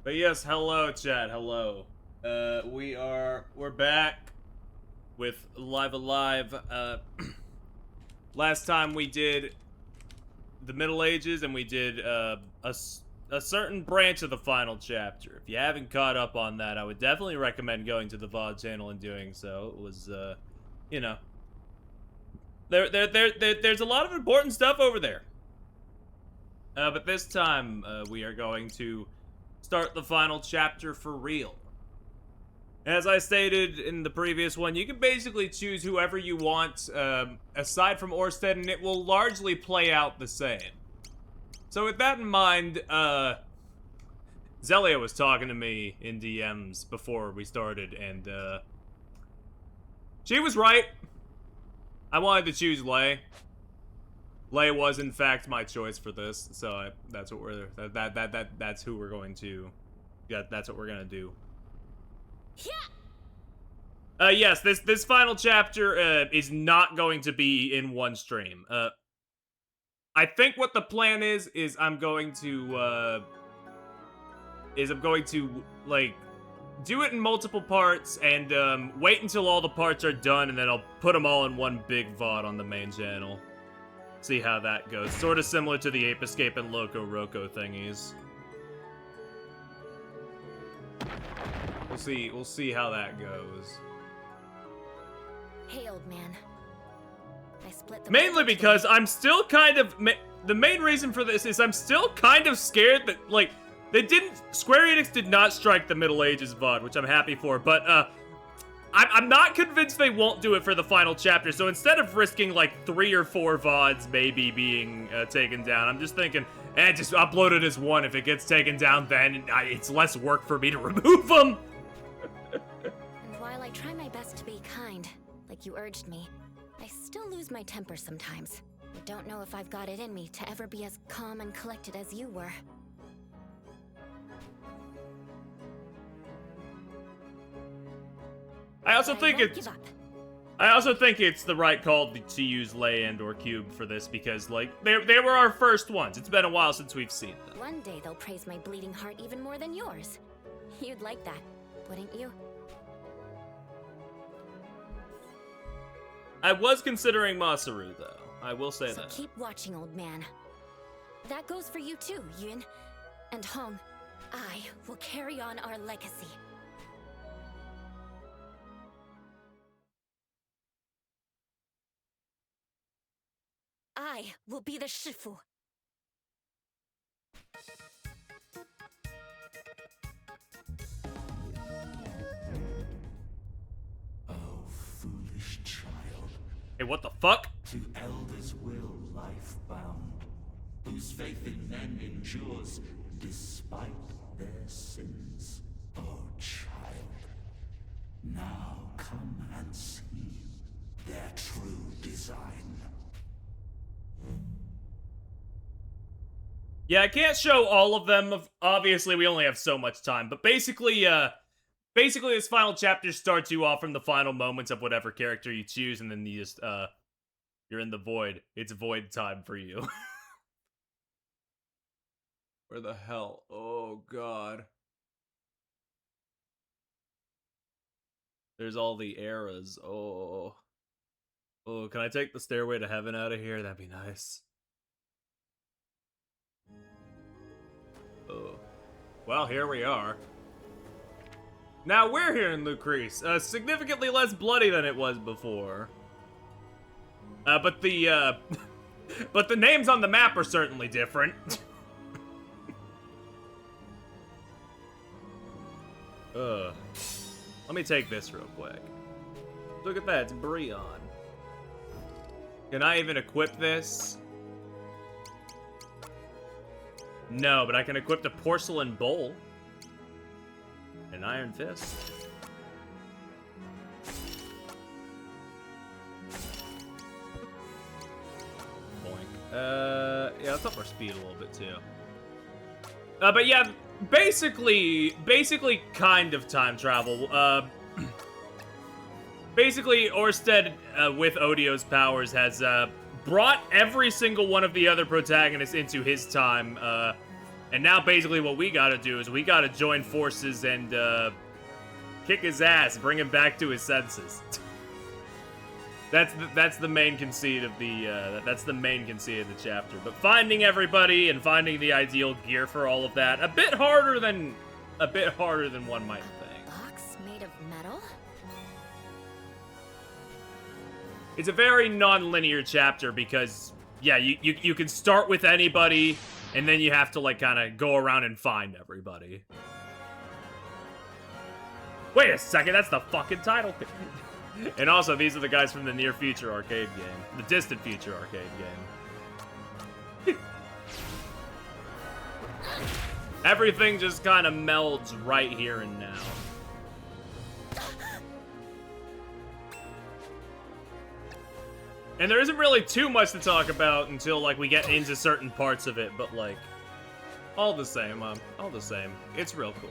But yes, hello, chat. Hello. We're back with Live Alive. Last time we did the Middle Ages, and we did a certain branch of the final chapter. If you haven't caught up on that, I would definitely recommend going to the VOD channel and doing so. It was, you know, there's a lot of important stuff over there. But this time, we are going to start the final chapter for real. As I stated in the previous one, you can basically choose whoever you want, aside from Orsted, and it will largely play out the same. So with that in mind, Zelia was talking to me in DMs before we started, and, she was right. I wanted to choose Lei. Lei was, in fact, my choice for this, so that's what we're, that's who we're going to, that's what we're gonna do. Yes, this final chapter, is not going to be in one stream. I think what the plan is I'm going to, like, do it in multiple parts, and, wait until all the parts are done, and then I'll put them all in one big VOD on the main channel. See how that goes. Sort of similar to the Ape Escape and Loco Roco thingies. We'll see how that goes. Hey, old man. I split the Mainly because I'm still kind of... The main reason for this is I'm still kind of scared that, like, Square Enix did not strike the Middle Ages VOD, which I'm happy for, but, I'm not convinced they won't do it for the final chapter, so instead of risking, like, 3 or 4 VODs maybe being, taken down, I'm just thinking, just upload it as one. If it gets taken down, then it's less work for me to remove them! And while I try my best to be kind, like you urged me, I still lose my temper sometimes. I don't know if I've got it in me to ever be as calm and collected as you were. I also think won't it's... give up. I also think it's the right call to use Lei and or Cube for this because, like, they were our first ones. It's been a while since we've seen them. One day they'll praise my bleeding heart even more than yours. You'd like that, wouldn't you? I was considering Masaru, though. I will say So that. keep watching, old man. That goes for you too, Yun. And Hong, I will carry on our legacy. I will be the Shifu. Oh, foolish child, Hey, what the fuck? to elders' will life bound, whose faith in men endures despite their sins. Oh, child, now come and see their true design. Yeah, I can't show all of them. Obviously, we only have so much time. But basically, this final chapter starts you off from the final moments of whatever character you choose, and then you just, you're in the void. It's void time for you. Where the hell? Oh, God. There's all the eras. Oh. Oh, can I take the Stairway to Heaven out of here? That'd be nice. Oh. Well, here we are. Now we're here in Lucrece, significantly less bloody than it was before. But the names on the map are certainly different. Let me take this real quick. Look at that, it's Brionne. Can I even equip this? No, but I can equip the Porcelain Bowl. An Iron Fist. Boink. Yeah, let's up our speed a little bit too. But yeah, basically kind of time travel. Basically, Orsted, with Odio's powers, has, brought every single one of the other protagonists into his time, And now basically what we gotta do is we gotta join forces and kick his ass, bring him back to his senses. That's the main conceit of the that's the main conceit of the chapter. But finding everybody and finding the ideal gear for all of that, a bit harder than one might think. Box made of metal? It's a very non-linear chapter because yeah, you can start with anybody and then you have to like kind of go around and find everybody. Wait a second, that's the fucking title. And also, these are the guys from the near future arcade game. The distant future arcade game. Everything just kind of melds right here and now. And there isn't really too much to talk about until, like, we get into certain parts of it, but, like, all the same, it's real cool.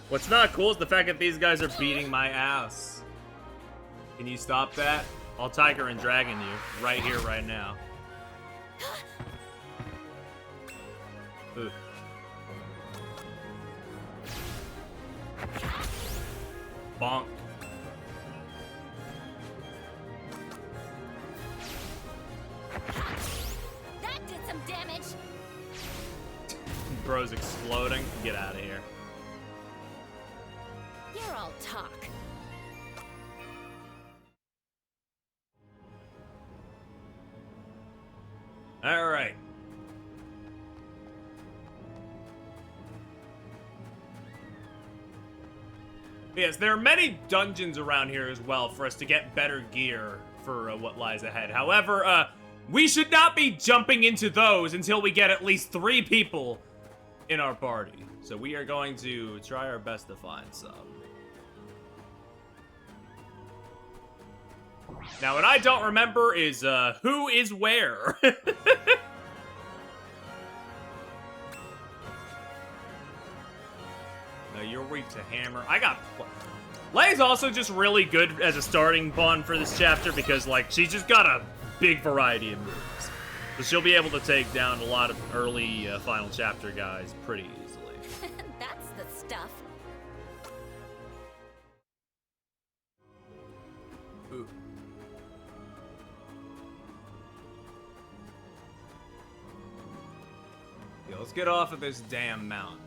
What's not cool is the fact that these guys are beating my ass. Can you stop that? I'll Tiger and Dragon you right here, right now. Ugh. Bonk. That did some damage. Bro's exploding. Get out of here. You're all talk. All right. Yes, there are many dungeons around here as well for us to get better gear for what lies ahead. However, we should not be jumping into those until we get at least 3 people in our party. So we are going to try our best to find some. Now, what I don't remember is, who is where? No, you're weak to hammer. I got... Leia's also just really good as a starting pawn for this chapter because, like, she's just got a big variety of moves. So she'll be able to take down a lot of early final chapter guys pretty easily. That's the stuff. Ooh. Yeah, let's get off of this damn mountain.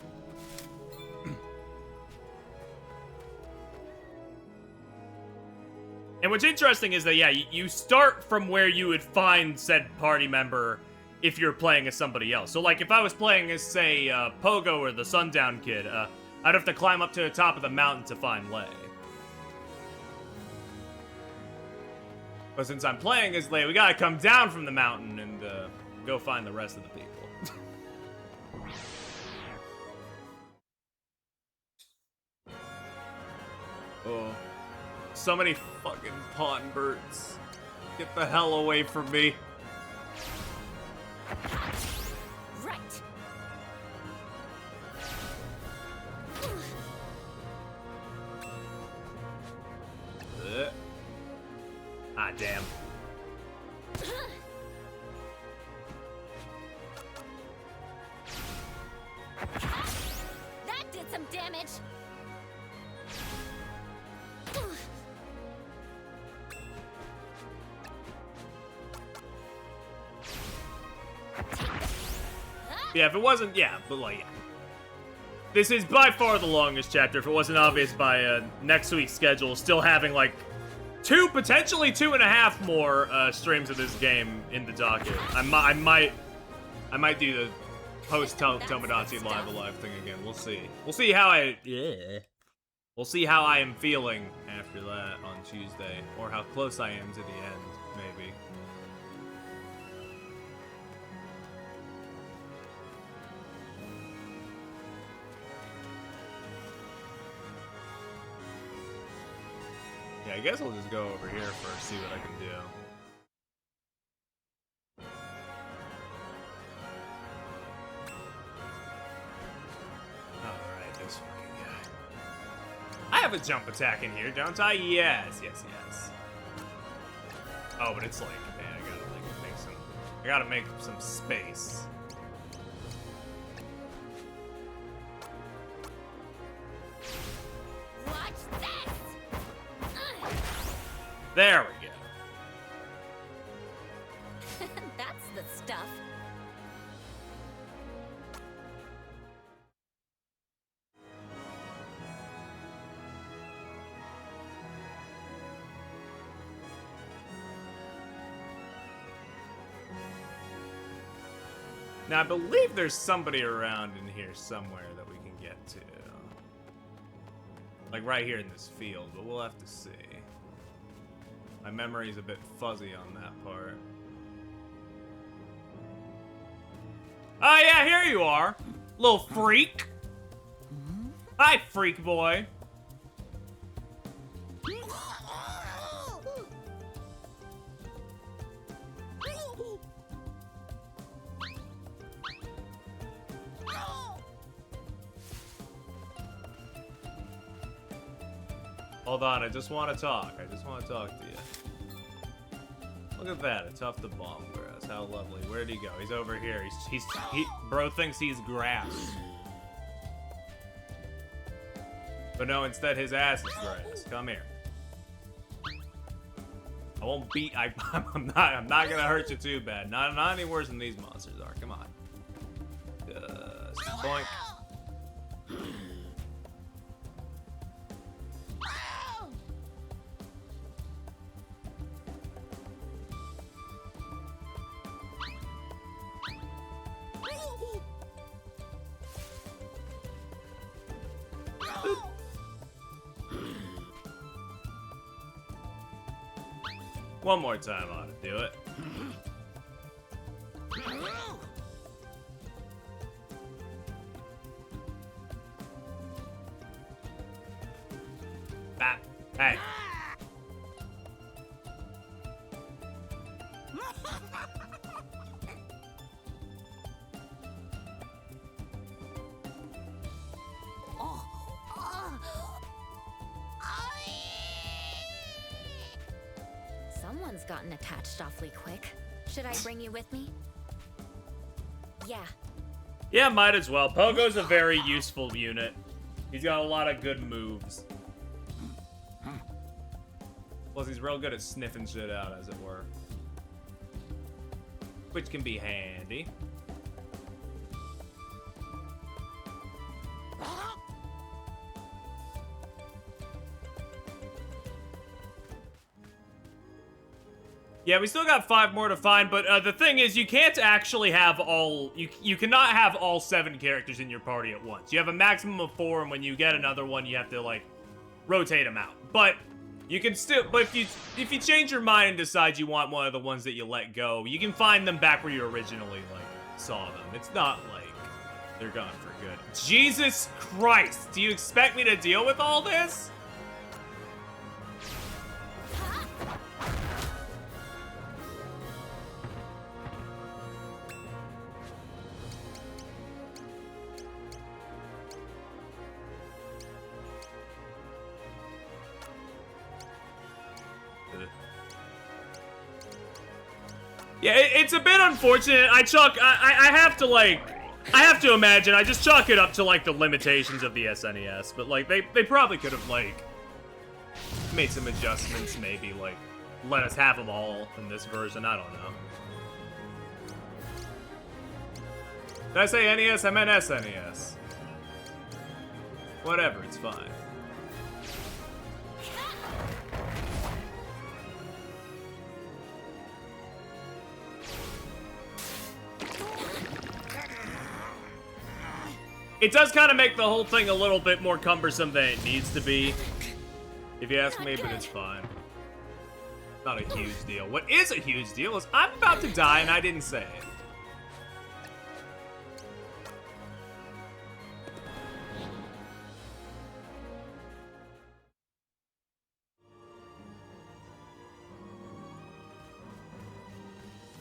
And what's interesting is that, yeah, you start from where you would find said party member if you're playing as somebody else. So, like, if I was playing as, say, Pogo or the Sundown Kid, I'd have to climb up to the top of the mountain to find Lei. But since I'm playing as Lei, we gotta come down from the mountain and go find the rest of the people. Oh. So many fucking pawn birds. Get the hell away from me. Right. Ah, damn. That did some damage. Yeah, if it wasn't, yeah, but like, yeah. This is by far the longest chapter, if it wasn't obvious by next week's schedule, still having like 2, potentially 2.5 more streams of this game in the docket. I might do the post Tomodachi Live Alive thing again. We'll see. We'll see how We'll see how I am feeling after that on Tuesday, or how close I am to the end, maybe. Yeah, I guess I'll just go over here first, see what I can do. Alright, this fucking guy. I have a jump attack in here, don't I? Yes, yes, yes. Oh, but it's like, man, I gotta make some space. There we go. That's the stuff. Now, I believe there's somebody around in here somewhere that we can get to. Like right here in this field, but we'll have to see. My memory's a bit fuzzy on that part. Oh yeah, here you are, little freak. Hi, freak boy. Hold on, I just want to talk. I just want to talk to you. Look at that, a tuft of bomb grass. How lovely. Where'd he go? He's over here. Bro thinks he's grass. But no, instead his ass is grass. Come here. I won't beat. I'm not gonna hurt you too bad. Not any worse than these monsters are. Come on. Boink. One more time ought to do it. Ah, hey. Someone's gotten attached awfully quick. Should I bring you with me? Yeah. Yeah, might as well. Pogo's a very useful unit. He's got a lot of good moves. Plus, he's real good at sniffing shit out, as it were. Which can be handy. Yeah, we still got 5 more to find, but the thing is, you can't actually have all... You cannot have all 7 characters in your party at once. You have a maximum of 4, and when you get another one, you have to, like, rotate them out. But you can still... But if you change your mind and decide you want one of the ones that you let go, you can find them back where you originally, like, saw them. It's not like they're gone for good. Jesus Christ! Do you expect me to deal with all this? Yeah, it's a bit unfortunate. I have to, like, I have to imagine, I just chalk it up to, like, the limitations of the SNES, but, like, they probably could have, like, made some adjustments, maybe, like, let us have them all in this version, I don't know. Did I say NES? I meant SNES. Whatever, it's fine. It does kind of make the whole thing a little bit more cumbersome than it needs to be, if you ask me, but it's fine. Not a huge deal. What is a huge deal is I'm about to die and I didn't say it.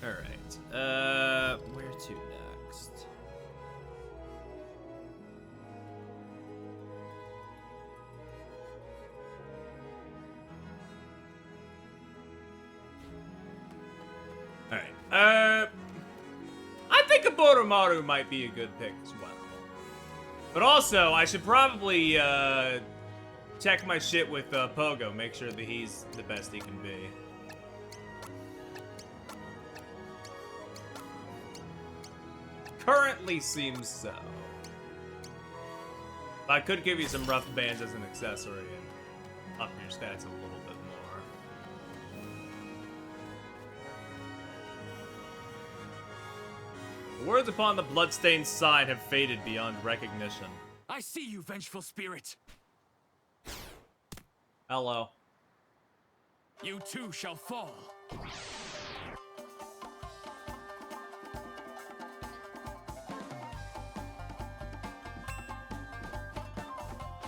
Alright, where to next? Alright, I think a Boromaru might be a good pick as well. But also, I should probably, check my shit with Pogo, make sure that he's the best he can be. Currently seems so. I could give you some rough bands as an accessory and up your stats a little bit more. The words upon the bloodstained sign have faded beyond recognition. I see you, vengeful spirit. Hello. You too shall fall.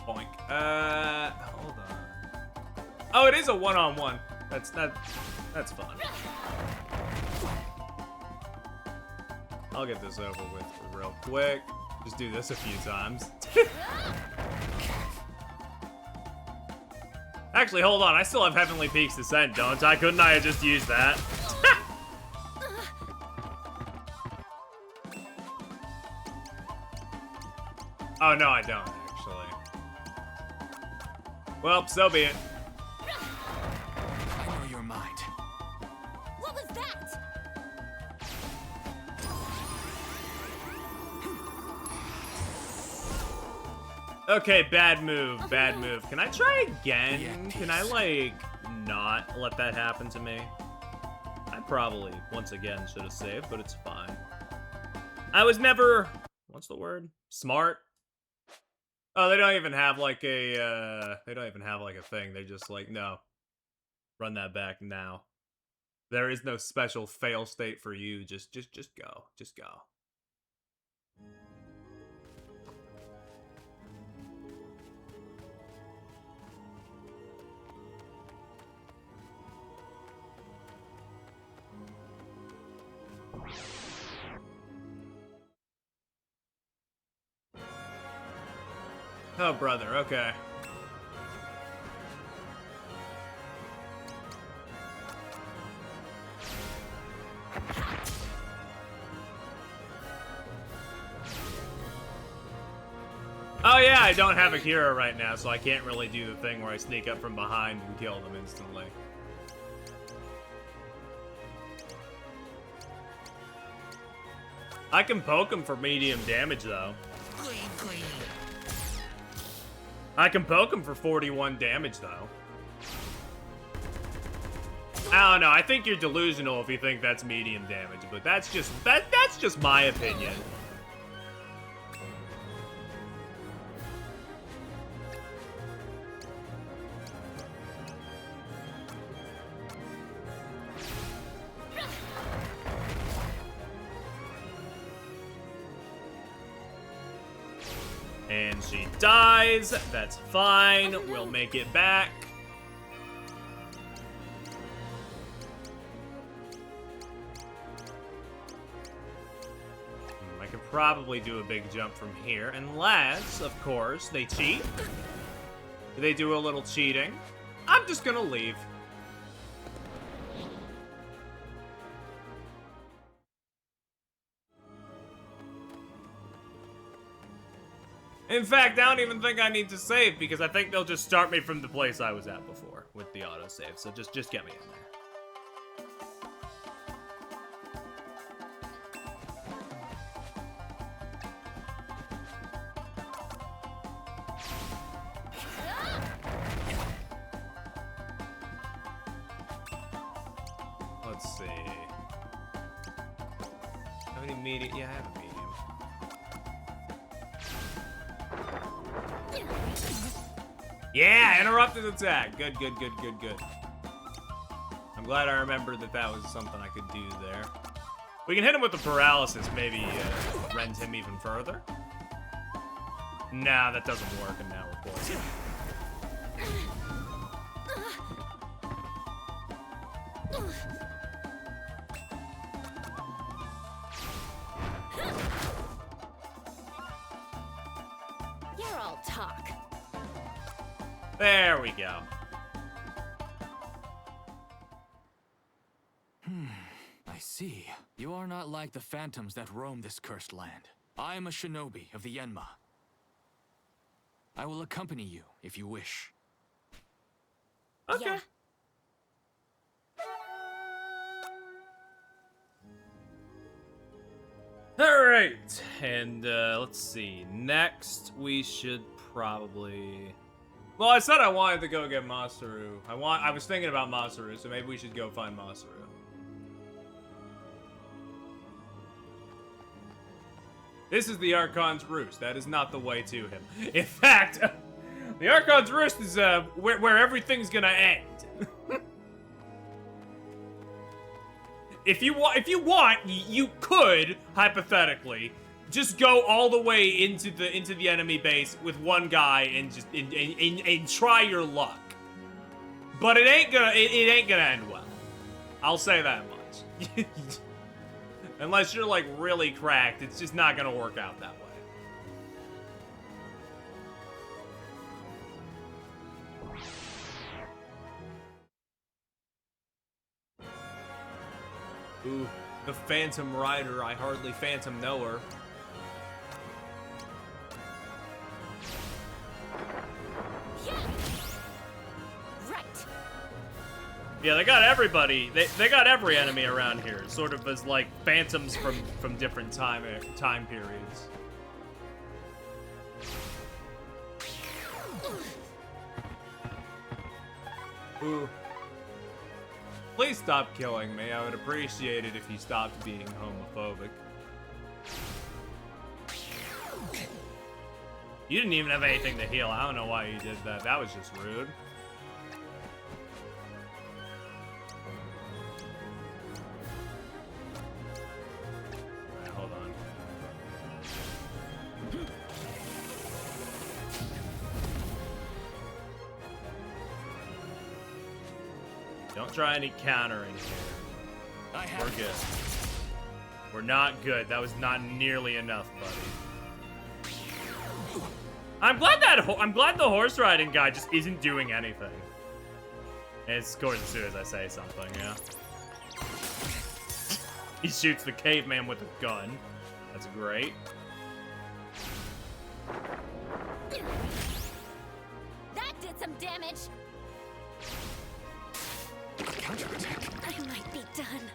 Boink. Hold on. Oh, it is a one-on-one. That's fun. I'll get this over with real quick. Just do this a few times. Actually, hold on. I still have Heavenly Peaks Descent, don't I? Couldn't I have just used that? Oh, no, I don't, actually. Well, so be it. I know your mind. What was that? Okay, bad move, bad move. Can I try again? Yeah, Can I, like, not let that happen to me? I probably, once again, should have saved, but it's fine. I was never... What's the word? Smart? Oh, they don't even have, like, a, they don't even have, like, a thing. They're just like, no. Run that back now. There is no special fail state for you. Just go. Just go. Oh, brother, okay. Oh yeah, I don't have a hero right now, so I can't really do the thing where I sneak up from behind and kill them instantly. I can poke him for medium damage, though. I can poke him for 41 damage, though. I don't know. I think you're delusional if you think that's medium damage, but that's just my opinion. And she dies. That's fine. We'll make it back. I could probably do a big jump from here, unless, of course, they cheat. They do a little cheating. I'm just gonna leave. In fact, I don't even think I need to save because I think they'll just start me from the place I was at before with the autosave. So just get me in there. Let's see. How many medium? Yeah, I have a medium. Yeah, interrupted attack. Good. I'm glad I remembered that was something I could do there. We can hit him with the paralysis, maybe rend him even further. Nah, that doesn't work, and now we're close. You're all talk. There we go. I see. You are not like the phantoms that roam this cursed land. I am a shinobi of the Yenma. I will accompany you if you wish. Okay. Yeah. Alright, and let's see. Next, we should probably... Well, I said I wanted to go get Masaru. I was thinking about Masaru, so maybe we should go find Masaru. This is the Archon's Roost. That is not the way to him. In fact, the Archon's Roost is where everything's gonna end. If you want, you could hypothetically just go all the way into the enemy base with one guy and just and try your luck. But it ain't gonna end well. I'll say that much. Unless you're like really cracked, it's just not gonna work out that way. Ooh, the Phantom Rider. I hardly Phantom know her. Right. Yeah, they got everybody. They got every enemy around here, sort of as like phantoms from different time periods. Ooh. Please stop killing me. I would appreciate it if you stopped being homophobic. You didn't even have anything to heal. I don't know why you did that. That was just rude. Alright, hold on. Don't try any countering here. We're good. We're not good. That was not nearly enough, buddy. I'm glad the horse riding guy just isn't doing anything. And it scores as soon as I say something, yeah. He shoots the caveman with a gun. That's great. That did some damage. Counterattack. I might be done.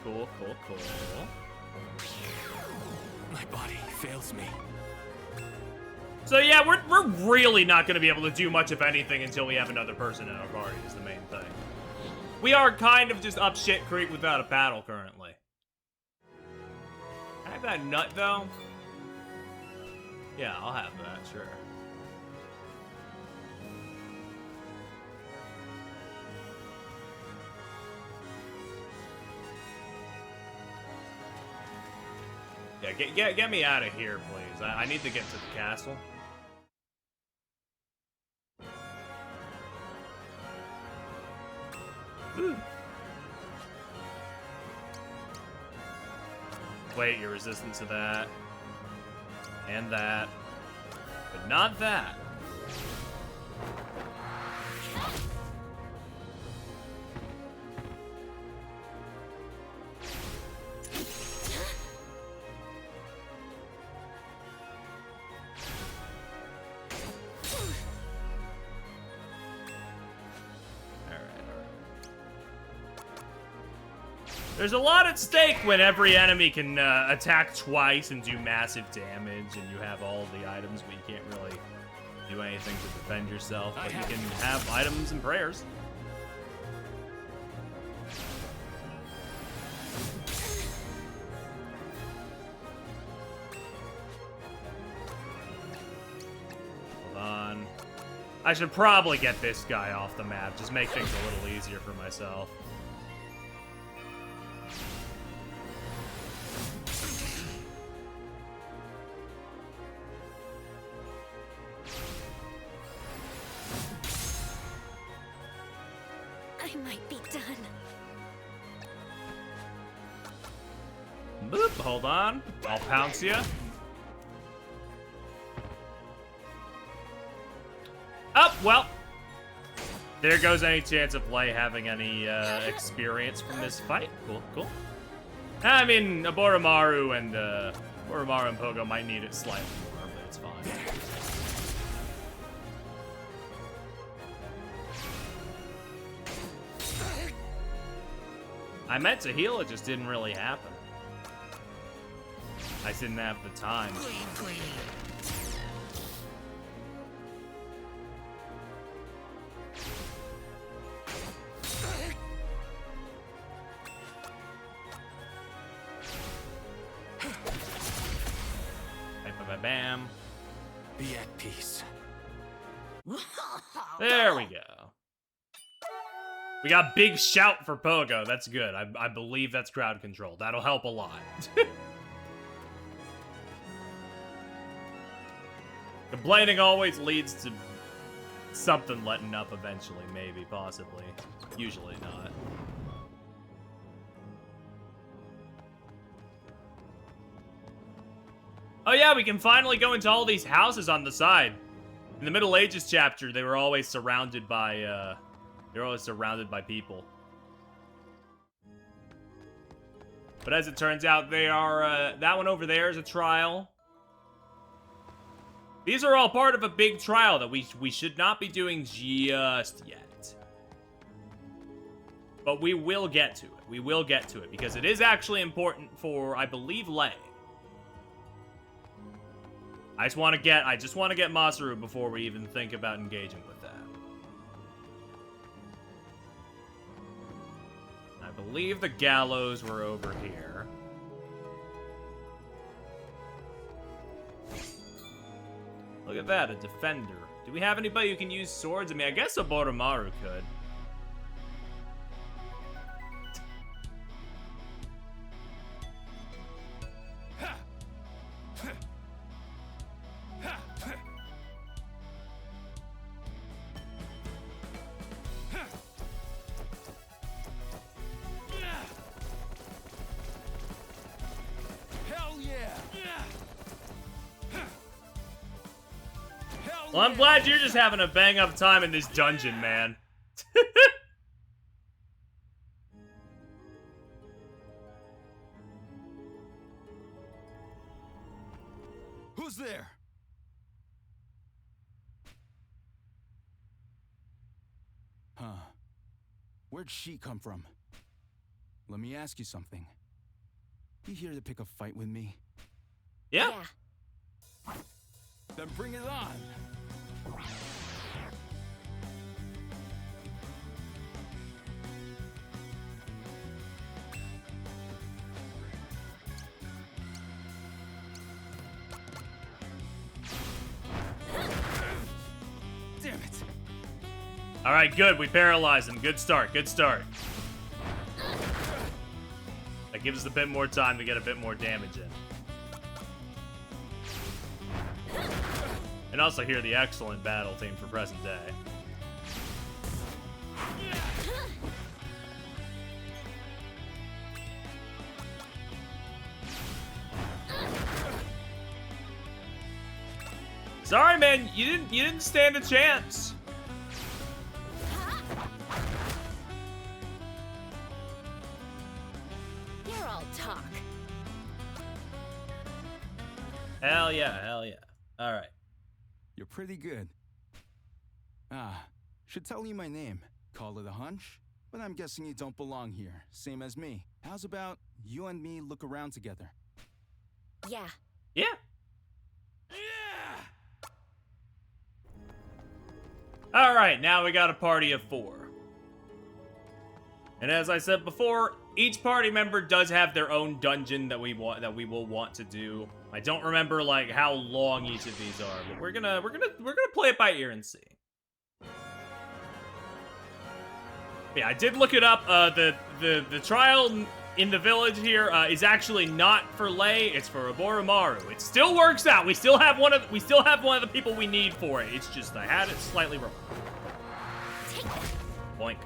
Cool. My body fails me. So yeah, we're really not going to be able to do much of anything until we have another person in our party is the main thing. We are kind of just up shit creek without a paddle currently. Can I have that nut though? Yeah, I'll have that, sure. Yeah, get me out of here, please. I need to get to the castle. Ooh. Wait, you're resistant to that. And that. But not that. There's a lot at stake when every enemy can attack twice and do massive damage, and you have all the items, but you can't really do anything to defend yourself. But you can have items and prayers. Hold on. I should probably get this guy off the map, just make things a little easier for myself. I might be done. Boop, hold on. I'll pounce you. Oh, well. There goes any chance of Lei having any experience from this fight. Cool. I mean, Orochimaru and Pogo might need it slightly more, but it's fine. I meant to heal, it just didn't really happen. I just didn't have the time. Bam. Be at peace. There we go. We got big shout for Pogo. That's good. I believe that's crowd control. That'll help a lot. Complaining always leads to something letting up eventually, maybe, possibly. Usually not. Oh yeah, we can finally go into all these houses on the side. In the Middle Ages chapter, they were always surrounded by, people. But as it turns out, they are, that one over there is a trial. These are all part of a big trial that we should not be doing just yet. But we will get to it. We will get to it, because it is actually important for, I believe, Lei. I just want to get Masaru before we even think about engaging with that. I believe the gallows were over here. Look at that, a defender. Do we have anybody who can use swords? I mean, I guess Oboromaru could. Well, I'm glad you're just having a bang-up time in this dungeon, man. Who's there? Huh. Where'd she come from? Let me ask you something. You here to pick a fight with me? Yeah. Then bring it on. Damn it. All right, good. We paralyzed him. Good start. Good start. That gives us a bit more time to get a bit more damage in. And also hear the excellent battle team for present day. Sorry, man, you didn't stand a chance. You're all talk. Hell yeah, hell yeah. All right. You're pretty good. Should tell you my name. Call it a hunch, but I'm guessing you don't belong here, same as me. How's about you and me look around together? Yeah. Yeah. All right, now we got a party of 4. And as I said before, each party member does have their own dungeon that we will want to do. I don't remember like how long each of these are, but we're gonna play it by ear and see. Yeah, I did look it up. The trial in the village here is actually not for Lei, it's for Oboromaru. It still works out. We still have one of the people we need for it. It's just I had it slightly wrong. Boink.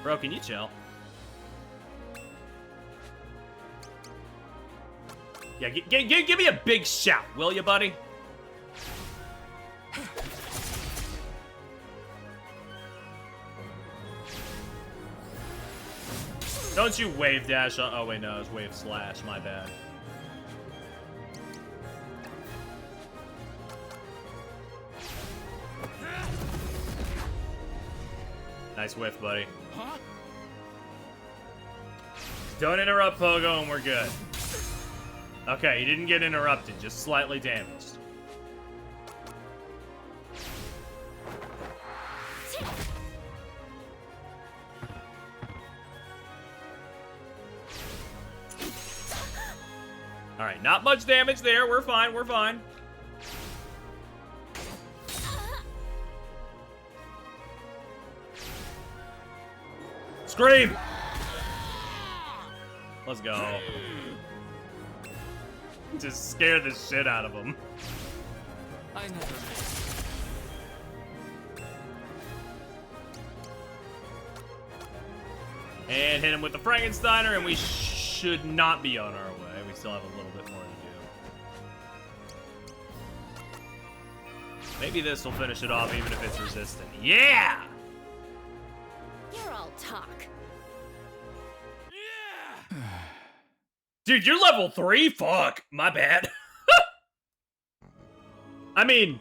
Bro, can you chill? Yeah, give me a big shout, will you, buddy? Don't you wave dash? Oh, wait, no, it's wave slash. My bad. Nice whiff, buddy. Huh? Don't interrupt Pogo and we're good. Okay, he didn't get interrupted, just slightly damaged. Alright, not much damage there. We're fine, we're fine. Scream! Let's go. Just scare the shit out of him. I never miss. And hit him with the Frankensteiner, and we should not be on our way. We still have a little bit more to do. Maybe this will finish it off, even if it's resistant. Yeah! You're all talk. Dude, you're level 3? Fuck. My bad. I mean,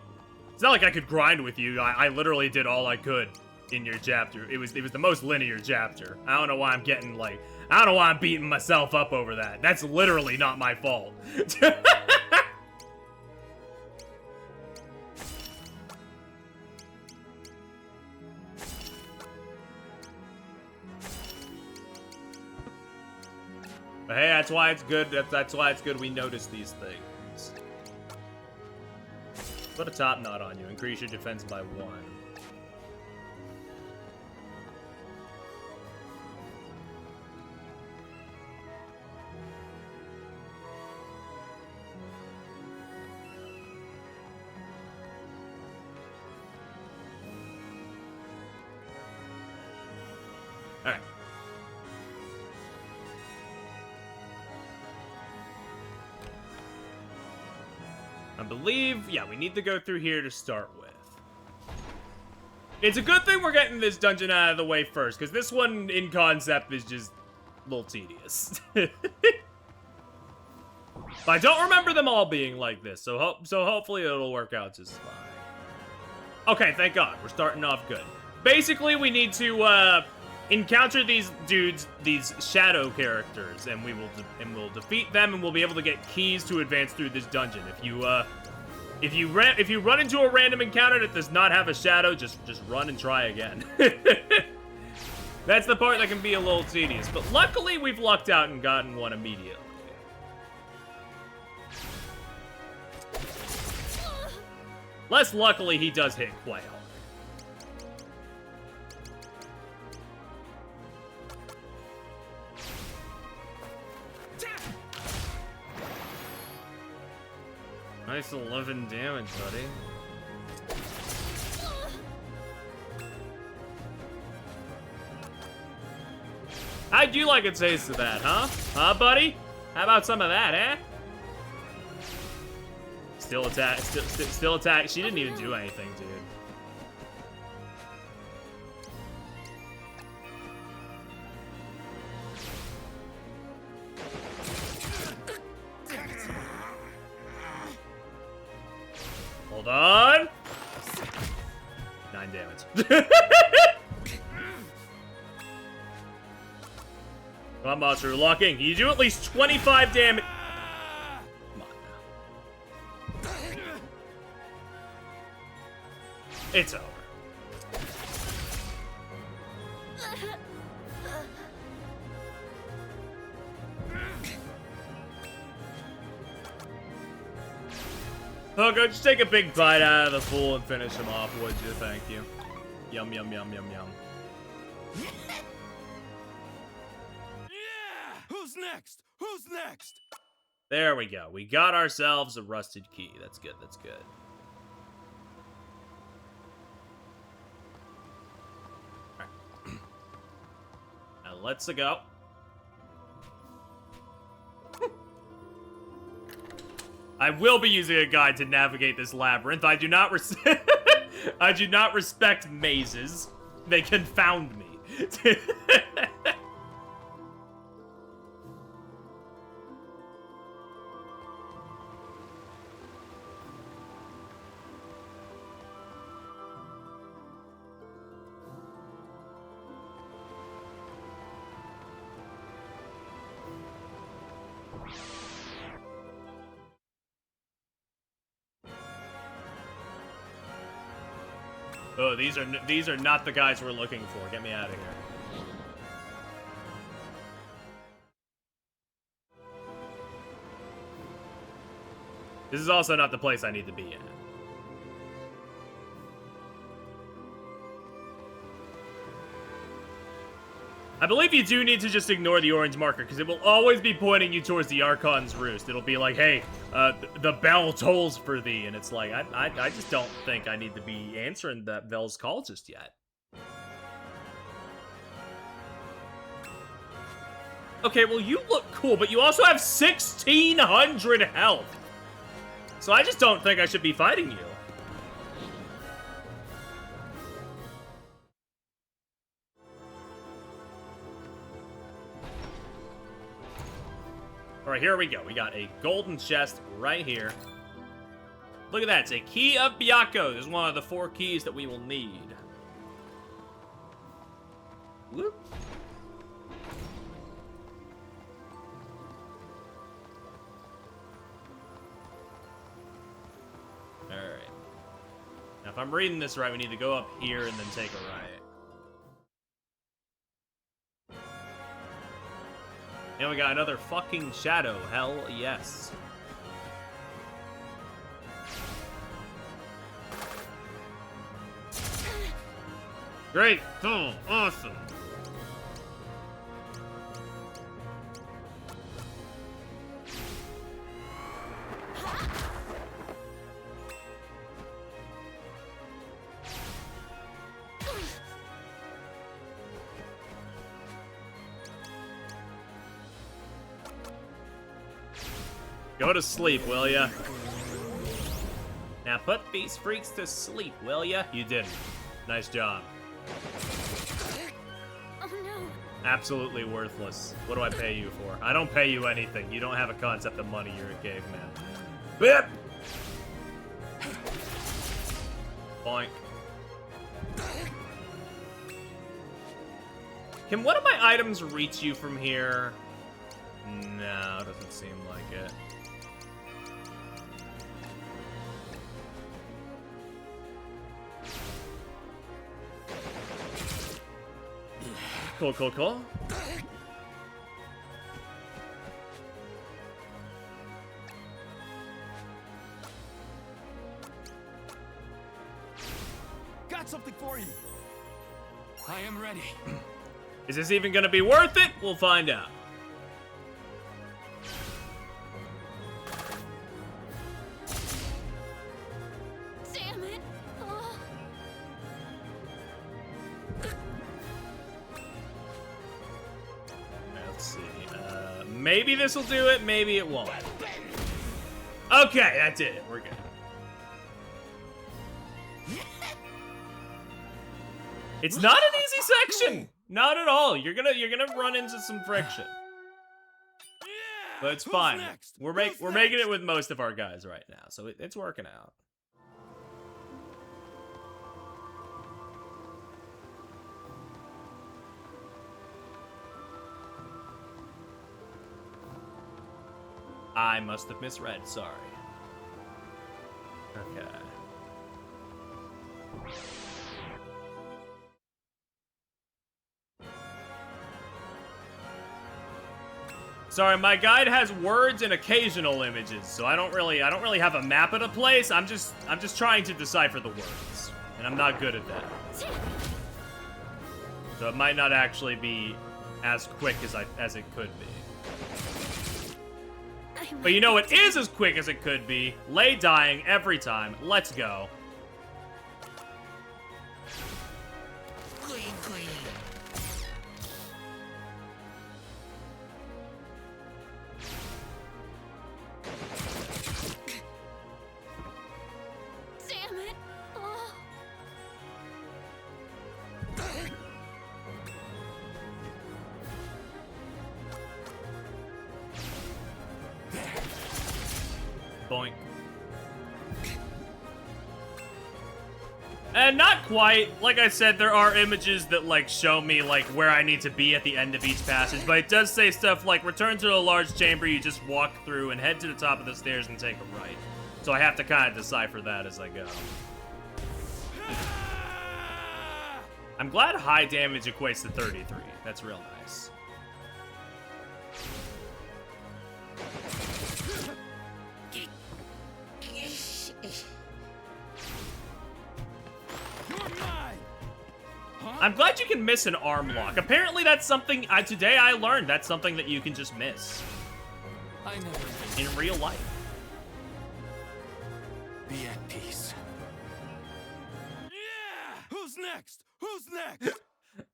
it's not like I could grind with you. I literally did all I could in your chapter. It was the most linear chapter. I don't know why I'm getting, like... I don't know why I'm beating myself up over that. That's literally not my fault. But hey, that's why it's good. That's why it's good we notice these things. Put a top knot on you. Increase your defense by 1. Alright. I believe, yeah, we need to go through here to start with. It's a good thing we're getting this dungeon out of the way first, because this one, in concept, is just a little tedious. But I don't remember them all being like this, so hopefully it'll work out just fine. Okay, thank God. We're starting off good. Basically, we need to, encounter these dudes, these shadow characters, and we'll defeat them, and we'll be able to get keys to advance through this dungeon. If you run into a random encounter that does not have a shadow, just run and try again. That's the part that can be a little tedious, but luckily we've lucked out and gotten one immediately. Less luckily, he does hit quite hard. Nice 11 damage, buddy. How'd you like a taste of that, huh? Huh, buddy? How about some of that, eh? Still attack, still attack. She didn't even do anything, dude. Hold on. 9 damage. Come on, monster, locking. You do at least 25 damage. Come on now. It's over. Pogo, just take a big bite out of the fool and finish him off, would you? Thank you. Yum, yum, yum, yum, yum. Yeah! Who's next? Who's next? There we go. We got ourselves a rusted key. That's good, that's good. Alright. Now let's go. I will be using a guide to navigate this labyrinth. I do not I do not respect mazes. They confound me. Oh, these are not the guys we're looking for. Get me out of here. This is also not the place I need to be in. I believe you do need to just ignore the orange marker, because it will always be pointing you towards the Archon's Roost. It'll be like, hey, the bell tolls for thee, and it's like, I just don't think I need to be answering that bell's call just yet. Okay, well, you look cool, but you also have 1,600 health. So I just don't think I should be fighting you. All right, here we go. We got a golden chest right here. Look at that. It's a key of Byakko. This is one of the 4 keys that we will need. Whoop. All right. Now, if I'm reading this right, we need to go up here and then take a right. And we got another fucking shadow. Hell yes. Great. Cool. Awesome. Go to sleep, will ya? Now put these freaks to sleep, will ya? You didn't. Nice job. Oh no. Absolutely worthless. What do I pay you for? I don't pay you anything. You don't have a concept of money. You're a caveman. Bip! Boink. Can one of my items reach you from here? No, doesn't seem like it. Cool, cool, cool. Got something for you. I am ready. Is this even gonna be worth it? We'll find out. Damn it. Oh. Let's see. Maybe this will do it, maybe it won't. Okay, that did it. We're good. It's not an easy section. Not at all. You're gonna run into some friction. But it's fine. We're making it with most of our guys right now, so it's working out. I must have misread, sorry. Okay. Sorry, my guide has words and occasional images, so I don't really have a map of the place. I'm just trying to decipher the words, and I'm not good at that. So it might not actually be as quick as it could be. But you know what is as quick as it could be? Lay dying every time. Let's go. Damn it. Oh. Boink. And not quite. Like I said, there are images that, like, show me, like, where I need to be at the end of each passage, but it does say stuff like, return to a large chamber you just walk through and head to the top of the stairs and take a right. So I have to kind of decipher that as I go. I'm glad high damage equates to 33. That's real nice. I'm glad you can miss an arm lock. Apparently that's something, today I learned that's something that you can just miss. I never In real life. be at peace. Yeah! Who's next? Who's next?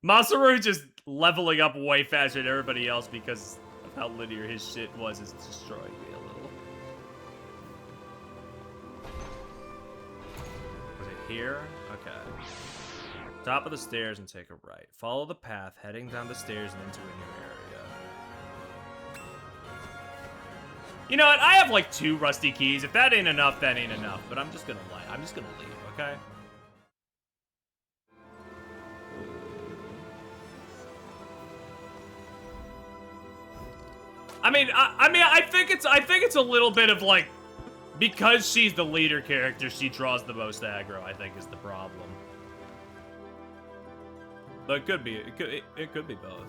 Masaru just leveling up way faster than everybody else because of how linear his shit was is destroying me a little. Was it here? Okay. Top of the stairs and take a right. Follow the path heading down the stairs and into a new area. You know what? I have like 2 rusty keys. If that ain't enough, that ain't enough. But I'm just gonna leave, okay? I think it's a little bit of like, because she's the leader character, she draws the most aggro, I think is the problem. But it could be, it could be both.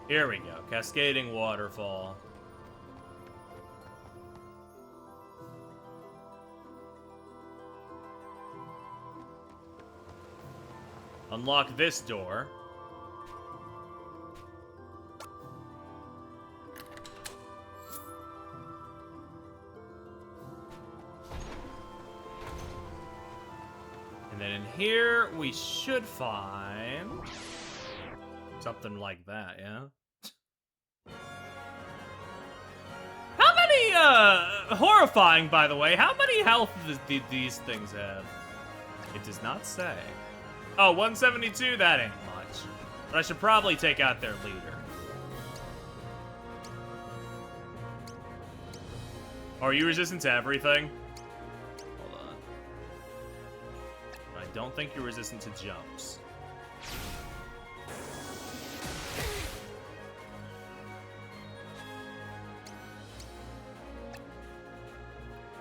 Here we go, cascading waterfall. Unlock this door. And then in here, we should find something like that, yeah? How many, horrifying, by the way, how many health did these things have? It does not say. Oh, 172? That ain't much. But I should probably take out their leader. Are you resistant to everything? Hold on. I don't think you're resistant to jumps.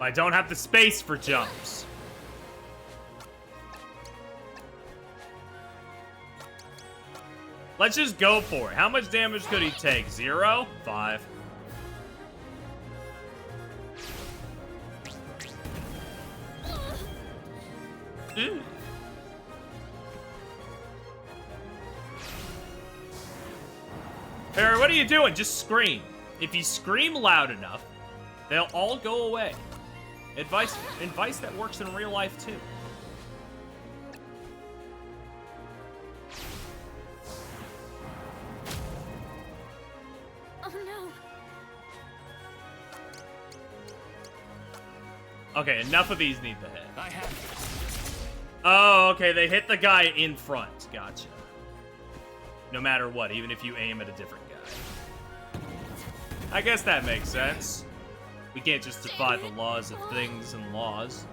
I don't have the space for jumps. Let's just go for it. How much damage could he take? 0? 5. Ooh. Harry, what are you doing? Just scream. If you scream loud enough, they'll all go away. Advice that works in real life too. Oh no. Okay, enough of these need the hit. I have this. Oh, okay, they hit the guy in front. Gotcha. No matter what, even if you aim at a different guy. I guess that makes sense. We can't just defy the laws of things and laws.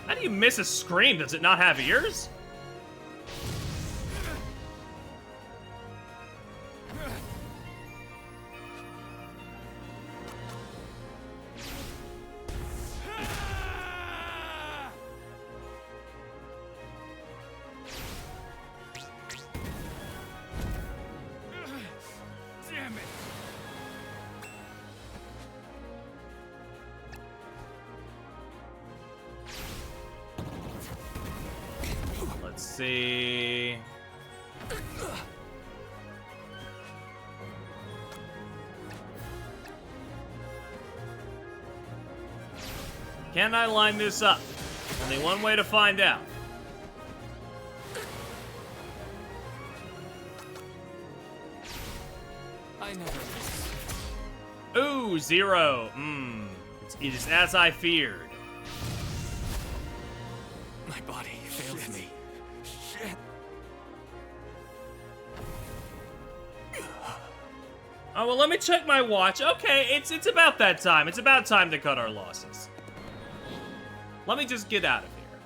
How do you miss a scream? Does it not have ears? Damn it. Let's see. Can I line this up? Only one way to find out. I never miss. Ooh, 0. It is as I feared. My body fails me. Shit. Oh, well, let me check my watch. Okay, it's about that time. It's about time to cut our losses. Let me just get out of here.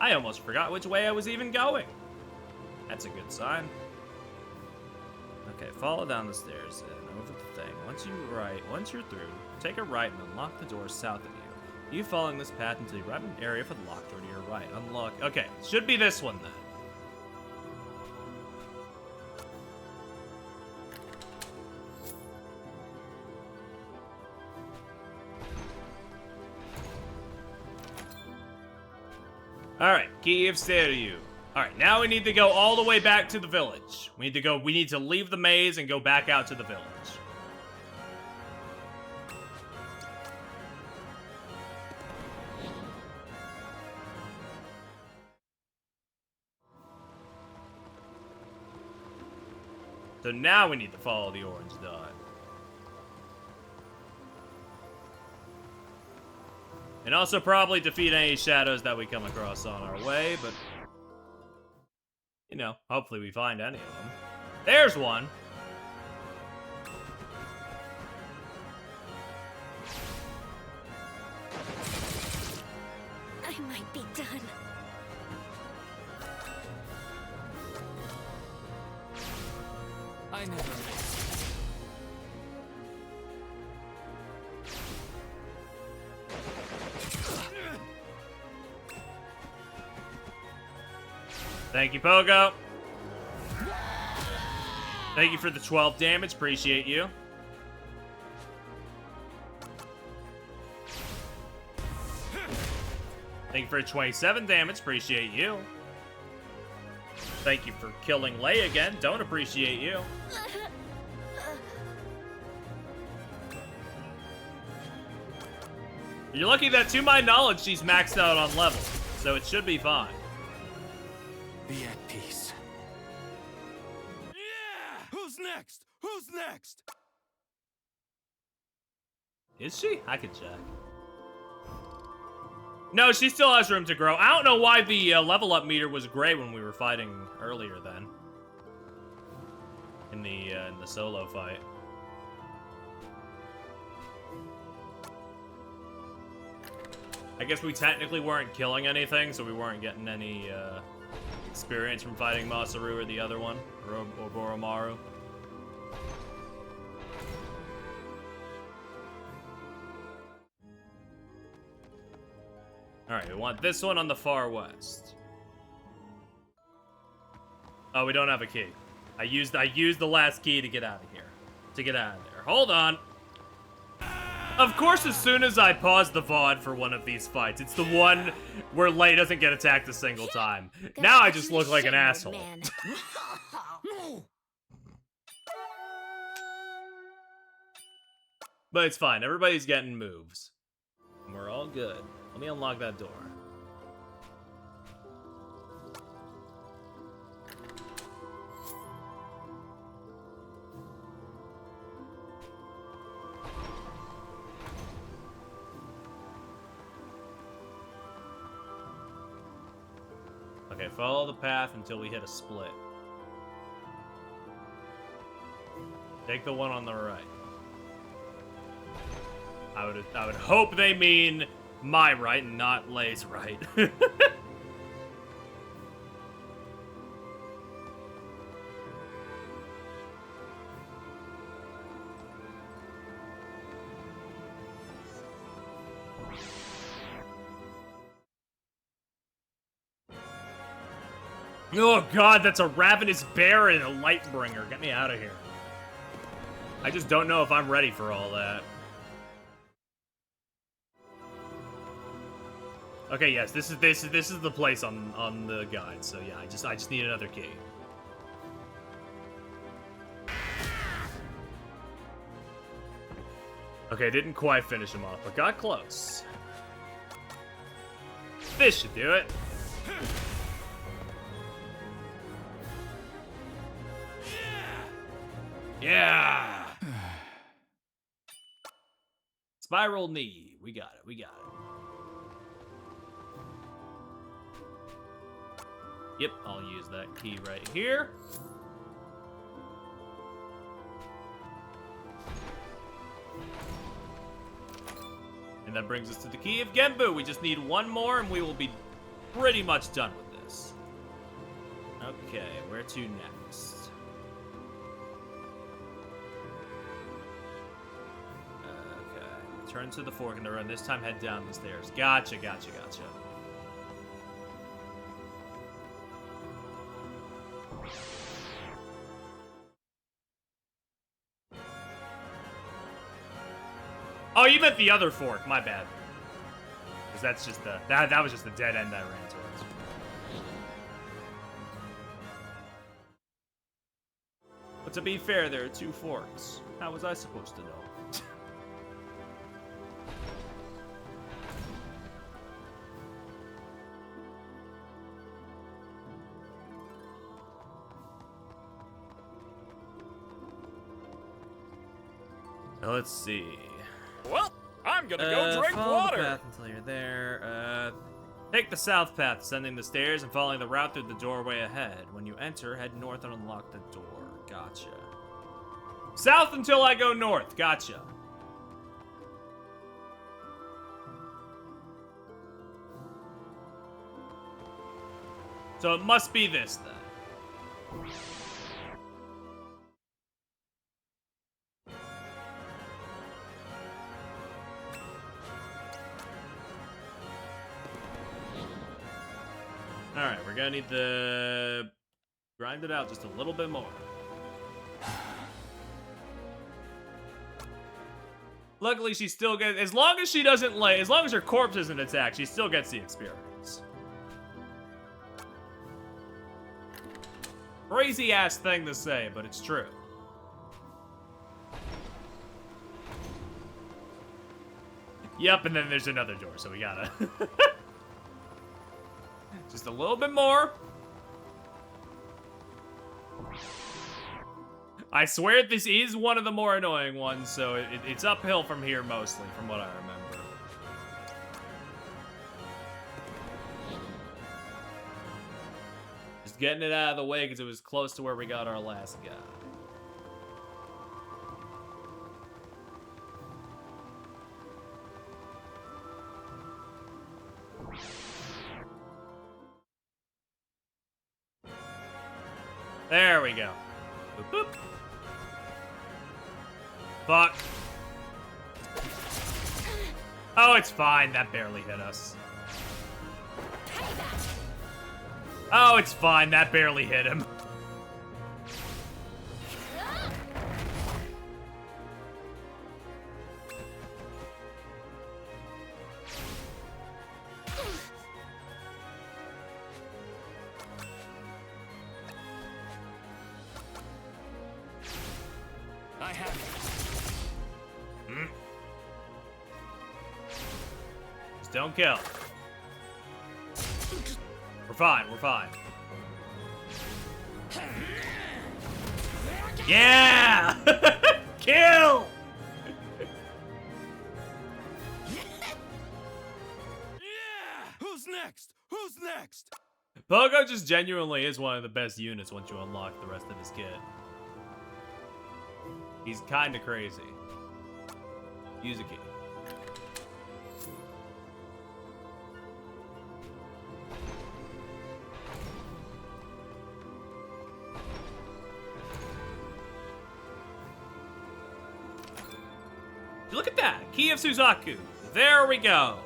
I almost forgot which way I was even going. That's a good sign. Okay, follow down the stairs and over the thing. Once you're through, take a right and unlock the door south of you. You following this path until you arrive in an area for the locked door to your right. Unlock. Okay, should be this one then. Alright, Key of Seiryu. Alright, now we need to go all the way back to the village. We need to leave the maze and go back out to the village. So now we need to follow the orange dot. And also probably defeat any shadows that we come across on our way, but... you know, hopefully we find any of them. There's one! I might be done. I never miss. Thank you, Pogo. Thank you for the 12 damage. Appreciate you. Thank you for 27 damage. Appreciate you. Thank you for killing Lei again. Don't appreciate you. You're lucky that, to my knowledge, she's maxed out on level, so it should be fine. Be at peace. Yeah! Who's next? Who's next? Is she? I could check. No, she still has room to grow. I don't know why the level up meter was gray when we were fighting earlier then. In the solo fight. I guess we technically weren't killing anything, so we weren't getting any experience from fighting Masaru or the other one, or Boromaru. Alright, we want this one on the far west. Oh, we don't have a key. I used the last key to get out of here. To get out of there. Hold on. Of course, as soon as I pause the VOD for one of these fights, it's the one where Lei doesn't get attacked a single time. Now I just look like an asshole. Man. But it's fine. Everybody's getting moves. And we're all good. Let me unlock that door. Okay, follow the path until we hit a split. Take the one on the right. I would hope they mean my right and not Lei's right. Oh god, that's a ravenous bear and a lightbringer. Get me out of here. I just don't know if I'm ready for all that. Okay, yes, this is the place on the guide. So yeah, I just need another key. Okay, didn't quite finish him off, but got close. This should do it. Yeah. Spiral knee. We got it. We got it. Yep, I'll use that key right here. And that brings us to the key of Genbu. We just need one more and we will be pretty much done with this. Okay, where to next? Okay, turn to the fork in the road. This time head down the stairs. Gotcha. Oh, you meant the other fork. My bad. Because that's just the that was just the dead end I ran towards. But to be fair, there are 2 forks. How was I supposed to know? Let's see. Well, I'm gonna go drink follow water. the path until you're there. Take the south path, descending the stairs and following the route through the doorway ahead. When you enter, head north and unlock the door. Gotcha. South until I go north. Gotcha. So it must be this then. Alright, we're gonna need to grind it out just a little bit more. Luckily, she still gets, as long as she doesn't lay, as long as her corpse isn't attacked, she still gets the experience. Crazy ass thing to say, but it's true. Yep, and then there's another door, so we gotta. Just a little bit more. I swear this is one of the more annoying ones, so it's uphill from here mostly, from what I remember. Just getting it out of the way because it was close to where we got our last guy. There we go. Boop, boop. Fuck. Oh, it's fine. That barely hit us. Oh, it's fine. That barely hit him. I have it. Just don't kill. We're fine. We're fine. Yeah! Kill! Yeah! Who's next? Who's next? Pogo just genuinely is one of the best units once you unlock the rest of his kit. He's kinda crazy. Use a key. Look at that! Key of Suzaku. There we go.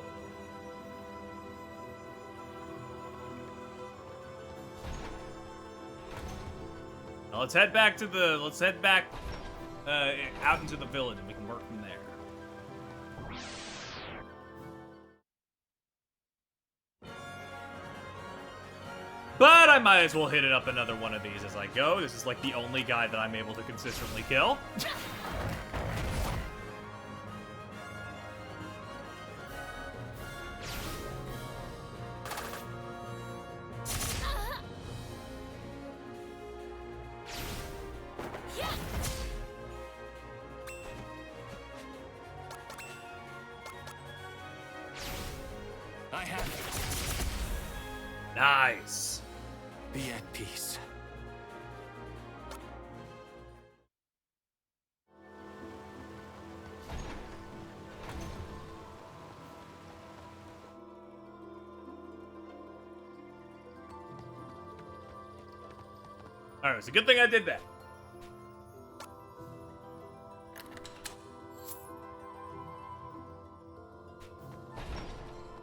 Now let's head back to the. Let's head back out into the village, and we can work from there. But I might as well hit it up another one of these as I go. This is like the only guy that I'm able to consistently kill. I have it. Nice. Be at peace. Alright, it's a good thing I did that.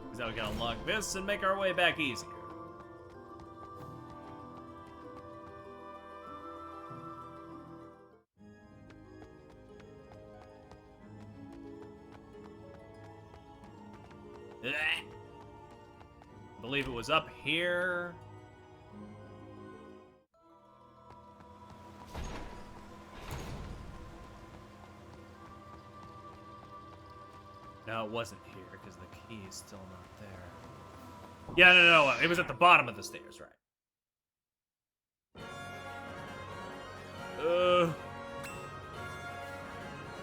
Because now we can unlock this and make our way back easier. I believe it was up here. No, it wasn't here because the key is still not there. Yeah, no, it was at the bottom of the stairs, right?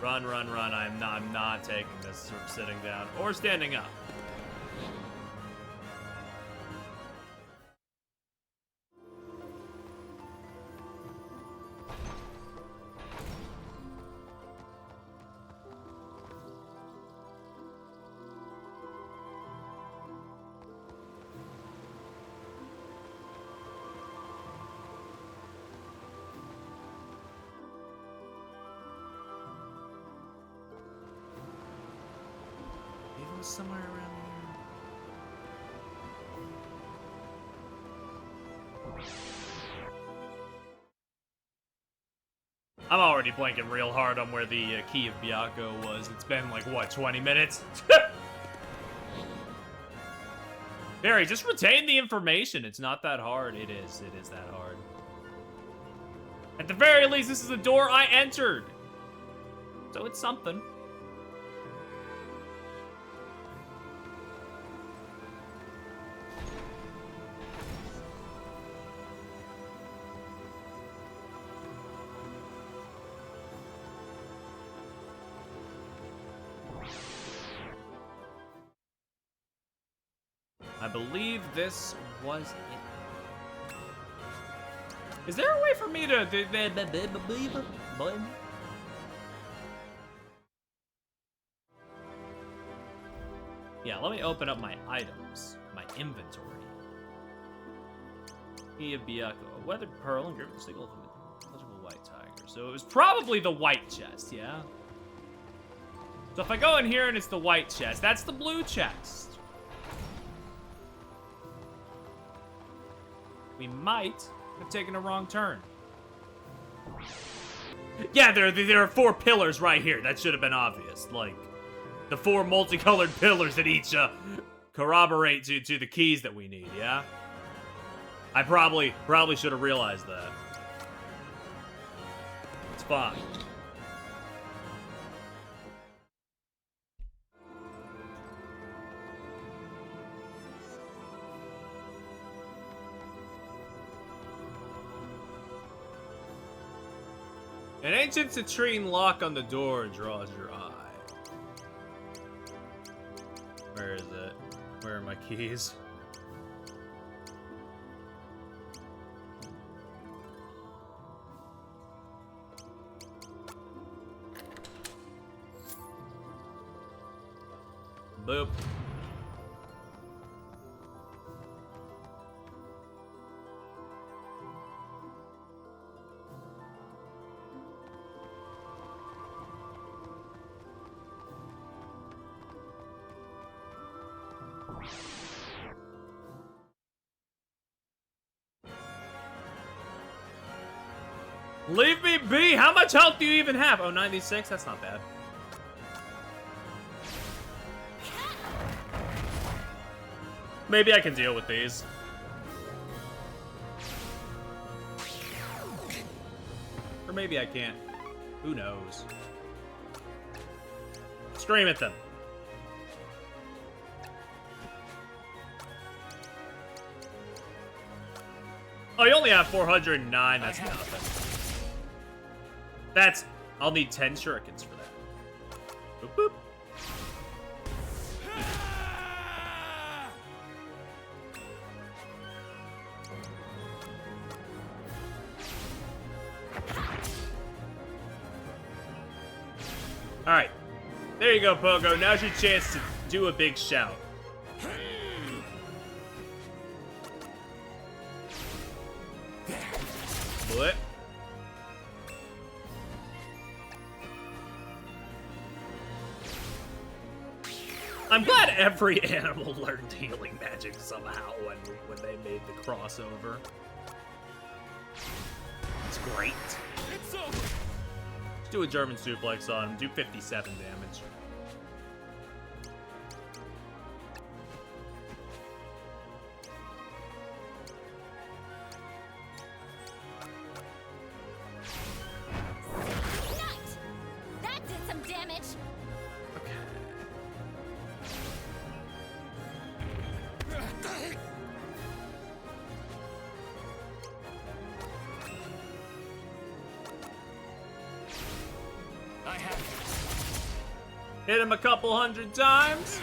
Run, run, run. I'm not taking this sitting down or standing up. Somewhere around here. I'm already blanking real hard on where the key of Byakko was. It's been like, what, 20 minutes? Barry, just retain the information. It's not that hard. It is that hard. At the very least, this is a door I entered. So it's something. I believe this was it. Is there a way for me to... Yeah, let me open up my items, my inventory. Key of Byakko, a weathered pearl and griffin signal from a legible white tiger. So it was probably the white chest, yeah? So if I go in here and it's the white chest, that's the blue chest. We might have taken a wrong turn. Yeah, there are 4 pillars right here. That should have been obvious. Like, the 4 multicolored pillars that each corroborate to the keys that we need, yeah? I probably should have realized that. It's fine. An ancient citrine lock on the door draws your eye. Where is it? Where are my keys? Boop. Leave me be! How much health do you even have? Oh, 96? That's not bad. Maybe I can deal with these. Or maybe I can't. Who knows? Scream at them. Oh, you only have 409. That's nothing. I'll need 10 shurikens for that. Boop, boop. Alright. There you go, Pogo. Now's your chance to do a big shout. What? I'm glad every animal learned healing magic somehow when they made the crossover. It's great. It's over. Let's do a German suplex on him. Do 57 damage. Nice! That did some damage! I have it. Hit him a couple hundred times.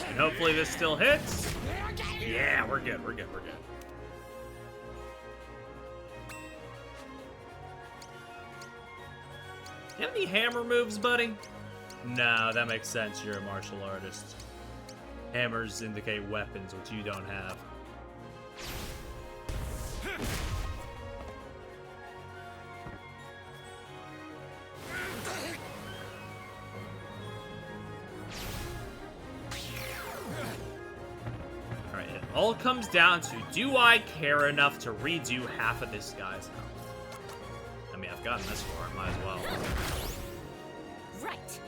And hopefully this still hits. Yeah, we're good, we're good, we're good. You have any hammer moves, buddy? No, that makes sense. You're a martial artist. Hammers indicate weapons, which you don't have. Alright, it all comes down to, do I care enough to redo half of this guy's health? I mean, I've gotten this far, might as well. Right.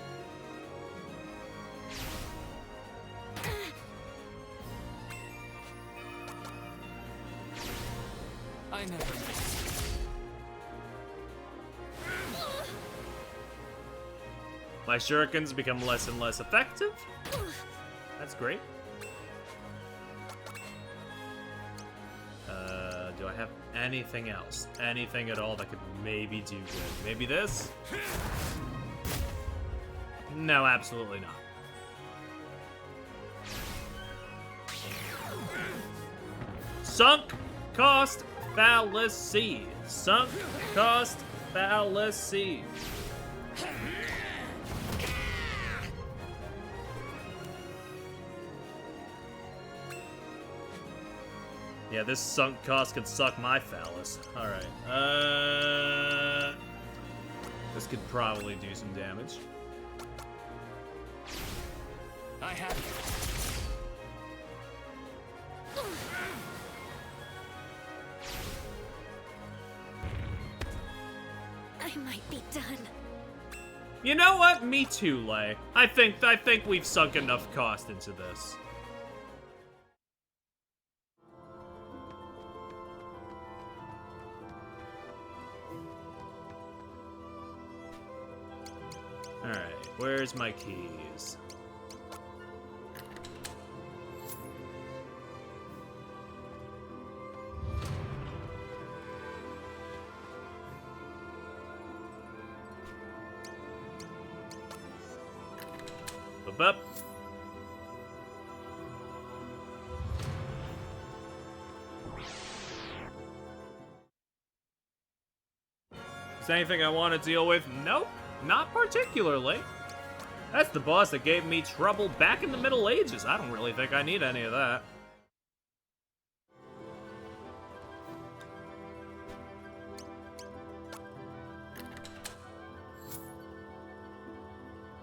I never miss. My shurikens become less and less effective. That's great. Do I have anything else? Anything at all that could maybe do good? Maybe this? No, absolutely not. Sunk cost fallacy. Sunk cost fallacy. Yeah, this sunk cost could suck my phallus. Alright. This could probably do some damage. I have it. I might be done. You know what? Me too, Lei. I think we've sunk enough cost into this. Alright, where's my keys? Up. Is there anything I want to deal with? Nope, not particularly. That's the boss that gave me trouble back in the Middle Ages. I don't really think I need any of that.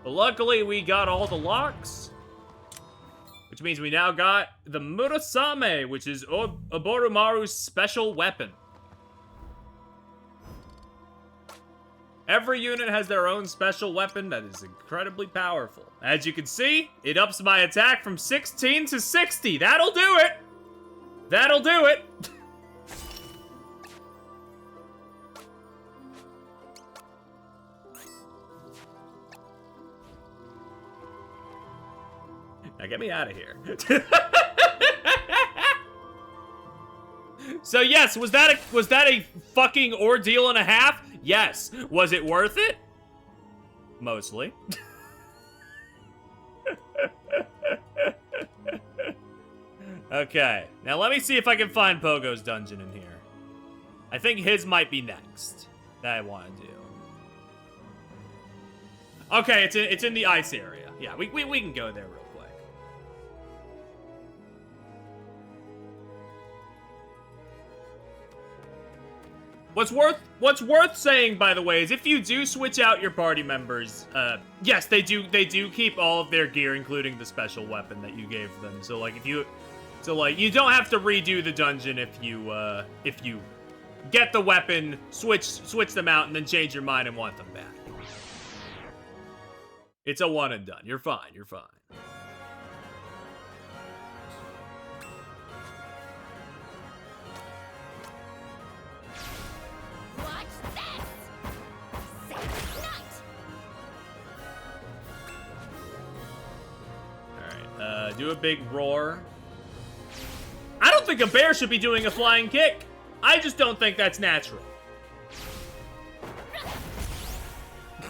But luckily, we got all the locks. Which means we now got the Murasame, which is Oboromaru's special weapon. Every unit has their own special weapon that is incredibly powerful. As you can see, it ups my attack from 16 to 60. That'll do it! That'll do it! Now get me out of here. So yes, was that a fucking ordeal and a half? Yes. Was it worth it? Mostly. Okay. Now let me see if I can find Pogo's dungeon in here. I think his might be next that I want to do. Okay, it's in the ice area. Yeah, we can go there real quick. What's worth saying, by the way, is if you do switch out your party members, yes, they do keep all of their gear, including the special weapon that you gave them. So like you don't have to redo the dungeon if you get the weapon, switch them out, and then change your mind and want them back. It's a one and done. You're fine. You're fine. Watch this! Save night! Alright, do a big roar. I don't think a bear should be doing a flying kick. I just don't think that's natural.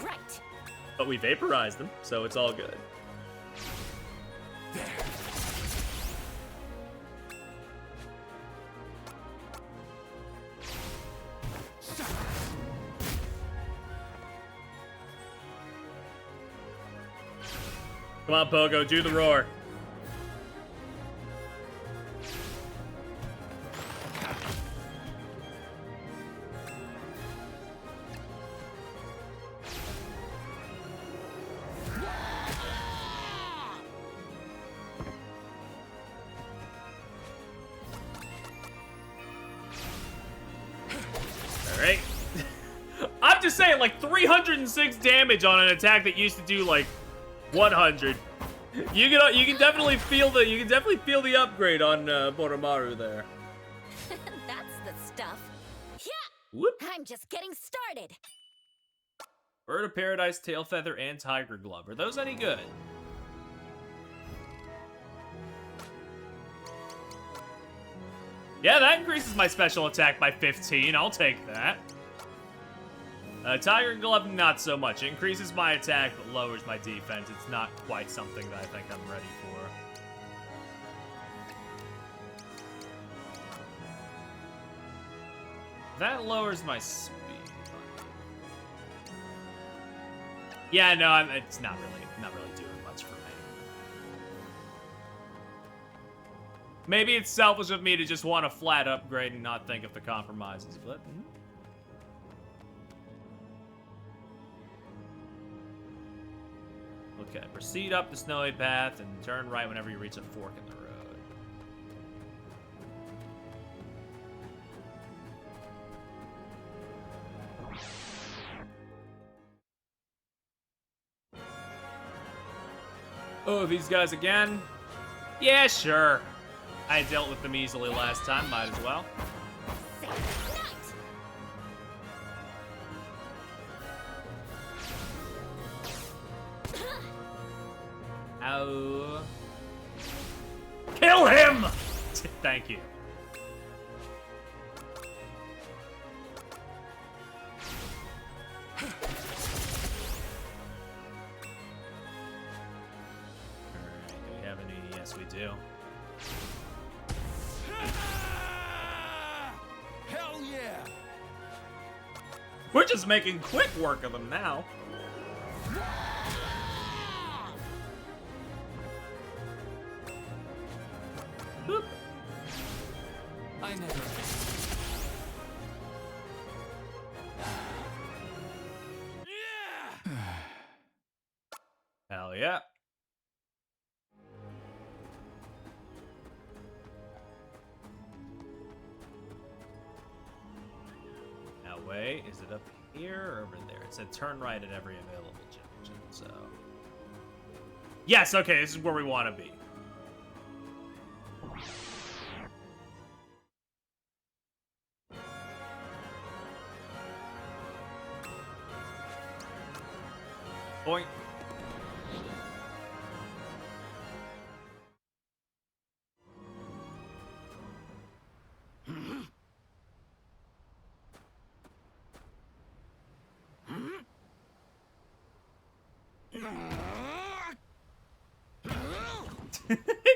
Right! But we vaporized them, so it's all good. Come on, Pogo, do the roar. Alright. I'm just saying, like, 306 damage on an attack that used to do, like, 100. You can definitely feel the upgrade on Boromaru there. That's the stuff. Yeah! Whoop. I'm just getting started. Bird of Paradise, Tail Feather, and Tiger Glove. Are those any good? Yeah, that increases my special attack by 15. I'll take that. Tiger Glove, not so much. It increases my attack, but lowers my defense. It's not quite something that I think I'm ready for. That lowers my speed. Yeah, no, it's not really doing much for me. Maybe it's selfish of me to just want a flat upgrade and not think of the compromises, but... Okay, proceed up the snowy path and turn right whenever you reach a fork in the road. Oh, these guys again? Yeah, sure. I dealt with them easily last time, might as well. Save night! Ow. Kill him! Thank you. Alright, do we have any? Yes, we do. Hell yeah! We're just making quick work of them now. Boop. I never miss. Hell yeah. Now wait, is it up here or over there? It said turn right at every available junction, so... Yes, okay, this is where we want to be. Boink.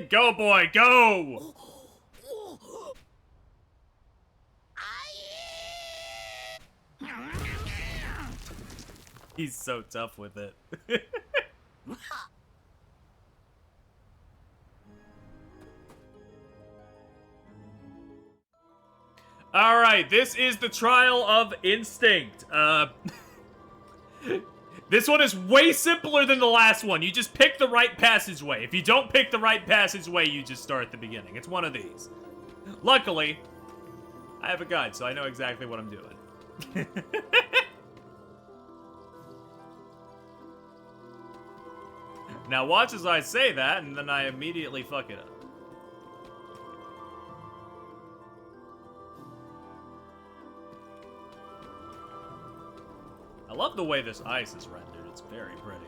Go, boy, go! He's so tough with it. All right, this is the trial of instinct. This one is way simpler than the last one. You just pick the right passageway. If you don't pick the right passageway, you just start at the beginning. It's one of these. Luckily, I have a guide, so I know exactly what I'm doing. Now watch as I say that, and then I immediately fuck it up. I love the way this ice is rendered. It's very pretty.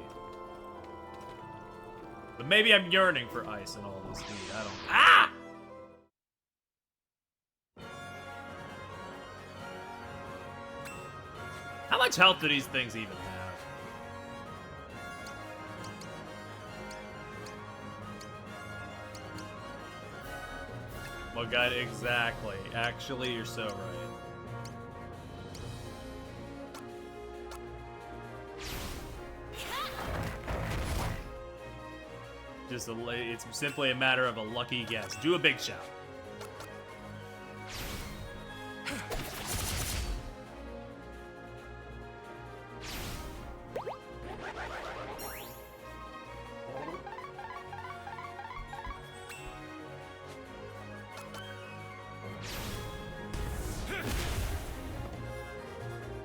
But maybe I'm yearning for ice and all this heat. I don't... Ah! How much health do these things even have? Well, God, exactly. Actually, you're so right. Just it's simply a matter of a lucky guess. Do a big shout.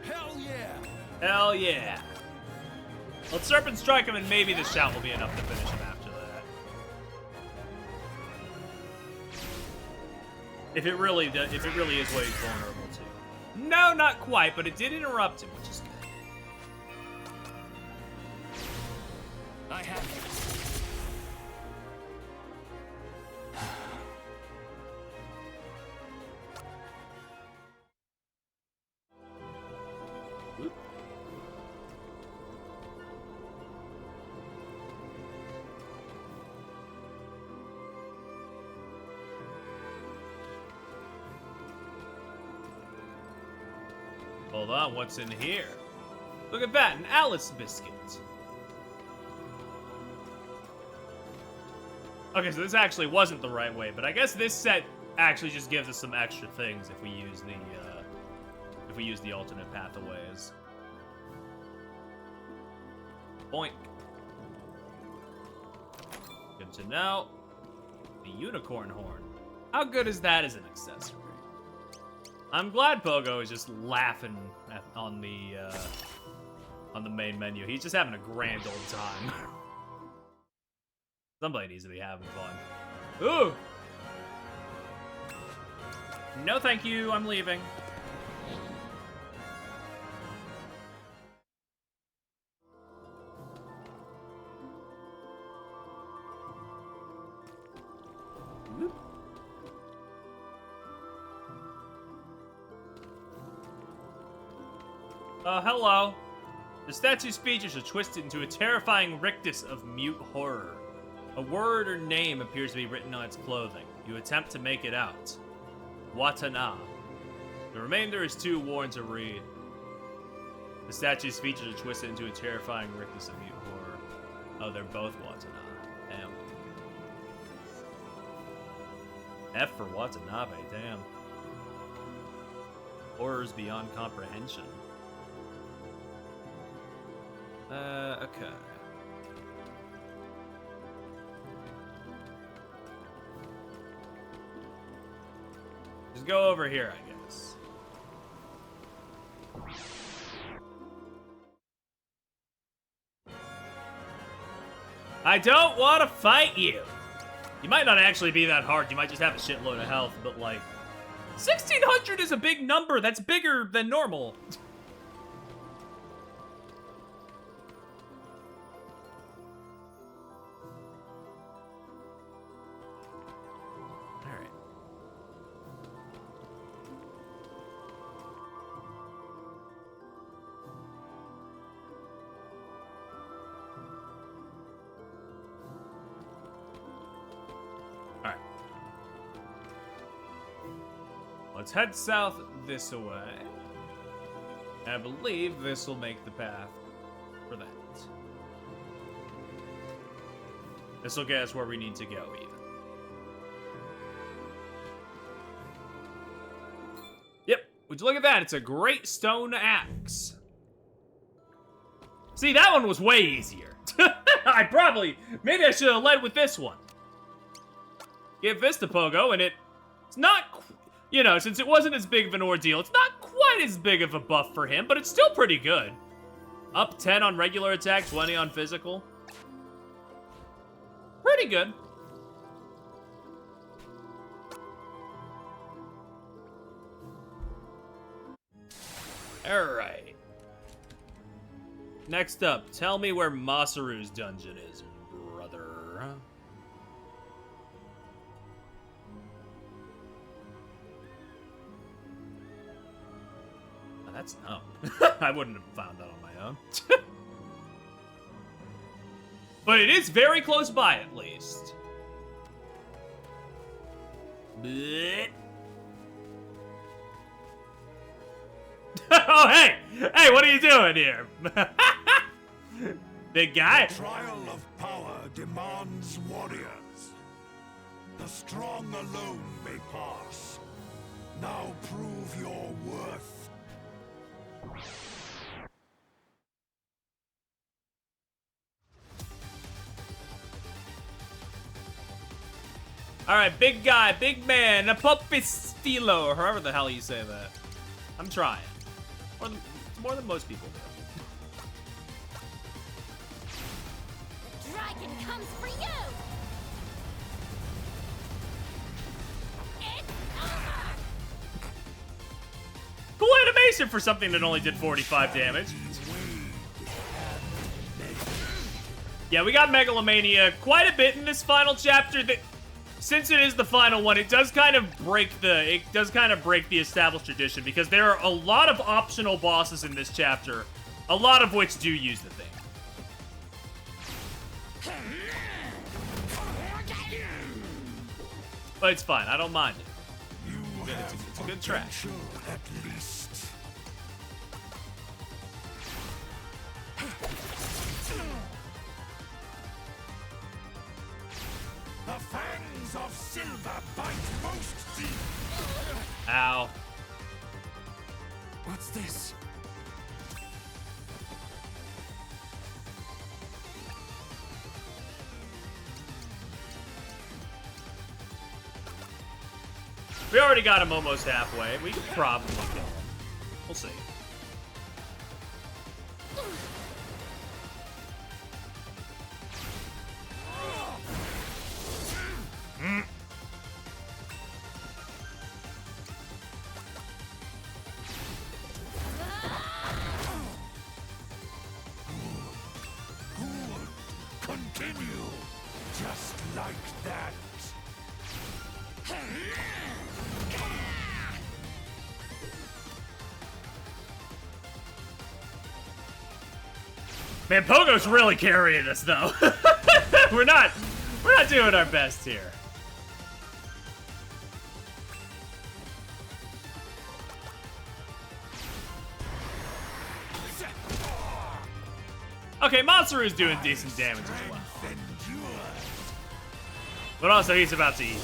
Hell yeah! Hell yeah. Let's Serpent Strike him, and maybe the shout will be enough to finish him after that. If it really is what he's vulnerable to. No, not quite, but it did interrupt him, which is good. I have you. Hold on, what's in here? Look at that, an Alice biscuit. Okay, so this actually wasn't the right way, but I guess this set actually just gives us some extra things if we use the alternate pathways. Boink. Good to know. The unicorn horn. How good is that as an accessory? I'm glad Pogo is just laughing on the main menu. He's just having a grand old time. Somebody needs to be having fun. Ooh! No thank you, I'm leaving. Hello. The statue's features are twisted into a terrifying rictus of mute horror. A word or name appears to be written on its clothing. You attempt to make it out. Watana. The remainder is too worn to read. The statue's features are twisted into a terrifying rictus of mute horror. Oh, they're both Watana. Damn. F for Watanabe, damn. Horrors beyond comprehension. Okay. Just go over here, I guess. I don't want to fight you! You might not actually be that hard, you might just have a shitload of health, but like... 1,600 is a big number, that's bigger than normal. Let's head south this way. I believe this will make the path for that. This will get us where we need to go, even. Would you look at that? It's a great stone axe. See, that one was way easier. Maybe I should have led with this one. Give this to Pogo, and it's not, you know, since it wasn't as big of an ordeal, it's not quite as big of a buff for him, but it's still pretty good. Up 10 on regular attack, 20 on physical. Pretty good. Alright. Next up, tell me where Masaru's dungeon is, brother. Oh, that's no. I wouldn't have found that on my own. But it is very close by, at least. Blech. Oh, hey! Hey, what are you doing here? Big guy? The trial of power demands warriors. The strong alone may pass. Now prove your worth. Alright, big guy, big man, a puppistilo, or however the hell you say that. I'm trying. More than most people do. The dragon comes for you! It's over! Cool animation for something that only did 45 damage. Yeah, we got Megalomania quite a bit in this final chapter. That, since it is the final one, it does kind of break the established tradition, because there are a lot of optional bosses in this chapter, a lot of which do use the thing. But it's fine, I don't mind it. It's a good track. At least. The fangs of silver bite most deep. Ow. What's this? We already got him almost halfway. We could probably kill him. We'll see. Continue. Just like that. Man, Pogo's really carrying us, though. we're not doing our best here. Okay, Masaru's doing decent damage as well. But also, he's about to eat.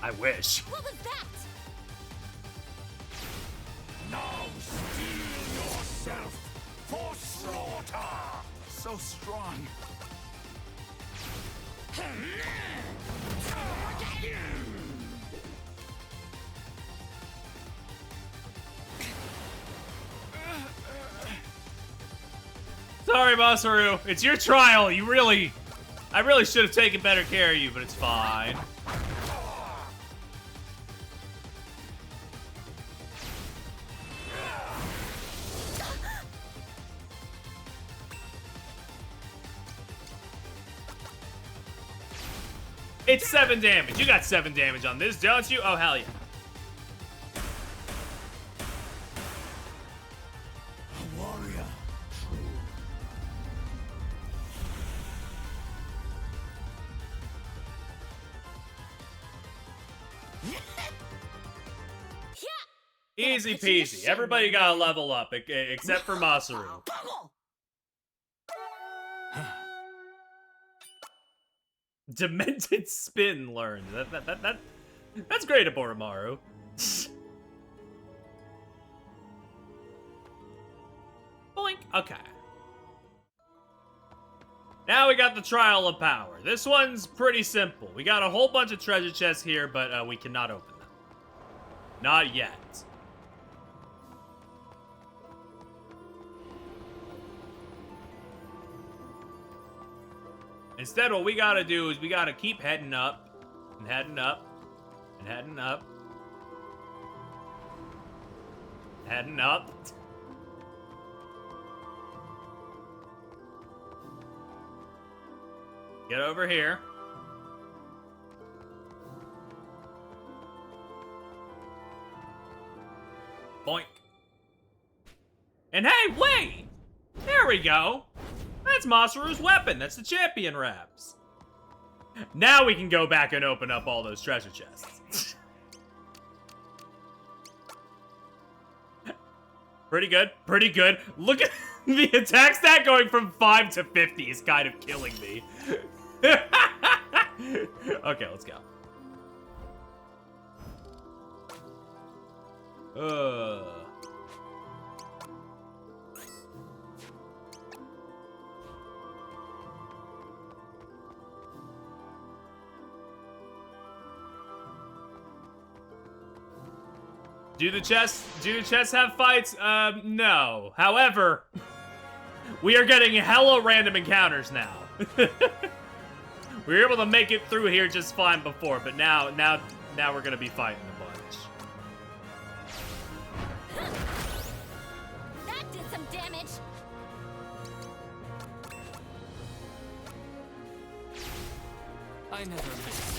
I wish. What was that? Now steel yourself for slaughter. So strong. Sorry, Masaru. It's your trial. I really should have taken better care of you, but it's fine. It's 7 damage. You got 7 damage on this, don't you? Oh, hell yeah. A warrior. Easy peasy. Everybody got to level up, except for Masaru. Demented spin learned. That's great, Aboromaru. Boink. Okay. Now we got the Trial of Power. This one's pretty simple. We got a whole bunch of treasure chests here, but we cannot open them. Not yet. Instead, what we gotta do is we gotta keep heading up, and heading up, and heading up, heading up. Get over here. Boink. And hey, wait! There we go! That's Masaru's weapon. That's the champion wraps. Now we can go back and open up all those treasure chests. Pretty good. Pretty good. Look at the attack stat going from 5 to 50 is kind of killing me. Okay, let's go. Do the chests have fights? No. However, we are getting hella random encounters now. We were able to make it through here just fine before, but now we're gonna be fighting a bunch. That did some damage. I never miss.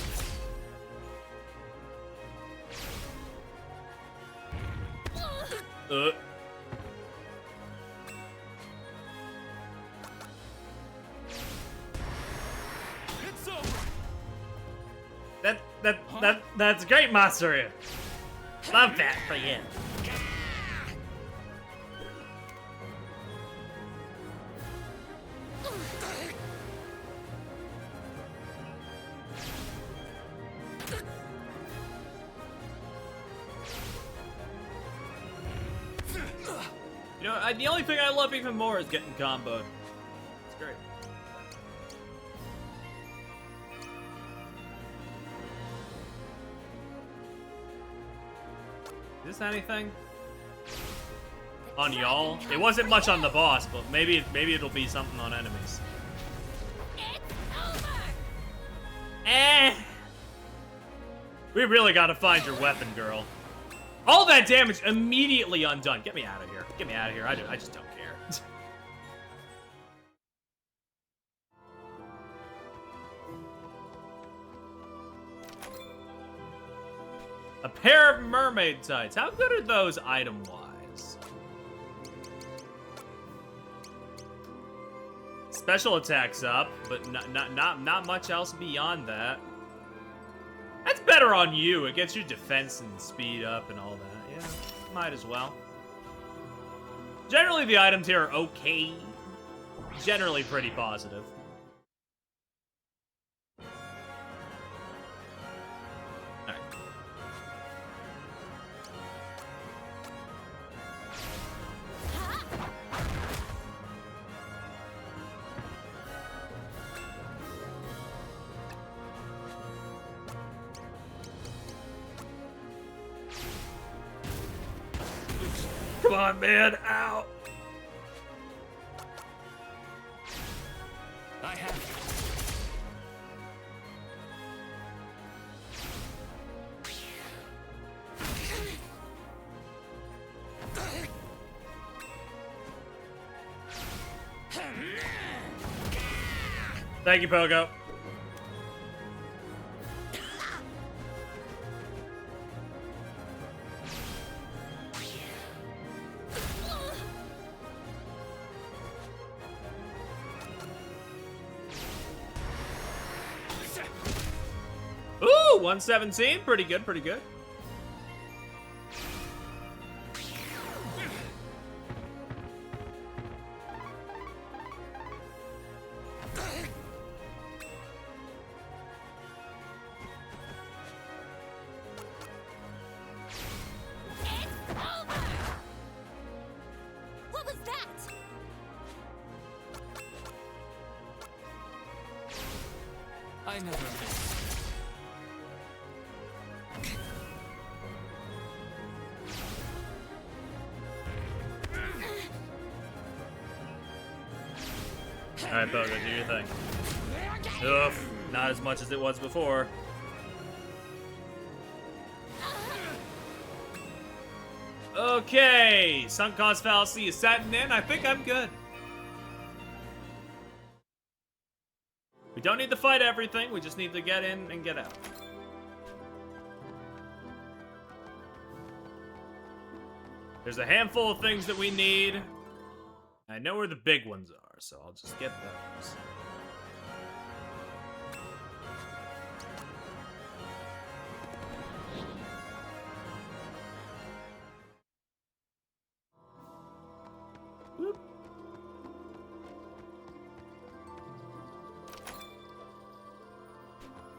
It's over. That's great, Masaru. Love that for you. You know, the only thing I love even more is getting comboed. It's great. Is this anything? On y'all? It wasn't much on the boss, but maybe it'll be something on enemies. It's over. We really gotta find your weapon, girl. All that damage immediately undone. Get me out of here. Get me out of here. I just don't care. A pair of mermaid tights. How good are those item-wise? Special attack's up, but not much else beyond that. That's better on you. It gets your defense and speed up and all that. Yeah, might as well. Generally, the items here are okay. Generally pretty positive. Alright. Come on, man. Ow. I have it. Thank you, Pogo. Ooh, 117. Pretty good, pretty good. I never miss. Alright, Pogo, do your thing. Oof, not as much as it was before. Okay, sunk cost fallacy is setting in. I think I'm good. We don't need to fight everything, we just need to get in and get out. There's a handful of things that we need. I know where the big ones are, so I'll just get those. Whoop.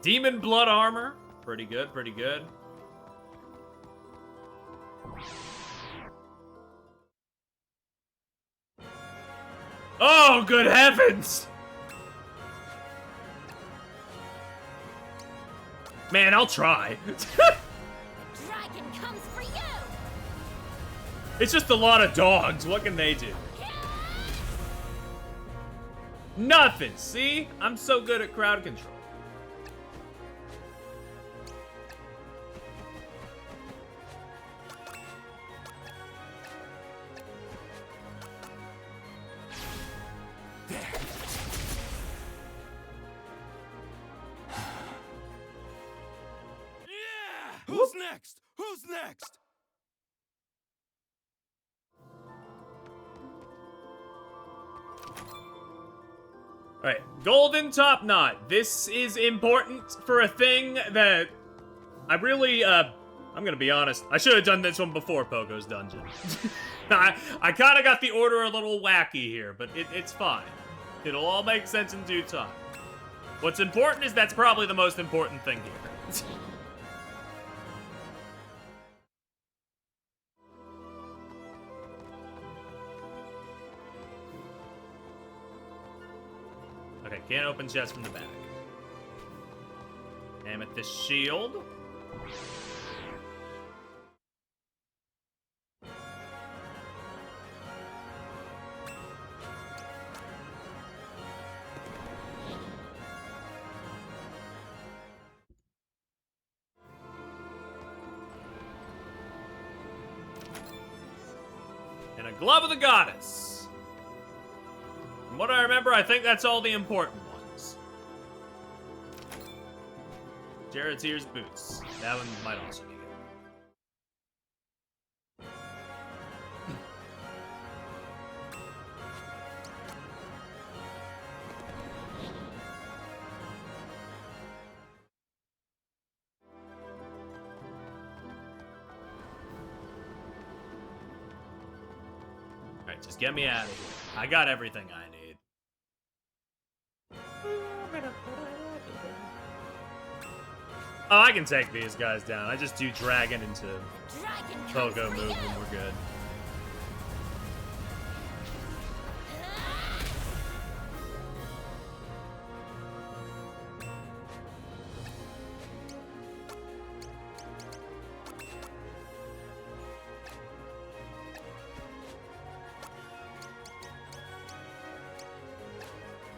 Demon blood armor. Pretty good, pretty good. Oh, good heavens! Man, I'll try. Dragon comes for you! It's just a lot of dogs. What can they do? Nothing. See? I'm so good at crowd control. Who's next? Who's next? Alright, golden top knot. This is important for a thing that I really, I'm gonna be honest, I should have done this one before Pogo's dungeon. I kind of got the order a little wacky here, but it's fine. It'll all make sense in due time. What's important is that's probably the most important thing here. Okay, can't open chest from the back. Amethyst shield. And a glove of the goddess. From what I remember, I think that's all the important ones. Jarreteer's boots. That one might also be good. Alright, just get me out of here. I got everything I need. Oh, I can take these guys down. I just do dragon into Pogo move and we're good.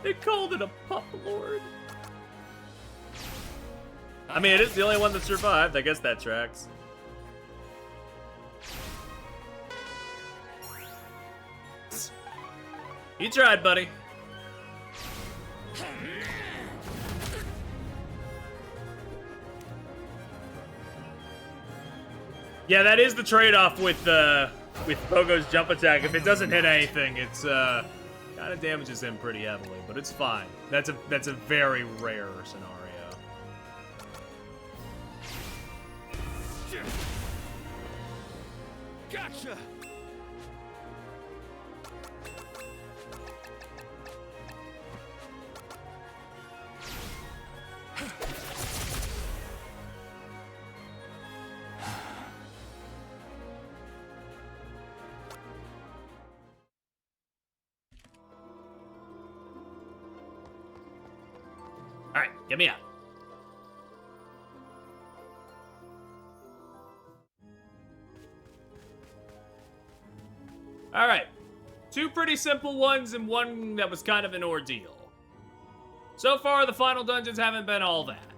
They called it a pup lord. I mean, it is the only one that survived. I guess that tracks. You tried, buddy. Yeah, that is the trade-off with Pogo's jump attack. If it doesn't hit anything, it's kind of damages him pretty heavily, but it's fine. That's a very rare scenario. Gotcha! All right, get me out. All right. 2 pretty simple ones and one that was kind of an ordeal. So far, the final dungeons haven't been all that.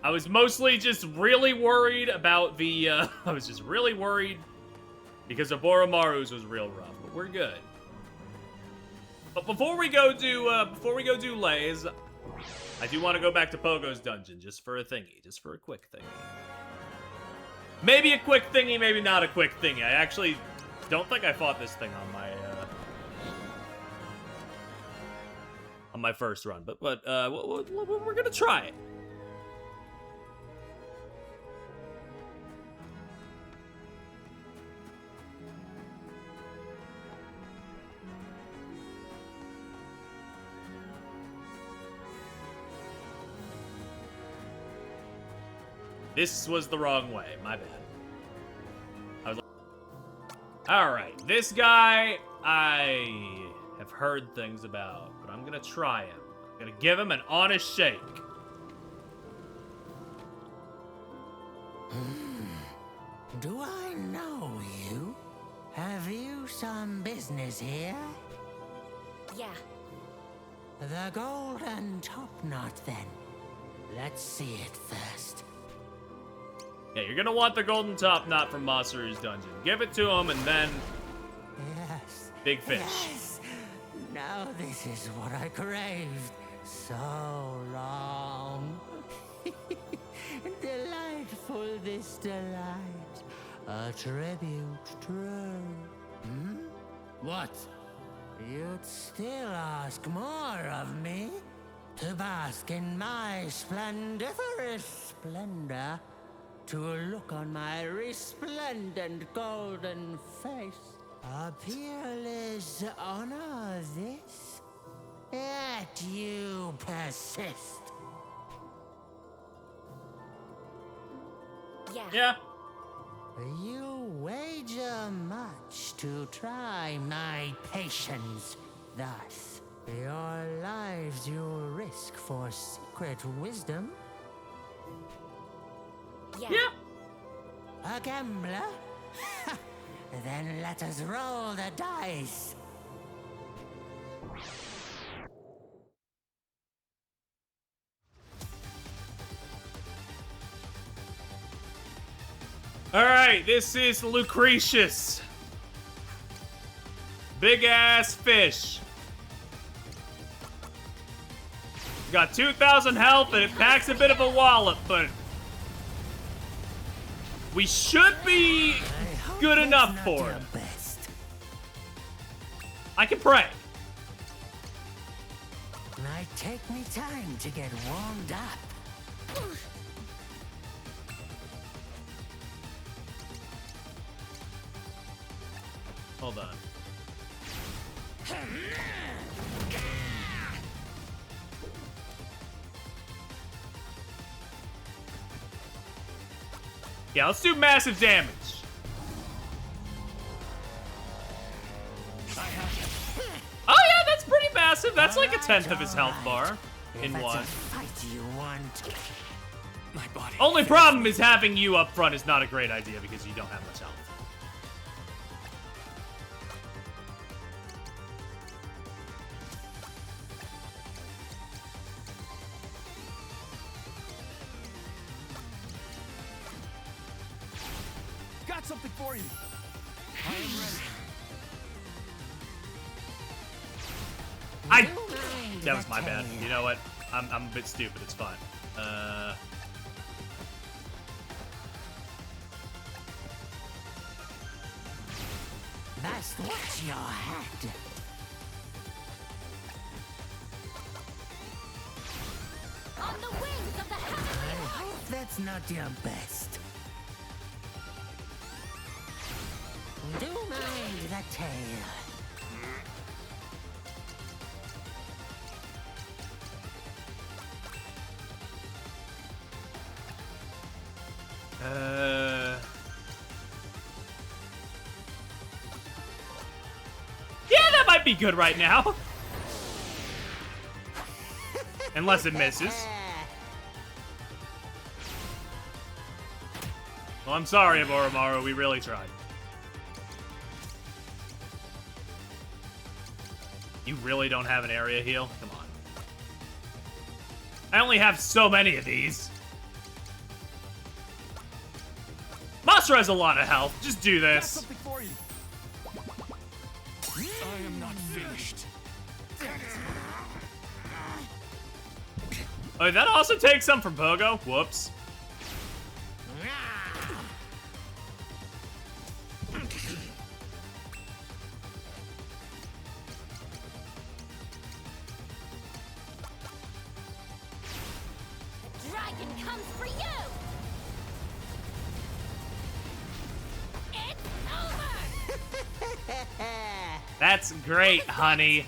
I was mostly just really worried about the, I was just really worried because of Oromaru's was real rough, but we're good. But before we go do Lay's, I do want to go back to Pogo's dungeon just for a thingy, just for a quick thingy. Maybe a quick thingy, maybe not a quick thingy. I actually don't think I fought this thing on my first run, but we're gonna try it. This was the wrong way. My bad. I was like, all right, this guy I have heard things about, but I'm gonna try him. I'm gonna give him an honest shake. Do I know you? Have you some business here? Yeah. The golden top knot, then. Let's see it first. Yeah, you're gonna want the golden top knot from Masaru's dungeon. Give it to him, and then Yes. big fish. Yes. Now this is what I craved so long. Delightful, this delight. A tribute true. Hmm? What? You'd still ask more of me? To bask in my splendiferous splendor? To look on my resplendent golden face? A peerless honor this? Yet you persist. Yeah. Yeah. You wager much to try my patience. Thus, your lives you'll risk for secret wisdom. Yeah. Yeah. A gambler? Then let us roll the dice. All right, this is Lucretius. Big ass fish. Got 2,000 health and it packs a bit of a wallop, but we should be good enough for it. Best. I can pray. Might take me time to get warmed up. Hold on. Yeah, let's do massive damage. Oh yeah, that's pretty massive. That's like a tenth of his health bar in If it's one. a fight you want. My body. Only problem is having you up front is not a great idea because you don't have much health. Got something for you. I am ready. That was my bad. You know what? I'm a bit stupid. It's fine. Best watch your head. On the wings of the I heavenly hope that's not your best. Do mind the tail. Yeah, that might be good right now. Unless it misses. Well, I'm sorry, Oromaru. We really tried. You really don't have an area heal? Come on. I only have so many of these. Masura has a lot of health. Just do Got this. something for you. I am not finished. Oh, that also takes some from Pogo. Whoops. Dragon comes for you! It's over! That's great, honey.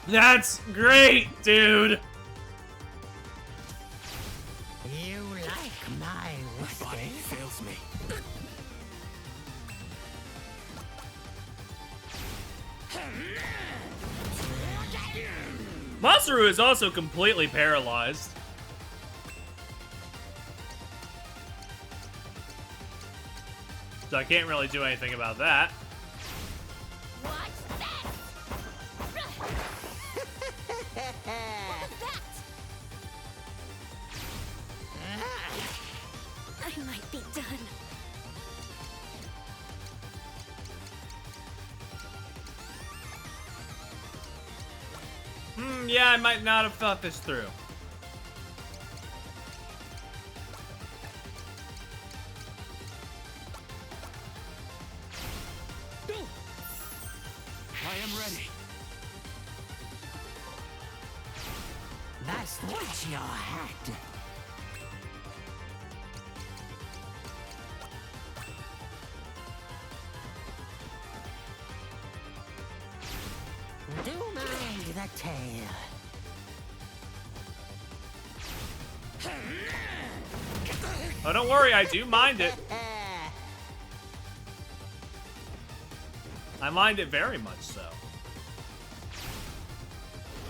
That's great, dude. You like my Body whiskey? fails me. Masaru is also completely paralyzed. So I can't really do anything about that. Watch this! What was that? I might be done. Yeah, I might not have thought this through. I am ready. That's what you had. Do mind the tail. Oh, don't worry, I do mind it. I mind it very much so.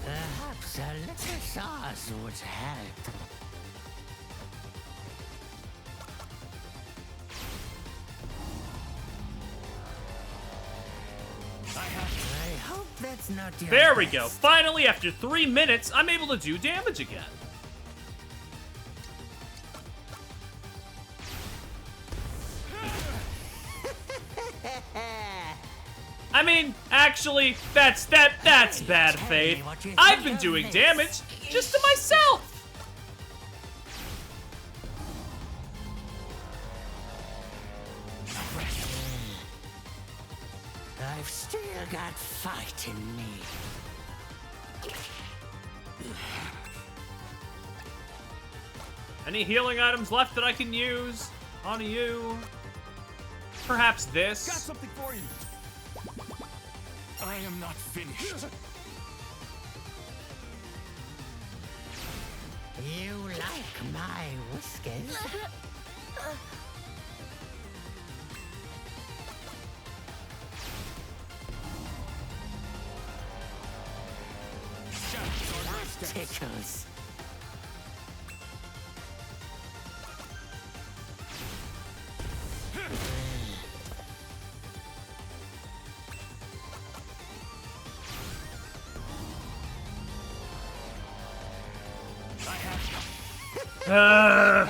Perhaps a little sauce would help. I hope that's not your There we go. best. Finally, after 3 minutes, I'm able to do damage again. I mean, actually, that's bad faith. I've been doing damage just to myself. I've still got fight in me. Any healing items left that I can use on you? Perhaps Got this? something for you. I am not finished. You like my whiskey? That tickles. Uh,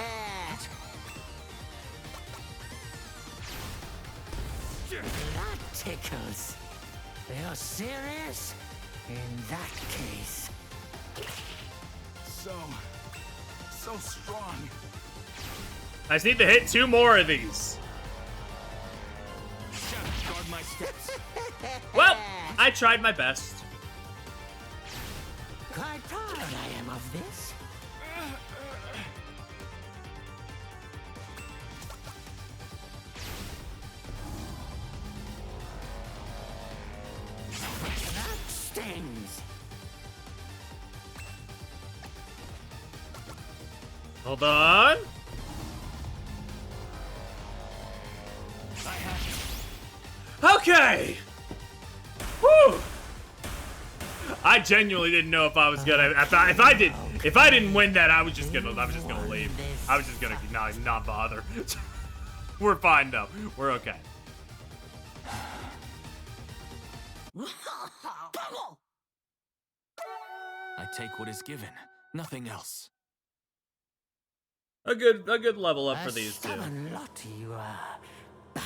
That tickles. You're serious? In that case. So strong. I just need to hit 2 more of these. Guard my steps. Well, I tried my best. Quite proud I am of this. That stings. Hold on. Okay. Whew. I genuinely didn't know if I was gonna. If I didn't win that, I was just gonna leave. I was just gonna not bother. We're fine though. We're okay. I take what is given, nothing else. A good level up for these two. Stubborn lot you are. Bah,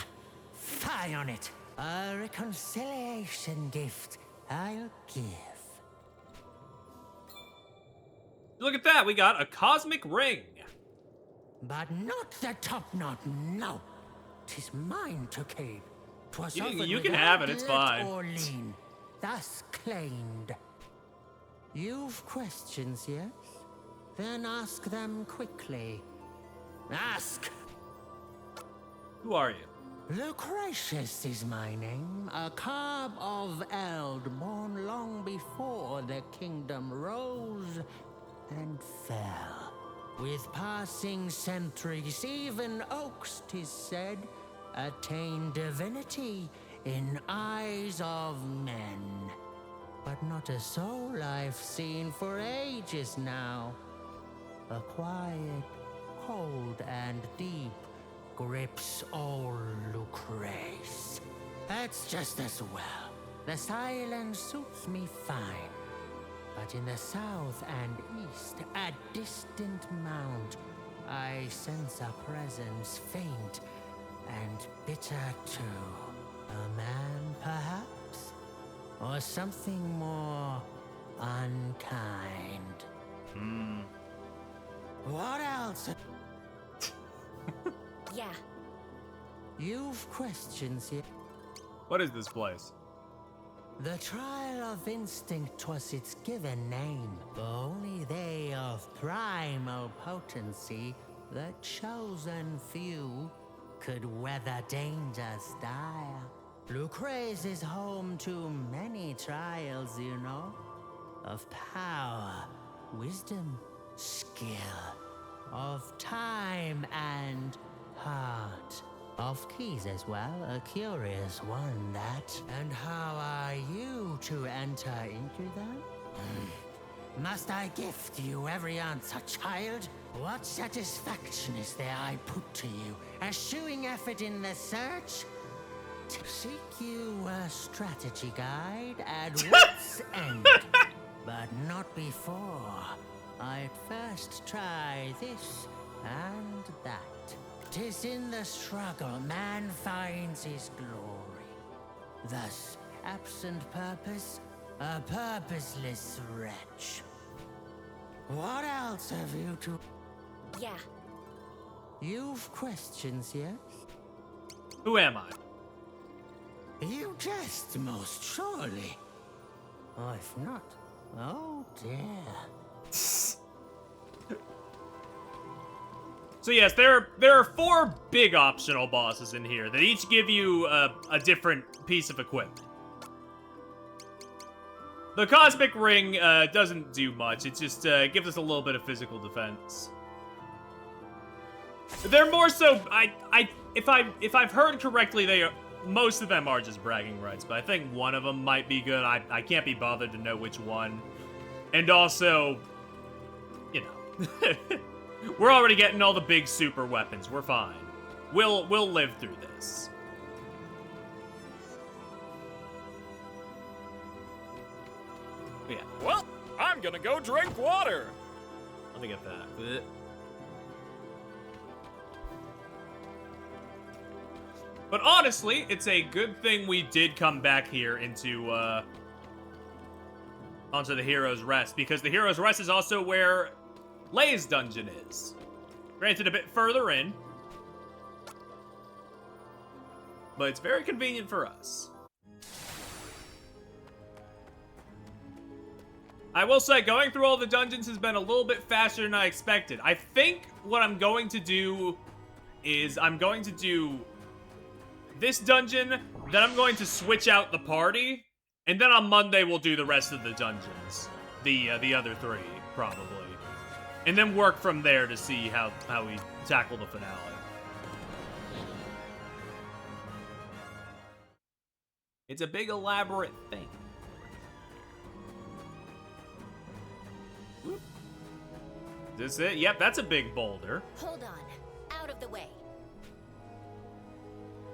fie on it. A reconciliation gift I'll give. Look at that. We got a cosmic ring. But not the top knot, no. 'Tis mine to keep. 'Twas offered You can without have it. It's let fine. or lien, thus claimed. You've questions, yes? Then ask them quickly. Ask! Who are you? Lucretius is my name, a cub of Eld, born long before the kingdom rose and fell. With passing centuries, even oaks, 'tis said, attain divinity in eyes of men. But not a soul I've seen for ages now. A quiet, cold and deep grips old Lucrece. That's just as well. The silence suits me fine. But in the south and east, a distant mount, I sense a presence faint and bitter too. A man, perhaps? Or something more unkind? What else? Yeah. You've questions here. What is this place? The trial of instinct was its given name. Only they of primal potency, the chosen few, could weather dangers dire. Lucrece is home to many trials, you know, of power, wisdom, skill, of time and heart. Of keys as well, a curious one that. And how are you to enter into them? Must I gift you every answer, child? What satisfaction is there I put to you? Eschewing effort in the search? Seek you a strategy guide at wit's end. But not before. I'd first try this and that. 'Tis in the struggle man finds his glory. Thus, absent purpose, a purposeless wretch. What else have you to... Yeah. You've questions, yes? Who am I? You jest, most surely. Or if not, oh dear. So yes, there are 4 big optional bosses in here that each give you a different piece of equipment. The Cosmic Ring doesn't do much. It just gives us a little bit of physical defense. They're more so. If I've heard correctly, most of them are just bragging rights. But I think one of them might be good. I can't be bothered to know which one. And also, you know. We're already getting all the big super weapons. We're fine. We'll live through this. Yeah. Well, I'm gonna go drink water. Let me get that. But honestly, it's a good thing we did come back here into onto the Hero's Rest, because the Hero's Rest is also where Lay's dungeon is. Granted, a bit further in, but it's very convenient for us. I will say, going through all the dungeons has been a little bit faster than I expected. I think what I'm going to do is I'm going to do this dungeon, then I'm going to switch out the party, and then on Monday we'll do the rest of the dungeons. The other 3, probably. And then work from there to see how we tackle the finale. It's a big elaborate thing. Whoop. Is this it? Yep, that's a big boulder. Hold on. Out of the way.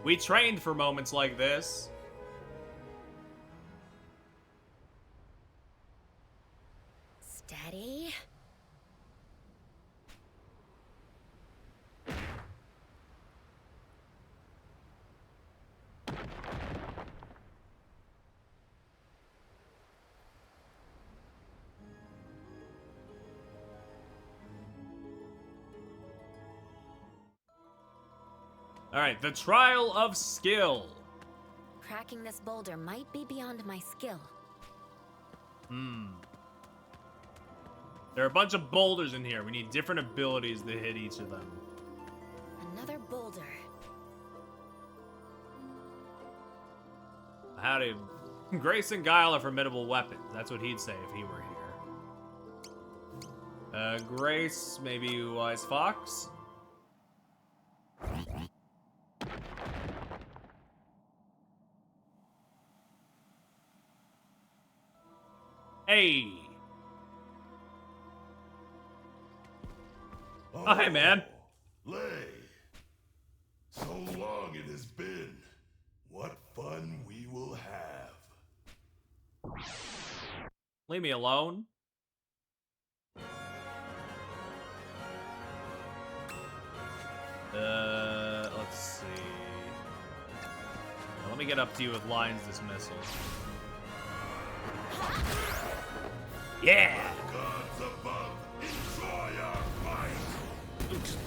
We trained for moments like this. Steady. Alright, the trial of skill. Cracking this boulder might be beyond my skill. There are a bunch of boulders in here. We need different abilities to hit each of them. Another boulder. Howdy. Grace and Guile are formidable weapons. That's what he'd say if he were here. Grace, maybe Wise Fox? Hey! Oh, hey, man. Lay. So long it has been. What fun we will have. Leave me alone. Let's see. Now, let me get up to you with lines dismissal. Yeah! Gods above, enjoy our fight. Oops.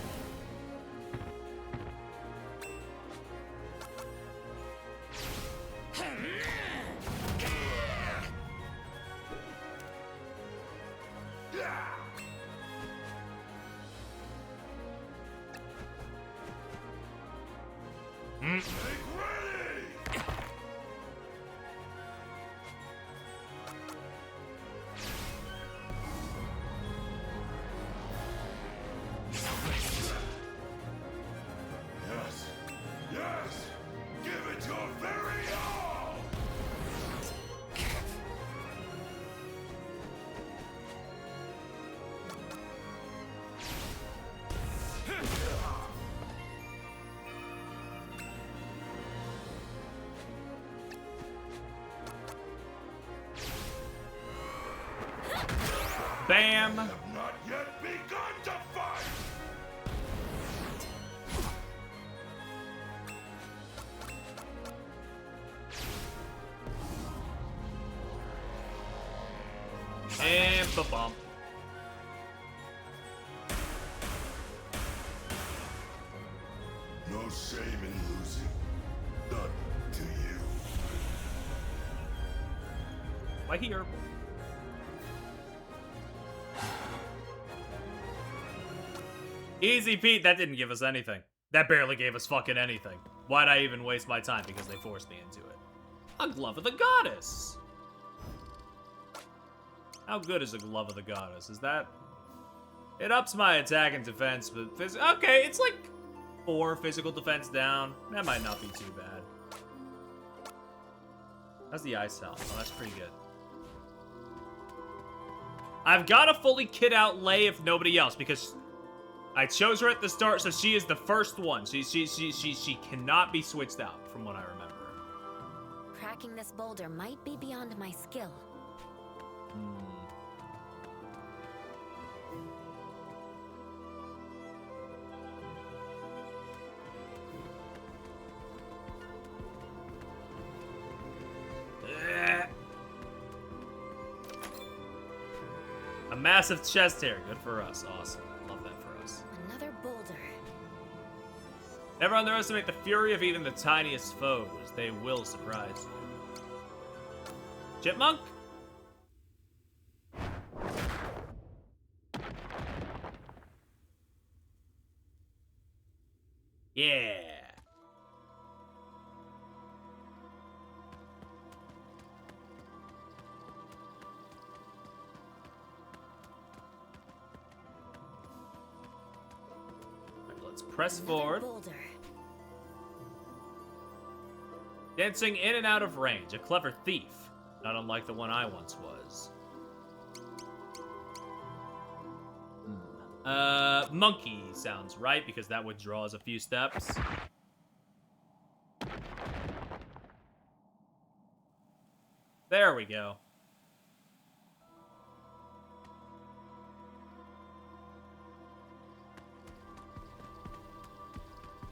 Make ready! Yes, yes! Give it your very all! Bam! Have not yet begun to fight! And ba-bump. No shame in losing. None to you. Why he herbal? Easy Pete, that didn't give us anything. That barely gave us fucking anything. Why'd I even waste my time? Because they forced me into it. A Glove of the Goddess! How good is a Glove of the Goddess? Is that... It ups my attack and defense, but... Okay, it's like 4 physical defense down. That might not be too bad. How's the ice health? Oh, that's pretty good. I've got to fully kit out Lay if nobody else, because I chose her at the start, so she is the first one. She cannot be switched out, from what I remember. Cracking this boulder might be beyond my skill. A massive chest hair. Good for us. Awesome. Love that for us. Another boulder. Never underestimate the fury of even the tiniest foes. They will surprise you. Chipmunk? Yeah. Let's press Another forward. boulder. Dancing in and out of range. A clever thief. Not unlike the one I once was. Monkey sounds right, because that would draw us a few steps. There we go.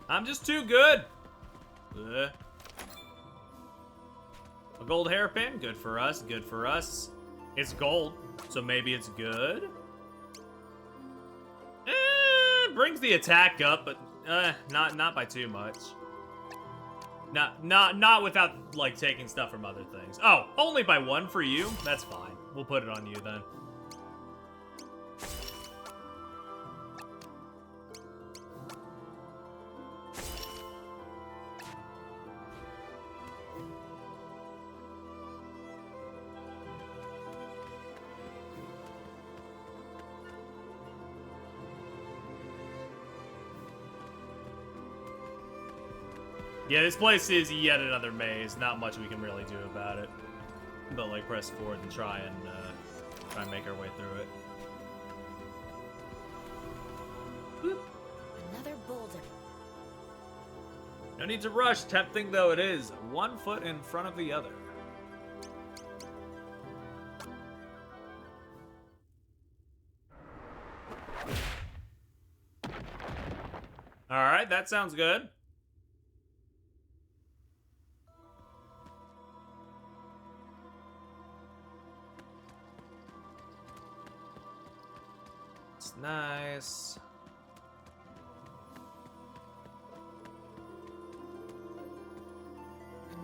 I'm just too good. Ugh. A gold hairpin, good for us, good for us. It's gold, so maybe it's good. Brings the attack up, but not by too much. Not without like taking stuff from other things. Oh, only by 1 for you? That's fine. We'll put it on you then. Yeah, this place is yet another maze. Not much we can really do about it. But like press forward and try and make our way through it. Whoop. Another boulder. No need to rush, tempting though it is. 1 foot in front of the other. Alright, that sounds good. It's nice.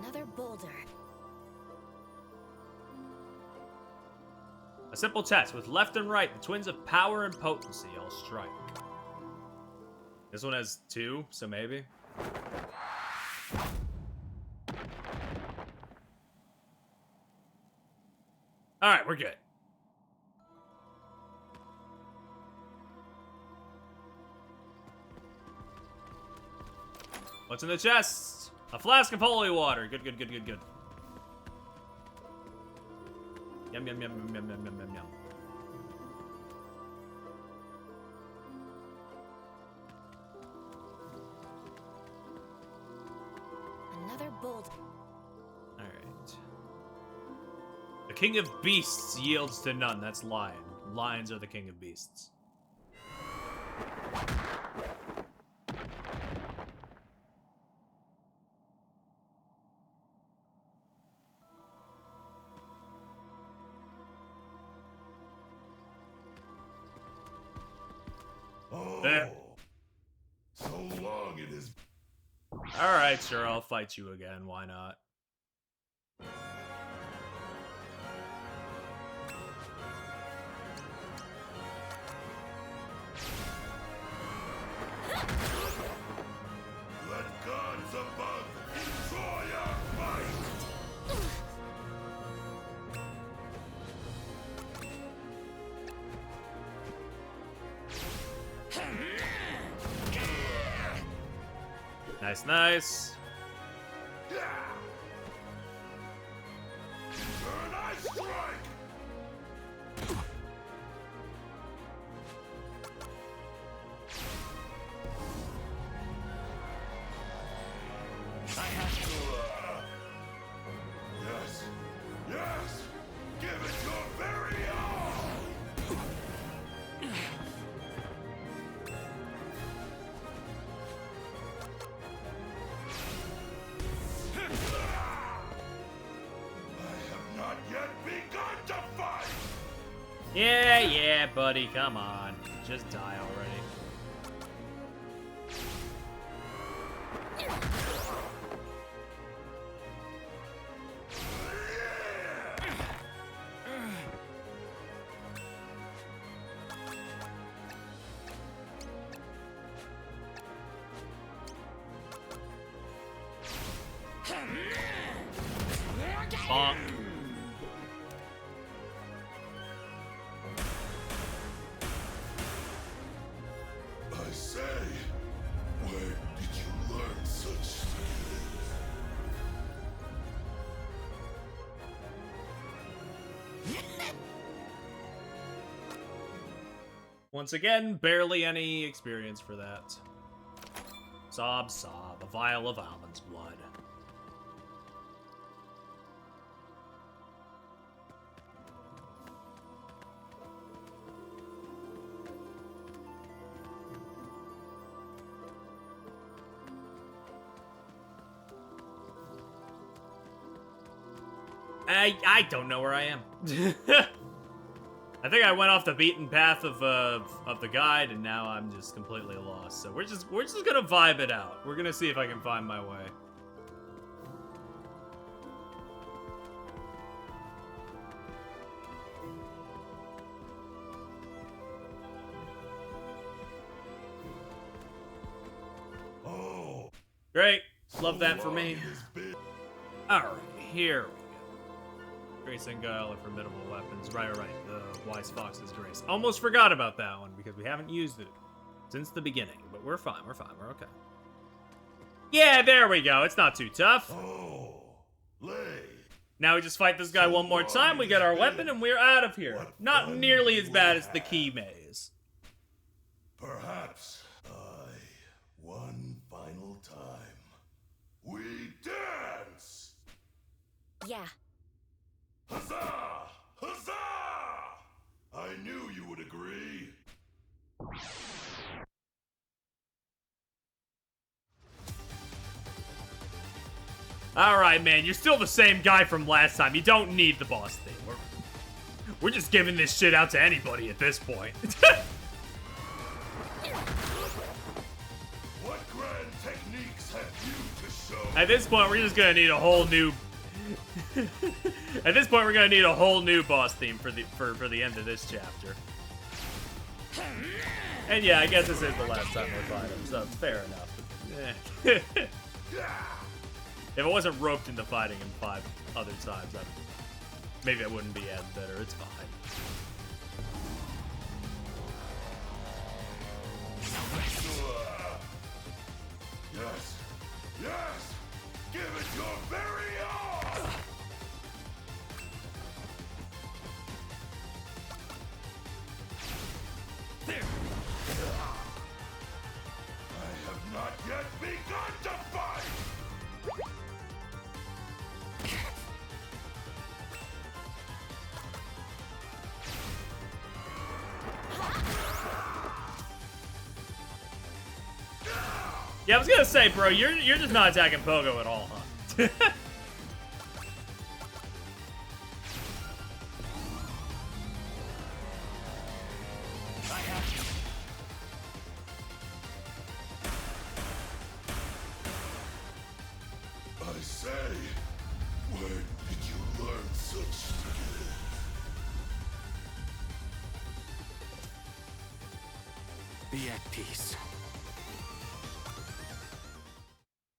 Another boulder. A simple test. With left and right, the twins of power and potency. I'll strike. This one has 2, so maybe. Alright, we're good. What's in the chest? A flask of holy water. Good, good, good, good, good. Yum, yum, yum, yum, yum, yum, yum, yum, yum. Another boulder. Alright. The king of beasts yields to none. That's lion. Lions are the king of beasts. Oh, so long it has. Alright, sure, I'll fight you again. Why not? Let gods above enjoy our fight! Nice, nice. Turn I strike! I have to. Yes, yes! Give it your very all! Not yet begun to fight! Yeah, yeah, buddy, come on. Just die already. Bonk. I say, where did you learn such skills? Once again, barely any experience for that. Sob, sob, a vial of almond's blood. I don't know where I am. I think I went off the beaten path of the guide, and now I'm just completely lost. So we're just gonna vibe it out. We're gonna see if I can find my way. Oh, Great, love that for me. All right, here we go. Grace and Guile are formidable weapons. Right. The Wise Fox's Grace. Almost forgot about that one because we haven't used it since the beginning. But we're fine. We're okay. Yeah, there we go. It's not too tough. oh, lay. Now we just fight this guy one more time. We get our weapon and we're out of here. Not nearly as bad as the key maze. Perhaps one final time, we dance. Yeah. Huzzah! Huzzah! I knew you would agree. Alright, man. You're still the same guy from last time. You don't need the boss thing. We're just giving this shit out to anybody at this point. What grand techniques have you to show? At this point, we're just gonna need a whole new... At this point, we're gonna need a whole new boss theme for the end of this chapter. And yeah, I guess this is the last time we'll fight him, so fair enough. If I wasn't roped into fighting him 5 other times, maybe I wouldn't be as bitter. It's fine. Yes! Yes! Give it your very all! I have not yet begun to fight! Yeah, I was gonna say, bro, you're just not attacking Pogo at all, huh? I say, where did you learn such skill? Be at peace.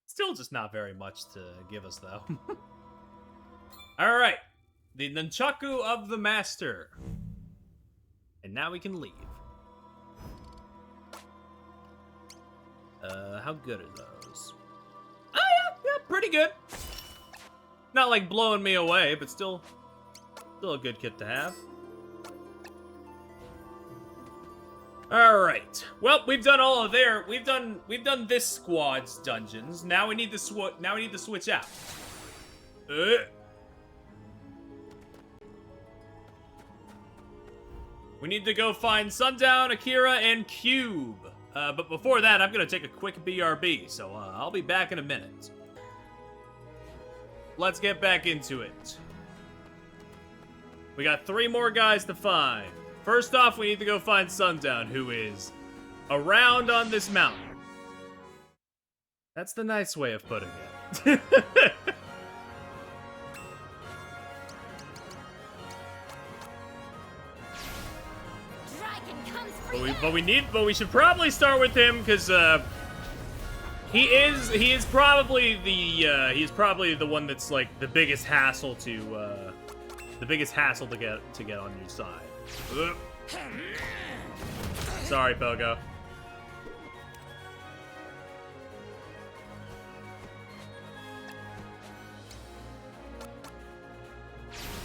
Still just not very much to give us, though. Alright. The Nunchaku of the Master. And now we can leave. How good are those? Oh, yeah, pretty good. Not like blowing me away, but still a good kit to have. All right. Well, we've done all of there. We've done this squad's dungeons. Now we need to switch out. We need to go find Sundown, Akira, and Cube. But before that, I'm gonna take a quick BRB. So I'll be back in a minute. Let's get back into it. We got 3 more guys to find. First off, we need to go find Sundown, who is around on this mountain. That's the nice way of putting it. But we should probably start with him because he is probably the one that's like the biggest hassle to get on your side. Sorry, Pogo.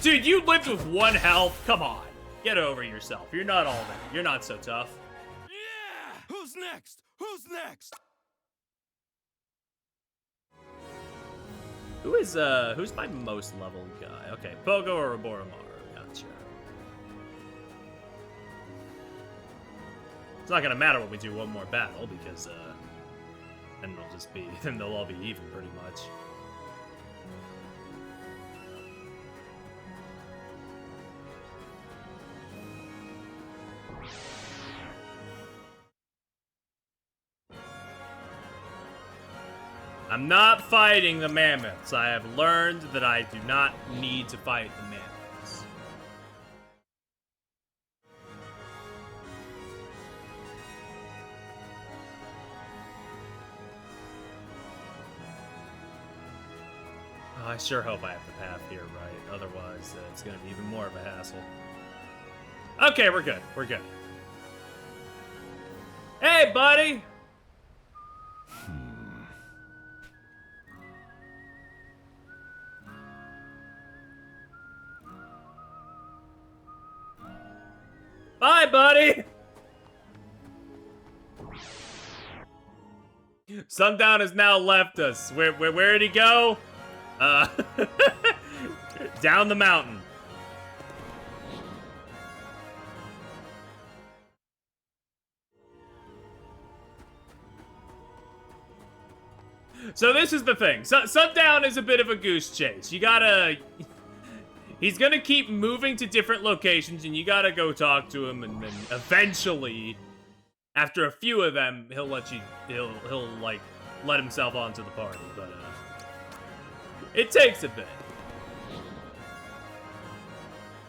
Dude, you lived with 1 health. Come on. Get over yourself. You're not all that. You're not so tough. next? Who's next? Who's my most leveled guy? Okay, Pogo or Boromaru. Gotcha. It's not gonna matter when we do one more battle because then it'll just be then they'll all be even pretty much. I'm not fighting the mammoths. I have learned that I do not need to fight the mammoths. Oh, I sure hope I have the path here right. Otherwise, it's going to be even more of a hassle. Okay, we're good. We're good. Hey, buddy! Bye, buddy! Sundown has now left us. Where did he go? Down the mountain. So this is the thing. Sundown is a bit of a goose chase. You gotta... He's gonna keep moving to different locations, and you gotta go talk to him, and then eventually, after a few of them, he'll let you, he'll like, let himself onto the party, but, it takes a bit.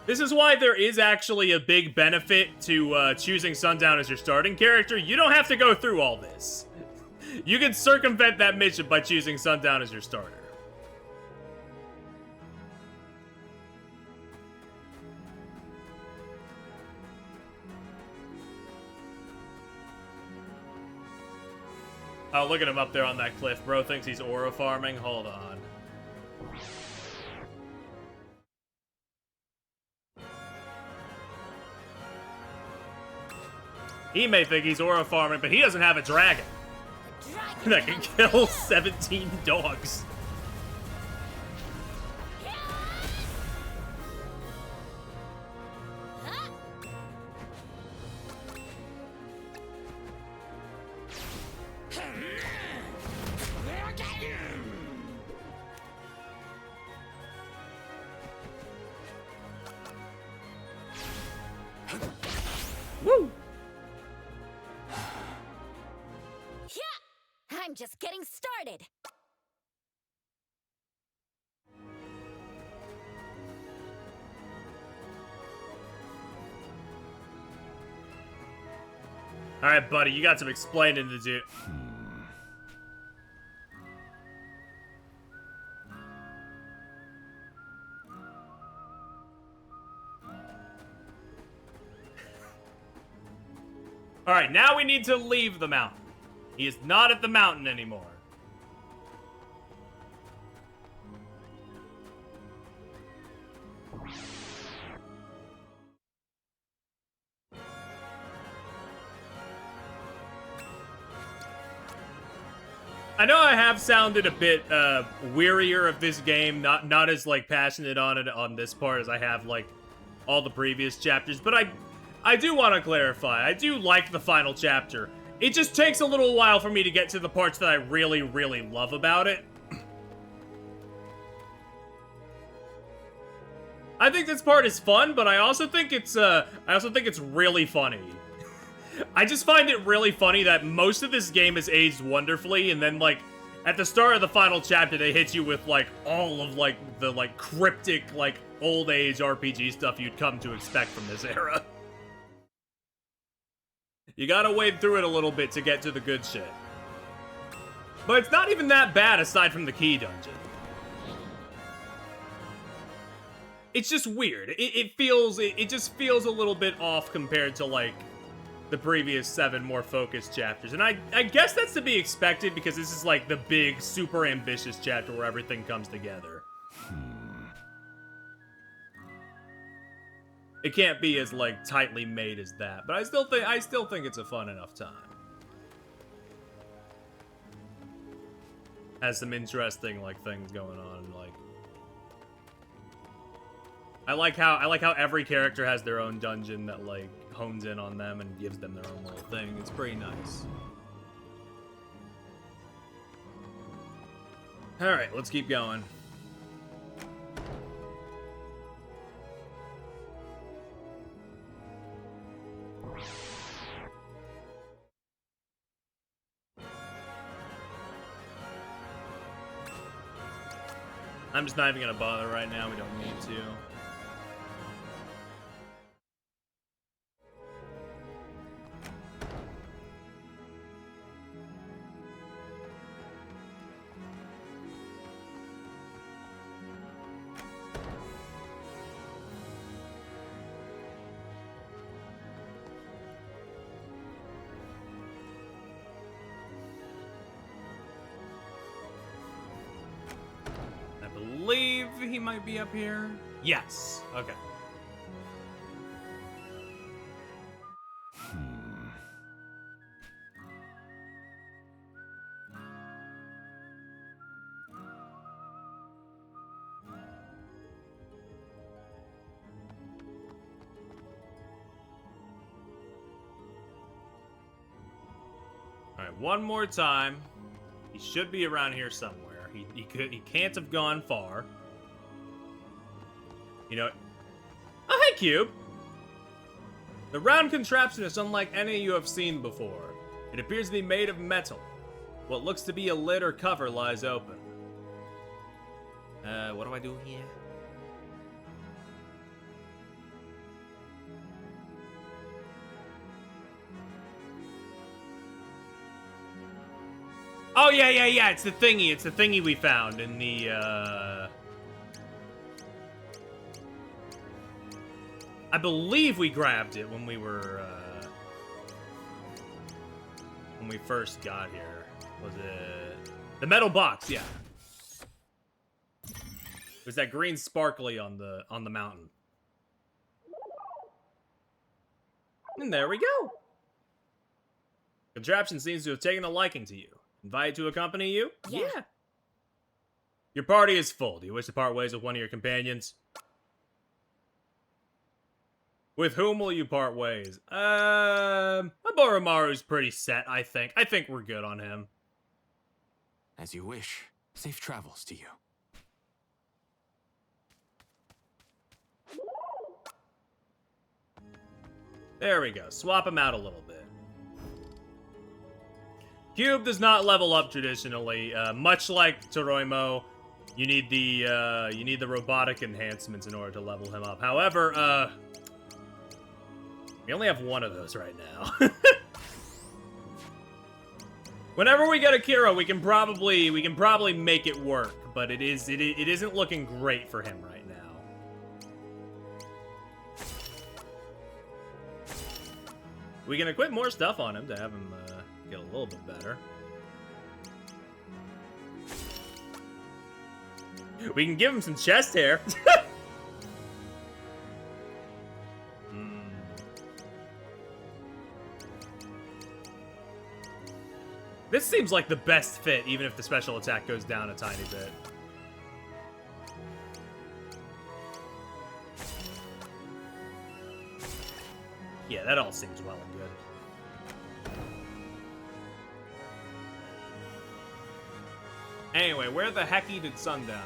This is why there is actually a big benefit to, choosing Sundown as your starting character. You don't have to go through all this. You can circumvent that mission by choosing Sundown as your starter. Oh, look at him up there on that cliff. Bro thinks he's aura farming. Hold on. He may think he's aura farming, but he doesn't have a dragon that can kill 17 dogs. Woo! Yeah, I'm just getting started. All right, buddy, you got some explaining to do. All right, now we need to leave the mountain. He is not at the mountain anymore. I know I have sounded a bit wearier of this game, not as like passionate on it on this part as I have like all the previous chapters, but I do want to clarify. I do like the final chapter. It just takes a little while for me to get to the parts that I really, really love about it. I think this part is fun, but I also think it's really funny. I just find it really funny that most of this game is aged wonderfully, and then, like, at the start of the final chapter, they hit you with, like, all of, like, the, like, cryptic, like, old-age RPG stuff you'd come to expect from this era. You gotta wade through it a little bit to get to the good shit. But it's not even that bad aside from the key dungeon. It's just weird. It just feels a little bit off compared to, like, the previous 7 more focused chapters. And I guess that's to be expected because this is like the big, super ambitious chapter where everything comes together. It can't be as like tightly made as that, but I still think it's a fun enough time. has some interesting like things going on. Like, I like how every character has their own dungeon that like hones in on them and gives them their own little thing. It's pretty nice. All right, let's keep going. I'm just not even gonna bother right now. We don't need to. Believe he might be up here. Yes. Okay. All right, one more time. He should be around here somewhere. He can't have gone far. You know. Oh, hey, Cube. The round contraption is unlike any you have seen before. It appears to be made of metal. What looks to be a lid or cover lies open. What do I do here? Oh, yeah. It's the thingy. It's the thingy we found in the, I believe we grabbed it when we were, when we first got here. Was it the metal box? Yeah. It was that green sparkly on the mountain. And there we go. Contraption seems to have taken a liking to you. Invited to accompany you? Yeah. Your party is full. Do you wish to part ways with one of your companions? With whom will you part ways? Boromaru's pretty set, I think. I think we're good on him. As you wish. Safe travels to you. There we go. Swap him out a little bit. Cube does not level up traditionally. Much like Toroimo, you need the robotic enhancements in order to level him up. However, we only have one of those right now. Whenever we get Akira, we can probably make it work, but it isn't looking great for him right now. We can equip more stuff on him to have him get a little bit better. We can give him some chest hair. This seems like the best fit, even if the special attack goes down a tiny bit. Yeah, that all seems well and good. Anyway, where the hecky did Sundown go?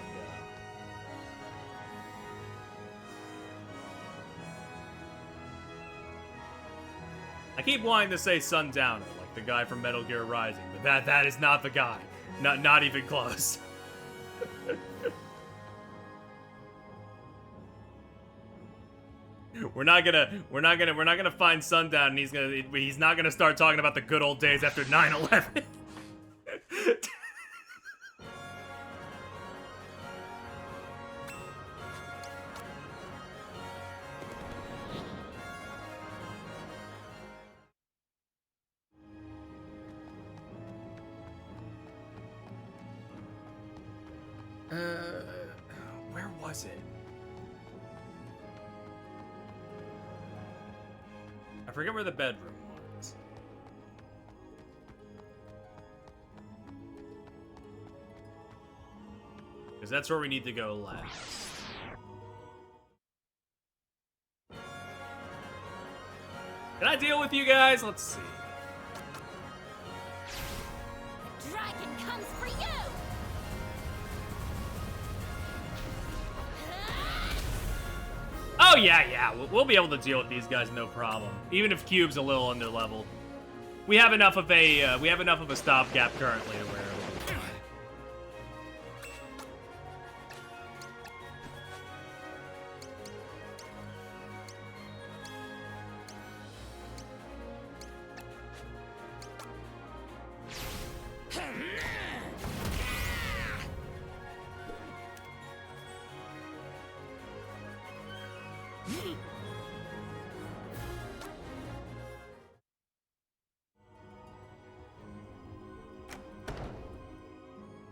I keep wanting to say Sundowner, like the guy from Metal Gear Rising, but that is not the guy. Not even close. We're not gonna find Sundown, and he's not gonna start talking about the good old days after 9/11. Where was it? I forget where the bedroom was. Because that's where we need to go last. Can I deal with you guys? Let's see. The dragon comes for you! Oh, yeah. We'll be able to deal with these guys, no problem. Even if Cube's a little under leveled. We have enough of a stopgap currently to where it'll be fine.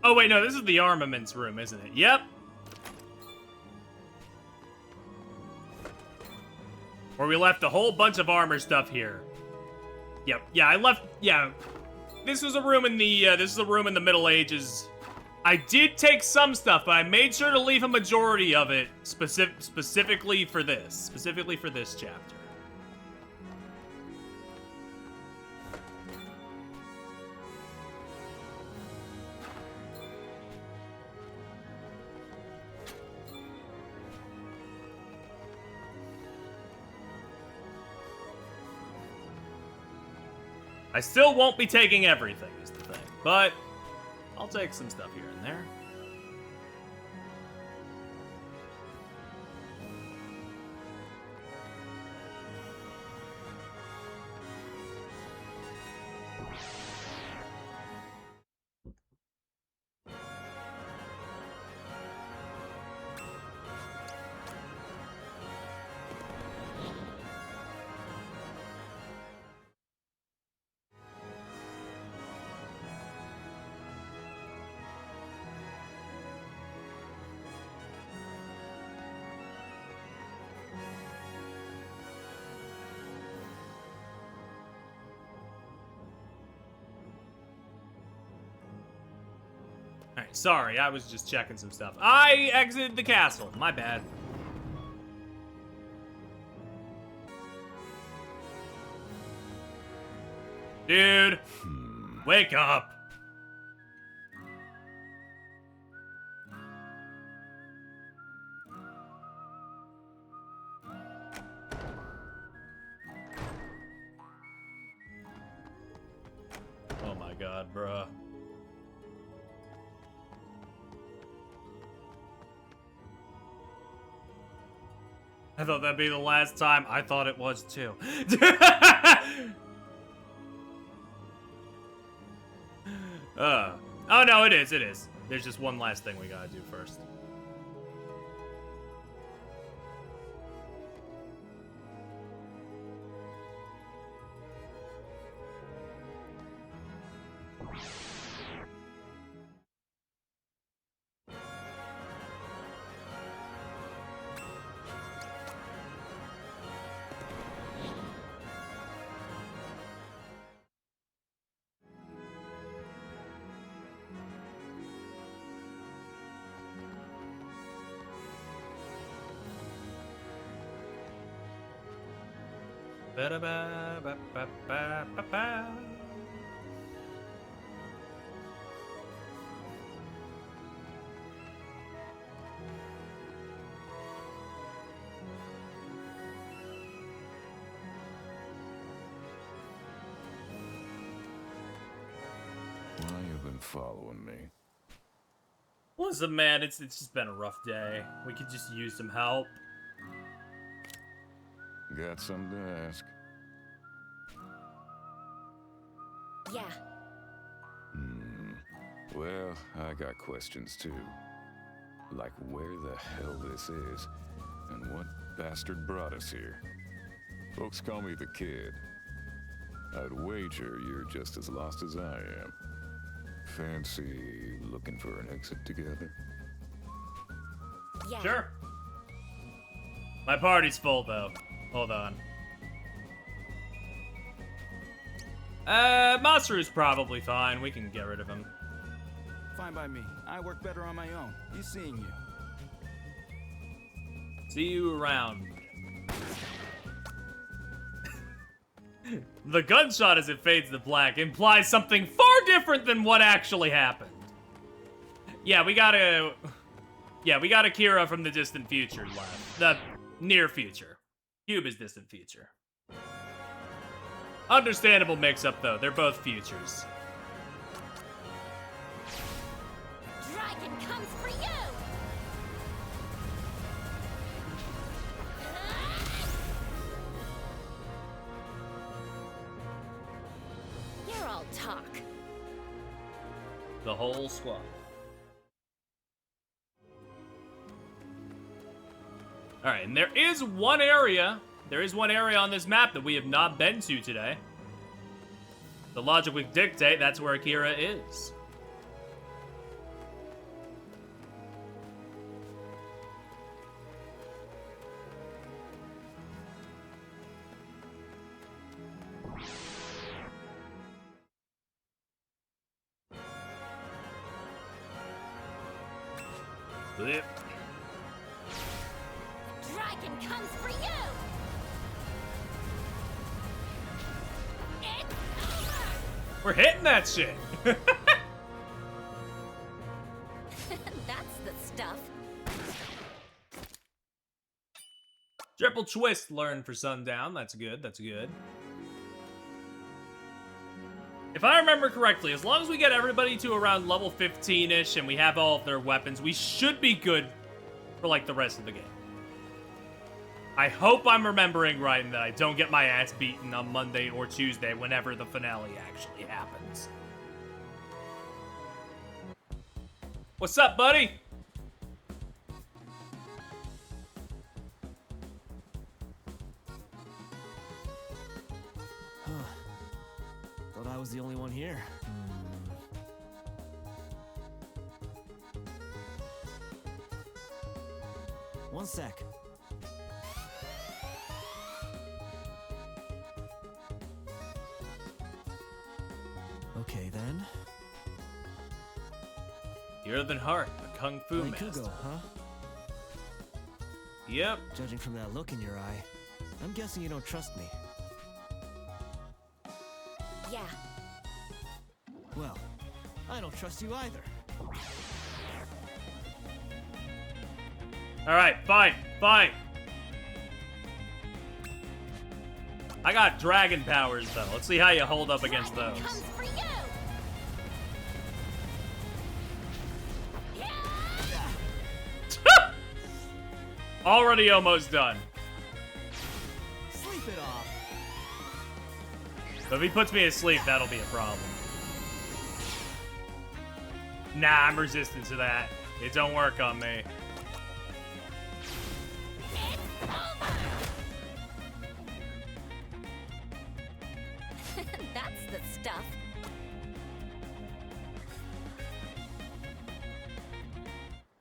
Oh, wait, no, this is the armaments room, isn't it? Yep. Where we left a whole bunch of armor stuff here. Yep, yeah. This was a room in the Middle Ages. I did take some stuff, but I made sure to leave a majority of it specifically for this chapter. I still won't be taking everything, is the thing, but I'll take some stuff here and there. Alright, sorry, I was just checking some stuff. I exited the castle. My bad. Dude, wake up. Oh my god, bruh. I thought that'd be the last time. I thought it was too. Oh no, it is. There's just one last thing we gotta do first. Ba-da-ba-ba-ba-ba-ba. Why you've been following me? Listen, man, it's just been a rough day. We could just use some help. Got something to ask? Yeah. Well, I got questions too. Like where the hell this is, and what bastard brought us here. Folks call me the Kid. I'd wager you're just as lost as I am. Fancy looking for an exit together? Yeah. Sure. My party's full, though. Hold on. Masaru's probably fine. We can get rid of him. Fine by me. I work better on my own. Be seeing you. See you around. The gunshot as it fades to black implies something far different than what actually happened. Yeah, we got Akira from the distant future left. The near future. Cube is distant future. Understandable mix-up, though. They're both futures. Dragon comes for you! You're all talk. The whole squad. Alright, and there is one area on this map that we have not been to today. The logic would dictate that's where Akira is. Blip. Dragon comes for you! It's over! We're hitting that shit. That's the stuff. Triple twist learned for Sundown. That's good. That's good. If I remember correctly, as long as we get everybody to around level 15-ish and we have all of their weapons, we should be good for, like, the rest of the game. I hope I'm remembering right and that I don't get my ass beaten on Monday or Tuesday whenever the finale actually happens. What's up, buddy? Thought I was the only one here. One sec. Okay then. You're than Heart, a kung fu master. Kugo, huh? Yep. Judging from that look in your eye, I'm guessing you don't trust me. Yeah. Well, I don't trust you either. Alright, fine, fine. I got dragon powers, though. Let's see how you hold up against those. Dragon comes for you! Already almost done. Sleep it off. So if he puts me asleep, that'll be a problem. Nah, I'm resistant to that. It don't work on me. It's over! That's the stuff.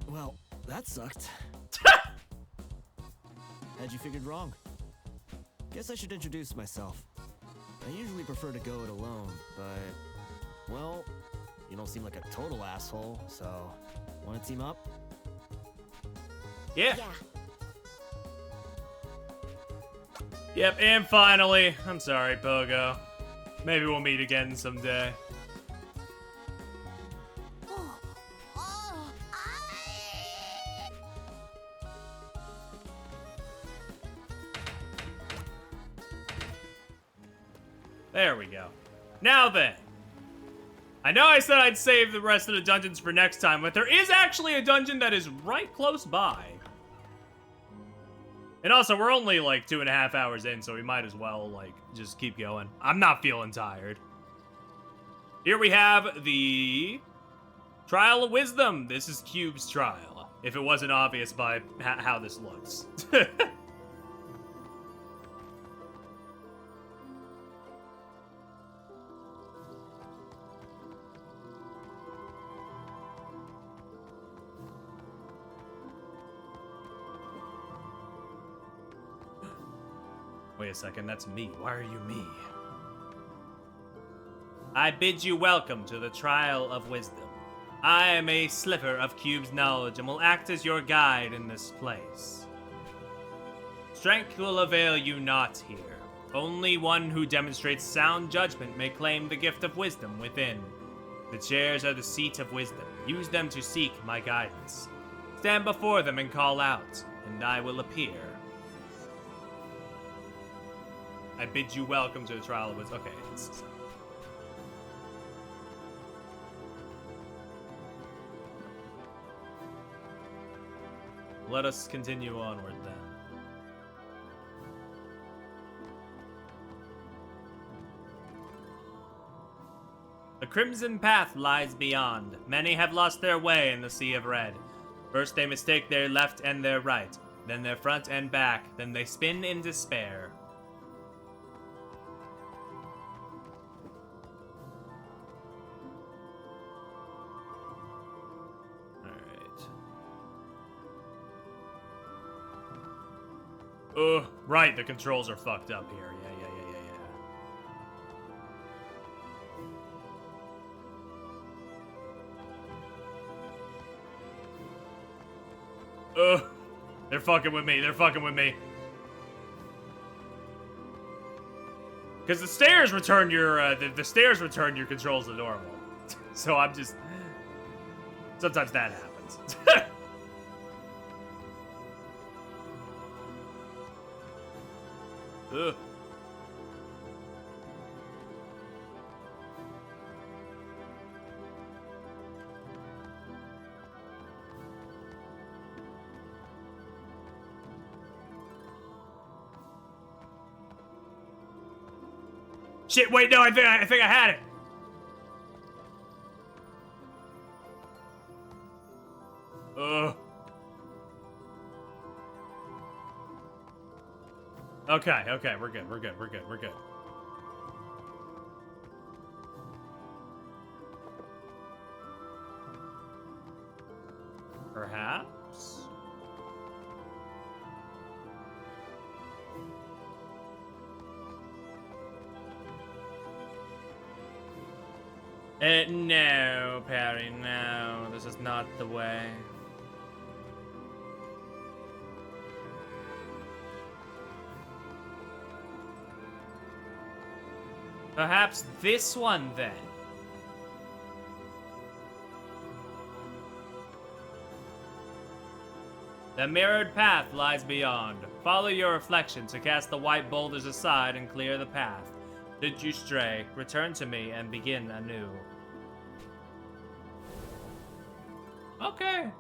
Well, that sucked. Had you figured wrong? Guess I should introduce myself. I usually prefer to go it alone, but... well, you don't seem like a total asshole, so... wanna team up? Yeah. Yeah. Yep, and finally, I'm sorry, Pogo. Maybe we'll meet again someday. There we go. Now then. I know I said I'd save the rest of the dungeons for next time, but there is actually a dungeon that is right close by. And also, we're only like 2.5 hours in, so we might as well, like, just keep going. I'm not feeling tired. Here we have the Trial of Wisdom. This is Cube's trial, if it wasn't obvious by how this looks. Wait a second, that's me. Why are you me? I bid you welcome to the Trial of Wisdom. I am a sliver of Cube's knowledge and will act as your guide in this place. Strength will avail you not here. Only one who demonstrates sound judgment may claim the gift of wisdom within. The chairs are the seat of wisdom. Use them to seek my guidance. Stand before them and call out, and I will appear. I bid you welcome to the trial of wisdom. Okay. Let us continue onward then. The crimson path lies beyond. Many have lost their way in the sea of red. First they mistake their left and their right, then their front and back, then they spin in despair. Right, the controls are fucked up here. Yeah. They're fucking with me. Because the stairs return your the stairs return your controls to normal. So I'm just sometimes that happens. Ugh. Shit, wait, no, I think I had it. Okay, we're good. Perhaps? No, Perry, no. This is not the way. Perhaps this one, then. The mirrored path lies beyond. Follow your reflection to cast the white boulders aside and clear the path. Did you stray, return to me and begin anew. Okay.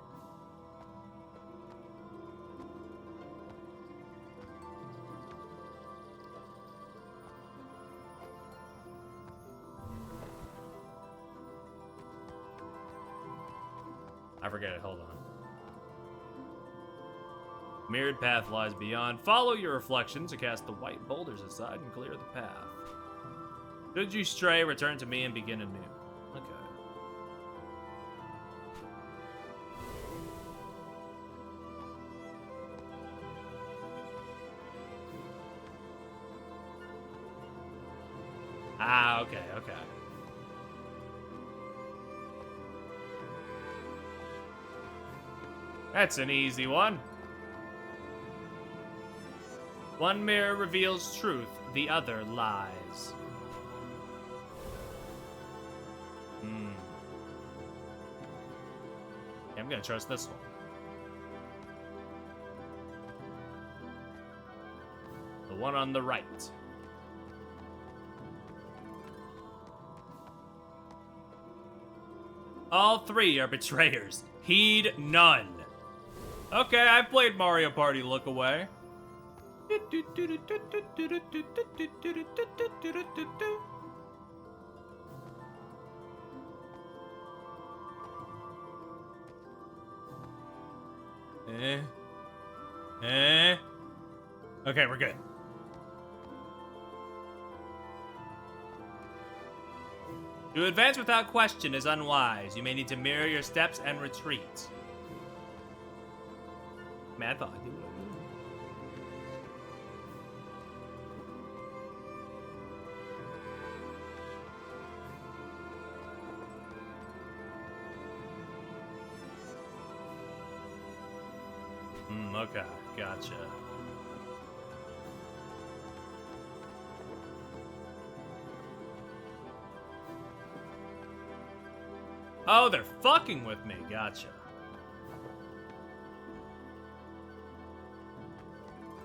I forget it, hold on. Mirrored path lies beyond. Follow your reflection to cast the white boulders aside and clear the path. Should you stray, return to me and begin anew. Okay. Ah, okay. That's an easy one. One mirror reveals truth, the other lies. I'm gonna trust this one. The one on the right. All three are betrayers. Heed none. Okay, I've played Mario Party Look Away. Okay, we're good. To advance without question is unwise. You may need to mirror your steps and retreat. Man, I thought I did what I did. Okay, gotcha. Oh, they're fucking with me. Gotcha.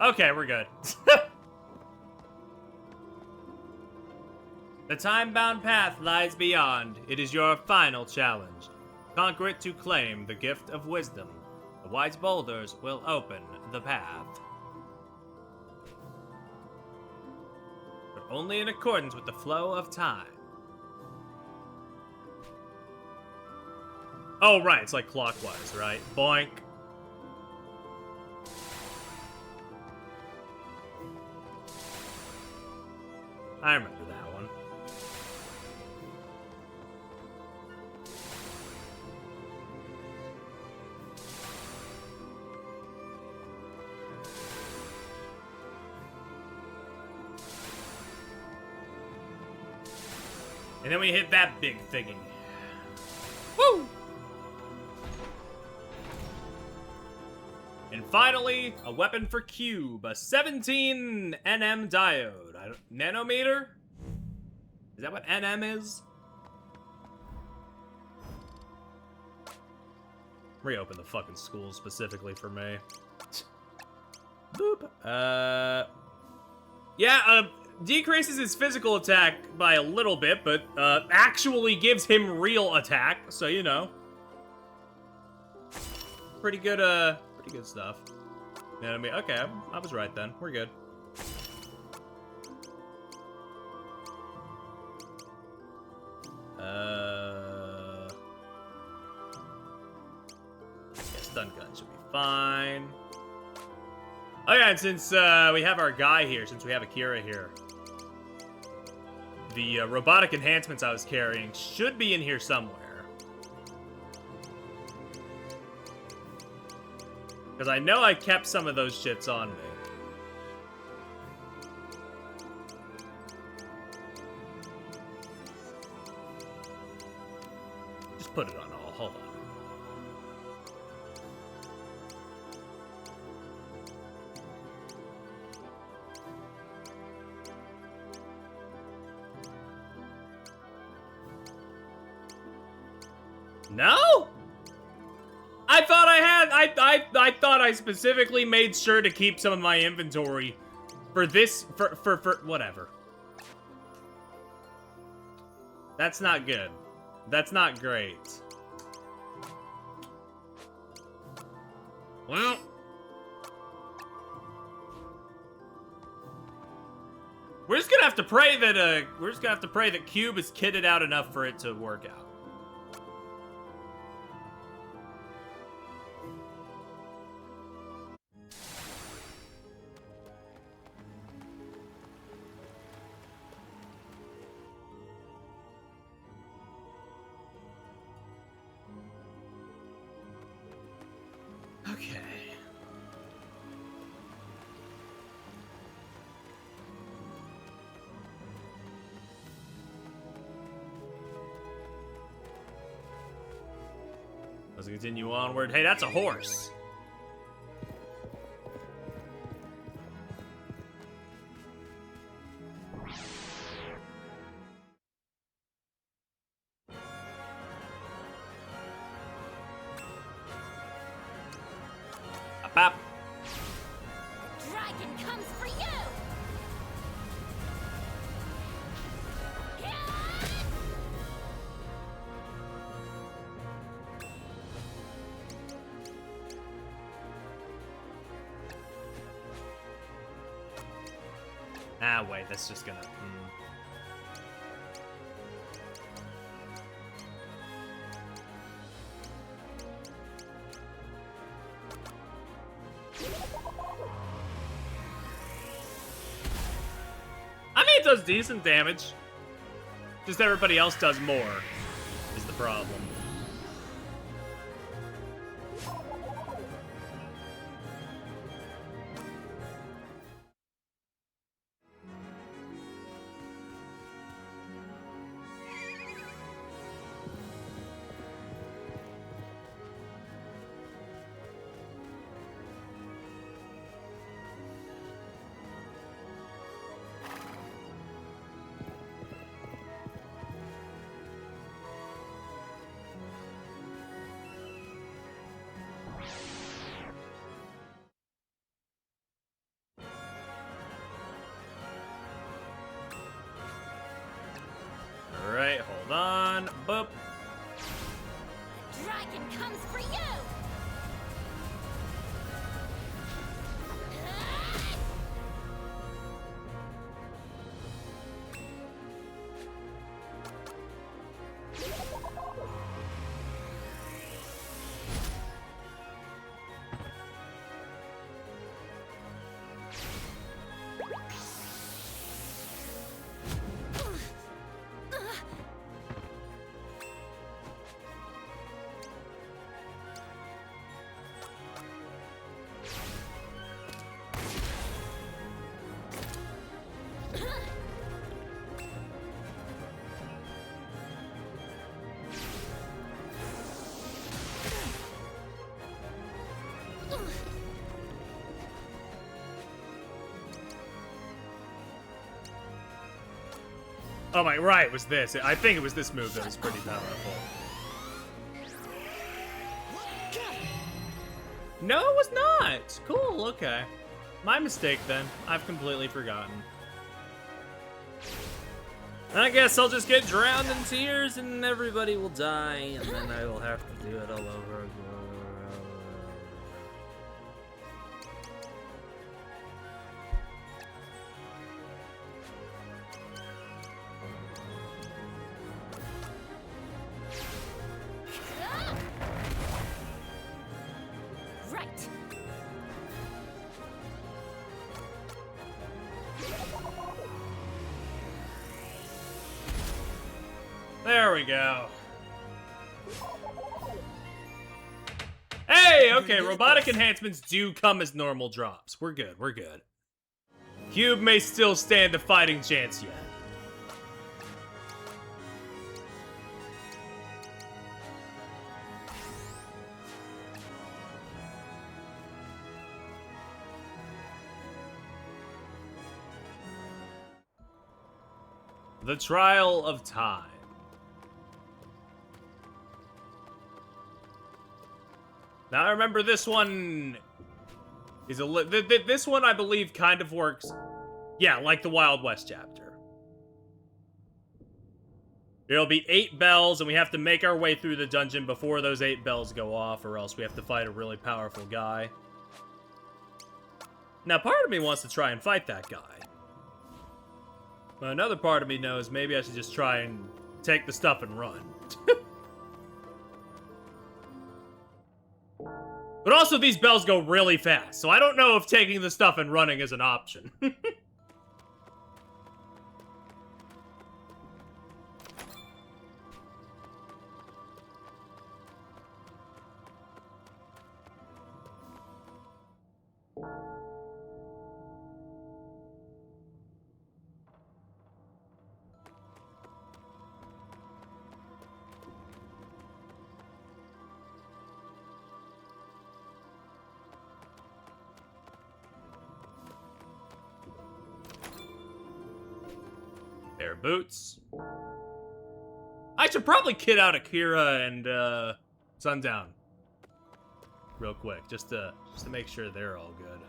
Okay, we're good. The time-bound path lies beyond. It is your final challenge. Conquer it to claim the gift of wisdom. The wise boulders will open the path. But only in accordance with the flow of time. Oh, right, it's like clockwise, right? Boink. I remember that one. And then we hit that big thingy. Woo! And finally, a weapon for Cube, a 17 NM diode. Nanometer? Is that what NM is? Reopen the fucking school specifically for me. Boop. Decreases his physical attack by a little bit, but actually gives him real attack, so you know. Pretty good stuff. You know what I mean? Okay, I was right then. We're good. Yeah, stun gun should be fine. Oh yeah, and since we have our guy here, since we have Akira here, the robotic enhancements I was carrying should be in here somewhere. Because I know I kept some of those shits on me. Just put it on all. Hold on. No? I thought I had, I thought I specifically made sure to keep some of my inventory for this, for whatever. That's not good. That's not great. Well. We're just gonna have to pray that, Cube is kitted out enough for it to work out. Okay. Let's continue onward. Hey, that's a horse. Bop. Dragon comes for you! Ah, wait, that's just gonna... I mean, it does decent damage. Just everybody else does more, is the problem. Dragon comes for you! Oh my, right, it was this. I think it was this move that was pretty powerful. No, it was not. Cool, okay. My mistake then. I've completely forgotten. I guess I'll just get drowned in tears and everybody will die, and then I will have to do it all over again. Right. There we go. Hey, okay, robotic enhancements do come as normal drops. We're good, we're good. Cube may still stand a fighting chance yet. The Trial of Time. Now I remember this one is this one I believe kind of works, yeah, like the Wild West chapter. There'll be 8 bells, and we have to make our way through the dungeon before those 8 bells go off, or else we have to fight a really powerful guy. Now, part of me wants to try and fight that guy. But another part of me knows maybe I should just try and take the stuff and run. But also, these bells go really fast, so I don't know if taking the stuff and running is an option. Bare boots. I should probably kit out Akira and Sundown real quick, just to make sure they're all good.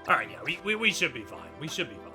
Alright, yeah, we should be fine. We should be fine.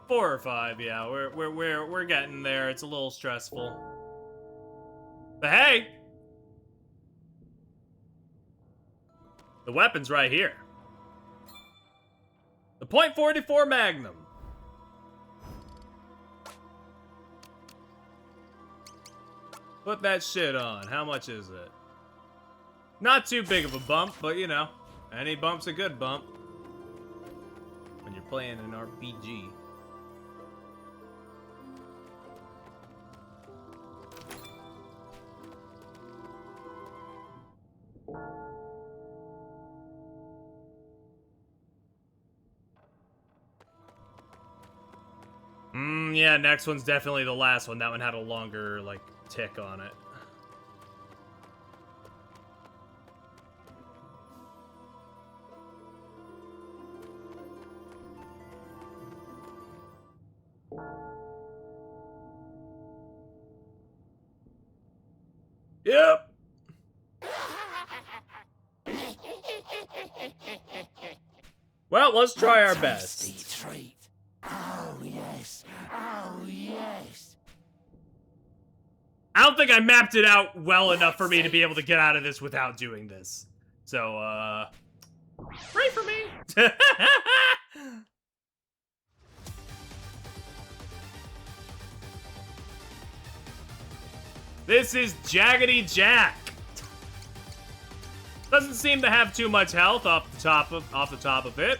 4 or 5, yeah. We're getting there. It's a little stressful. But hey! The weapon's right here. The .44 Magnum. Put that shit on. How much is it? Not too big of a bump, but you know, any bump's a good bump when you're playing an RPG. Yeah, next one's definitely the last one. That one had a longer, like, tick on it. Yep. Well, let's try our best. Treat. Oh yes. Oh yes. I don't think I mapped it out well enough for me to be able to get out of this without doing this. So, pray for me. This is Jaggedy Jack. Doesn't seem to have too much health off the top of it,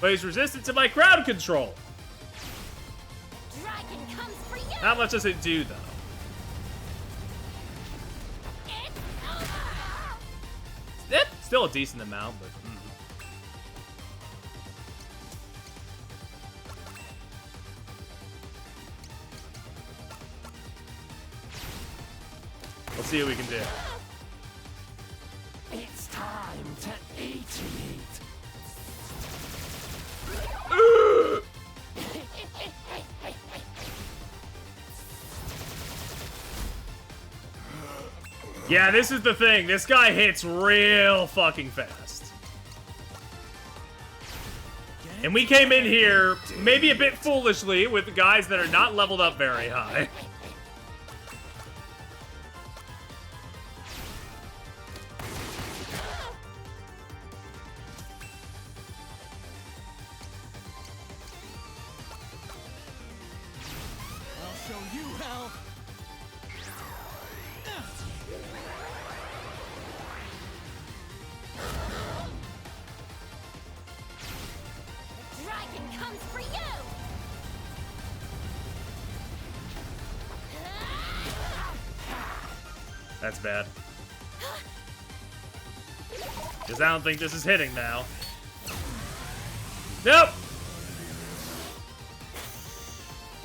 but he's resistant to my crowd control. Dragon comes for you. How much does it do, though? Still a decent amount, but. Let's see what we can do. It's time to eat it. Yeah, this is the thing. This guy hits real fucking fast. And we came in here, maybe a bit foolishly, with guys that are not leveled up very high. I'll show you how. Dragon comes for you. That's bad. Because I don't think this is hitting now. Nope!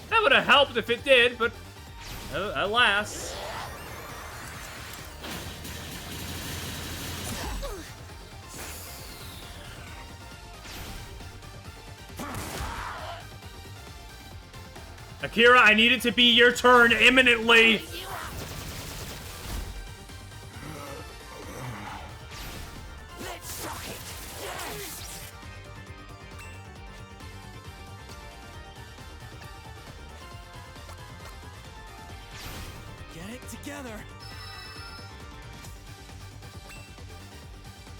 That would have helped if it did, but alas. Akira, I need it to be your turn imminently. Let's suck it. Yes. Get it together.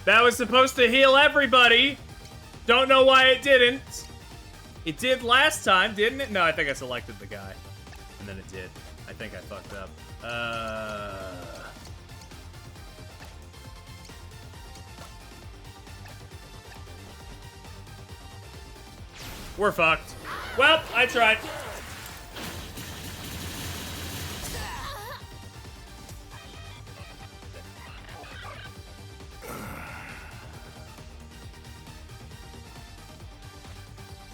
That was supposed to heal everybody. Don't know why it didn't. It did last time, didn't it? No, I think I selected the guy. And then it did. I think I fucked up. We're fucked. Well, I tried.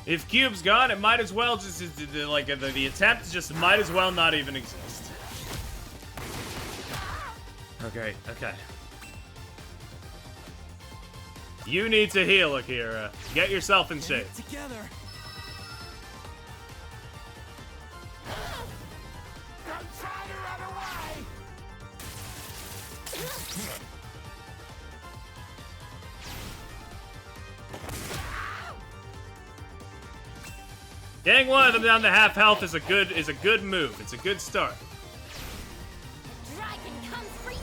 If Cube's gone, it might as well just, like, the attempt just might as well not even exist. Okay, okay. You need to heal, Akira. Get yourself in shape. Get it together. Don't try to run away. Getting one of them down to half health is a good move. It's a good start. Dragon comes for you.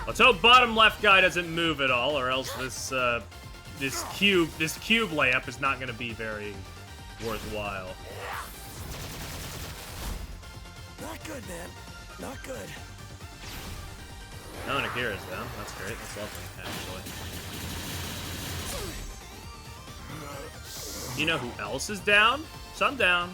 Let's hope bottom left guy doesn't move at all, or else this cube layup is not going to be very worthwhile. Not good, man. Not good. No, Nakira's down. That's great. That's lovely, actually. You know who else is down? Sundown.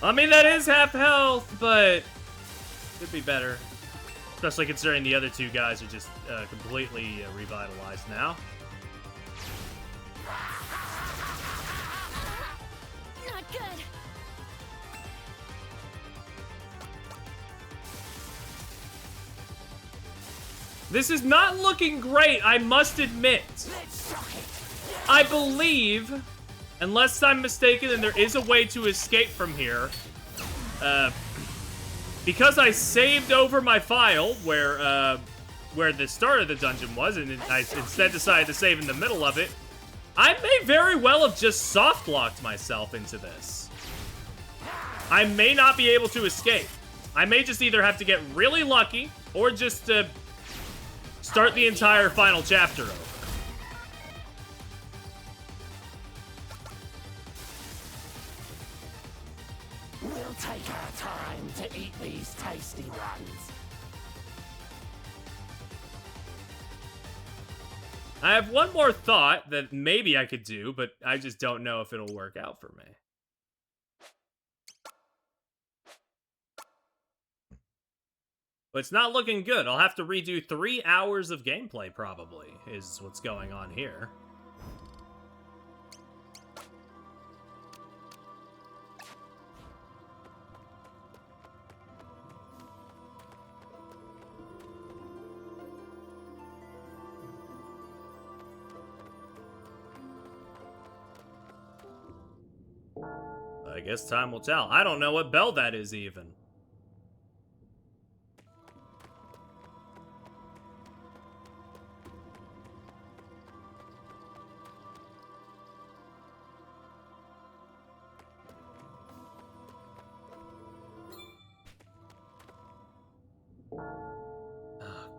I mean, that is half health, but could be better. Especially considering the other two guys are just completely revitalized now. Not good. This is not looking great, I must admit. I believe, unless I'm mistaken and there is a way to escape from here, because I saved over my file where the start of the dungeon was, and I instead decided to save in the middle of it, I may very well have just soft-locked myself into this. I may not be able to escape. I may just either have to get really lucky, or just start the entire final chapter over. We'll take our time to eat these tasty ones. I have one more thought that maybe I could do, but I just don't know if it'll work out for me. But it's not looking good. I'll have to redo 3 hours of gameplay, probably, is what's going on here. I guess time will tell. I don't know what bell that is, even.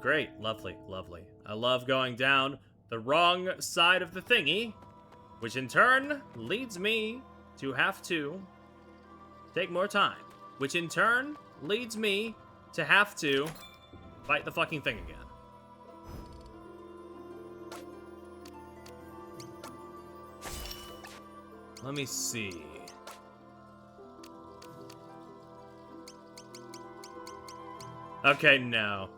Great, lovely, lovely. I love going down the wrong side of the thingy, which in turn leads me to have to take more time, which in turn leads me to have to fight the fucking thing again. Let me see. Okay, no.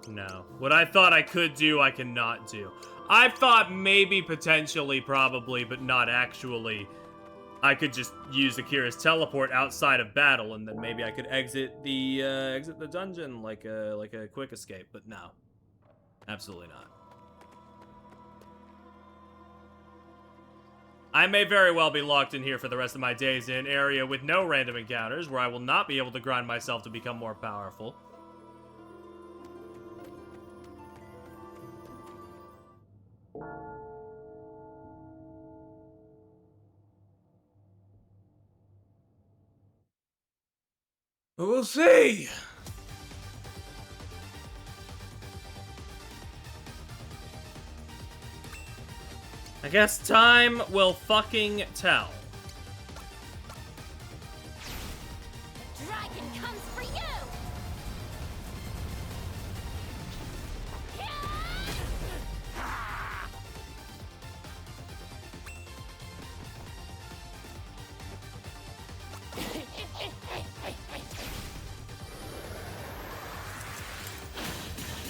What I thought I could do, I cannot do. I thought maybe, potentially, probably, but not actually, I could just use Akira's teleport outside of battle, and then maybe I could exit the dungeon like a quick escape. But no, absolutely not. I may very well be locked in here for the rest of my days in an area with no random encounters, where I will not be able to grind myself to become more powerful. We'll see. I guess time will fucking tell. The dragon comes for you.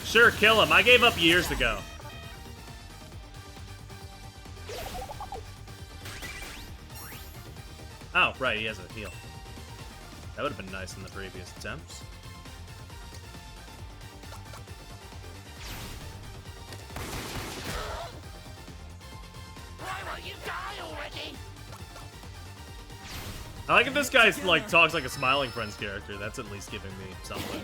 Sure, kill him. I gave up years ago. Oh, right, he has a heal. That would have been nice in the previous attempts. I like if this guy like talks like a Smiling Friends character. That's at least giving me something.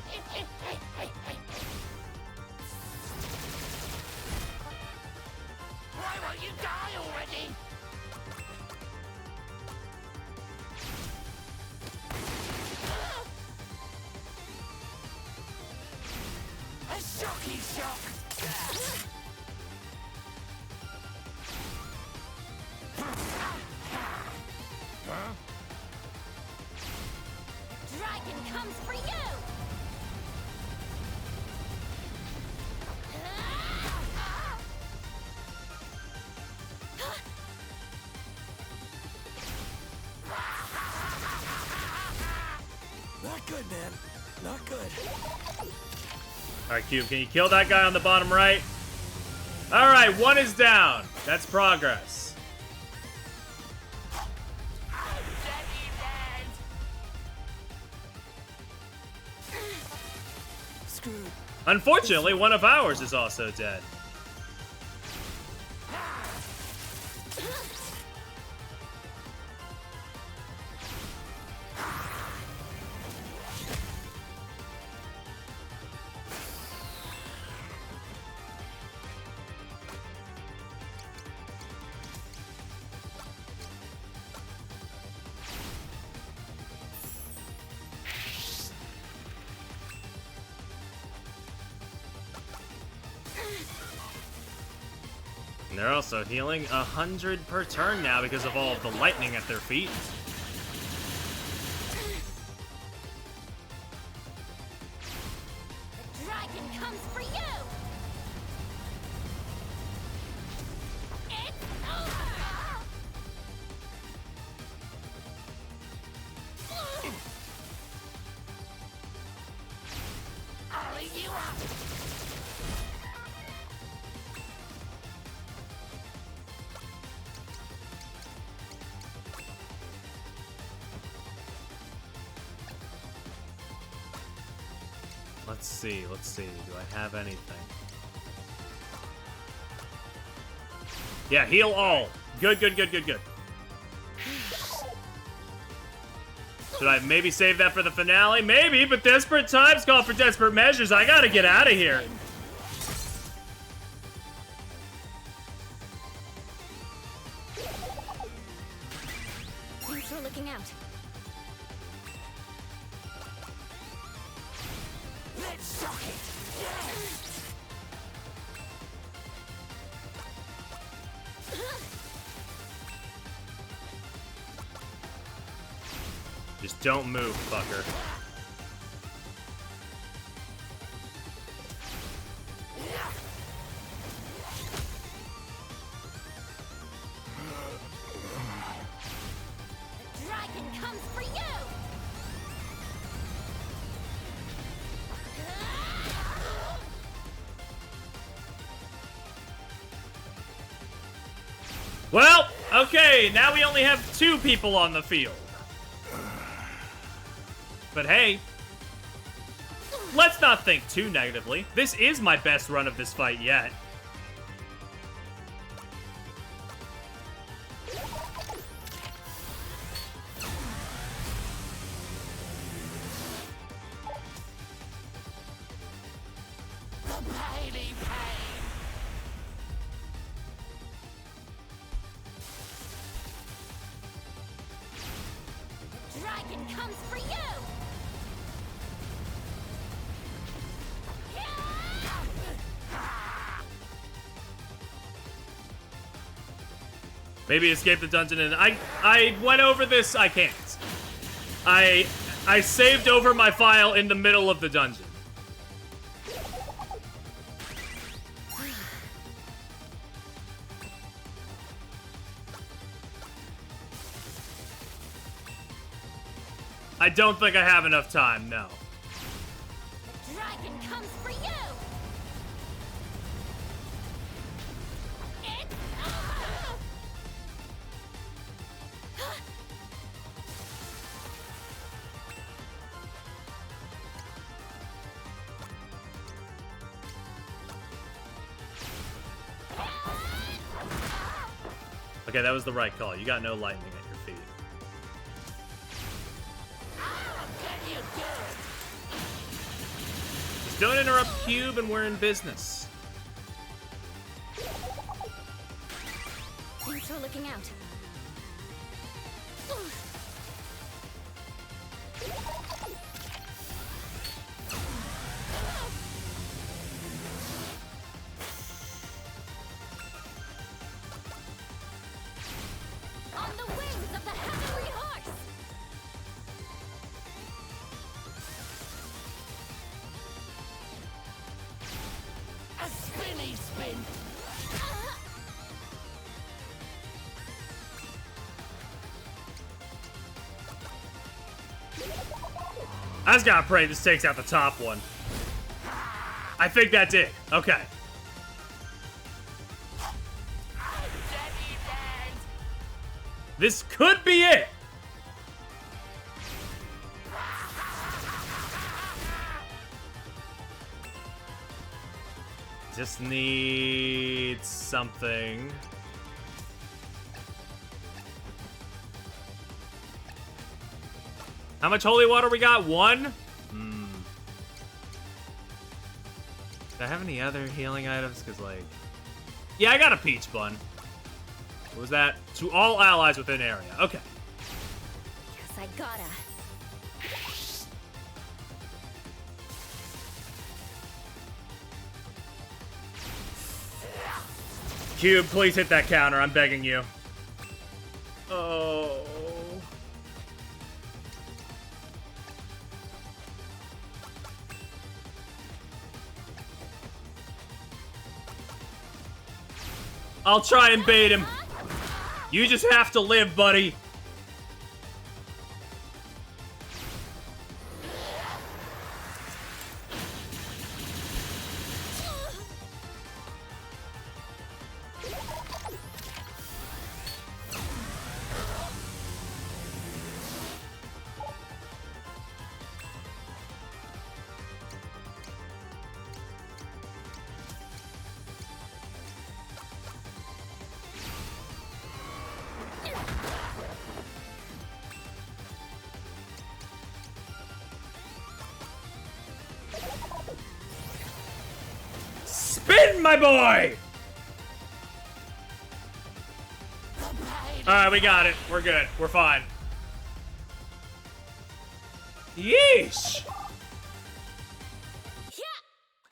Why won't you die already? A shocky shock! Dragon comes for you! Not good, man. Not good. Alright, Cube, can you kill that guy on the bottom right? Alright, one is down. That's progress. Screwed. Unfortunately, one of ours is also dead. And they're also healing 100 per turn now because of all of the lightning at their feet. The dragon comes for you! It's over! I'll eat you up! Let's see. Do I have anything? Yeah, heal all. Good. Should I maybe save that for the finale? Maybe, but desperate times call for desperate measures. I gotta get out of here. Thanks for looking out. Let's shock it! Just don't move, fucker. The dragon comes for you! Well, okay, now we only have 2 people on the field. But hey, let's not think too negatively. This is my best run of this fight yet. The painy pain! The dragon comes for you! Maybe escape the dungeon, and I went over this. I can't. I saved over my file in the middle of the dungeon. I don't think I have enough time, no. The dragon comes for you! It's over! Okay, that was the right call. You got no lightning at your feet. Don't interrupt Cube, and we're in business. Thanks for looking out. On the wings of the heavenly horse! A spinny spin! I just gotta pray this takes out the top one. I think that did. Okay. This could be it. Just need something. How much holy water we got? 1? Hmm. Do I have any other healing items? Because, like... Yeah, I got a peach bun. What was that? To all allies within area. Okay. Guess I gotta. Cube, please hit that counter. I'm begging you. Oh... I'll try and bait him. You just have to live, buddy. Spin, my boy! Alright, we got it. We're good. We're fine. Yeesh!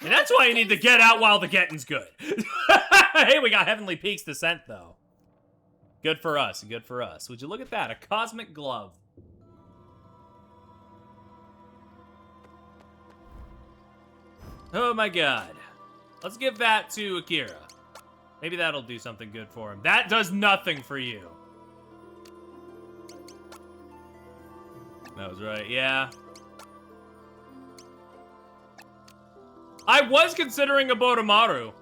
And that's why you need to get out while the getting's good. Hey, we got Heavenly Peaks Descent, though. Good for us. Good for us. Would you look at that? A Cosmic Glove. Oh my god. Let's give that to Akira. Maybe that'll do something good for him. That does nothing for you. That was right, yeah. I was considering a Bodomaru.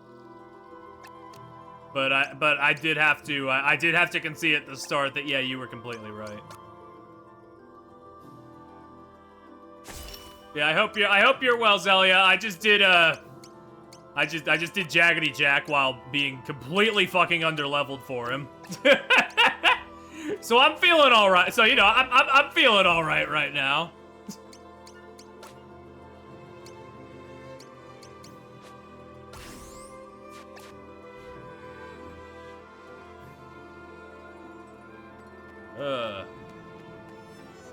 But I did have to concede at the start that yeah, you were completely right. Yeah, I hope you're well, Zelia. I just did Jaggedy Jack while being completely fucking underleveled for him. So I'm feeling all right. So you know, I'm feeling all right now.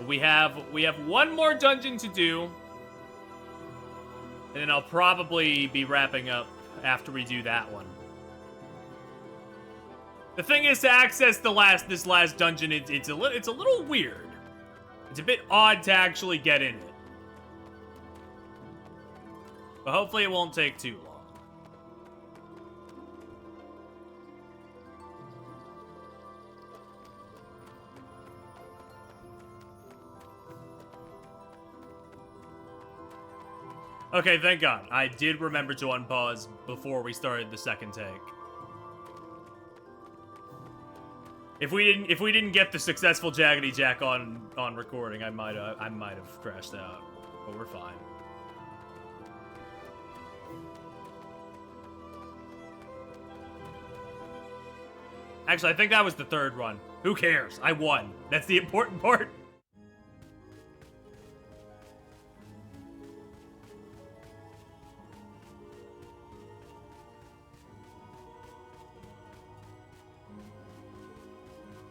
We have one more dungeon to do, and then I'll probably be wrapping up after we do that one. The thing is, to access this last dungeon, it's a little weird. It's a bit odd to actually get in it, but hopefully it won't take too long. Okay, thank God. I did remember to unpause before we started the second take. If we didn't get the successful Jaggedy Jack on recording, I might have crashed out. But we're fine. Actually, I think that was the third run. Who cares? I won. That's the important part.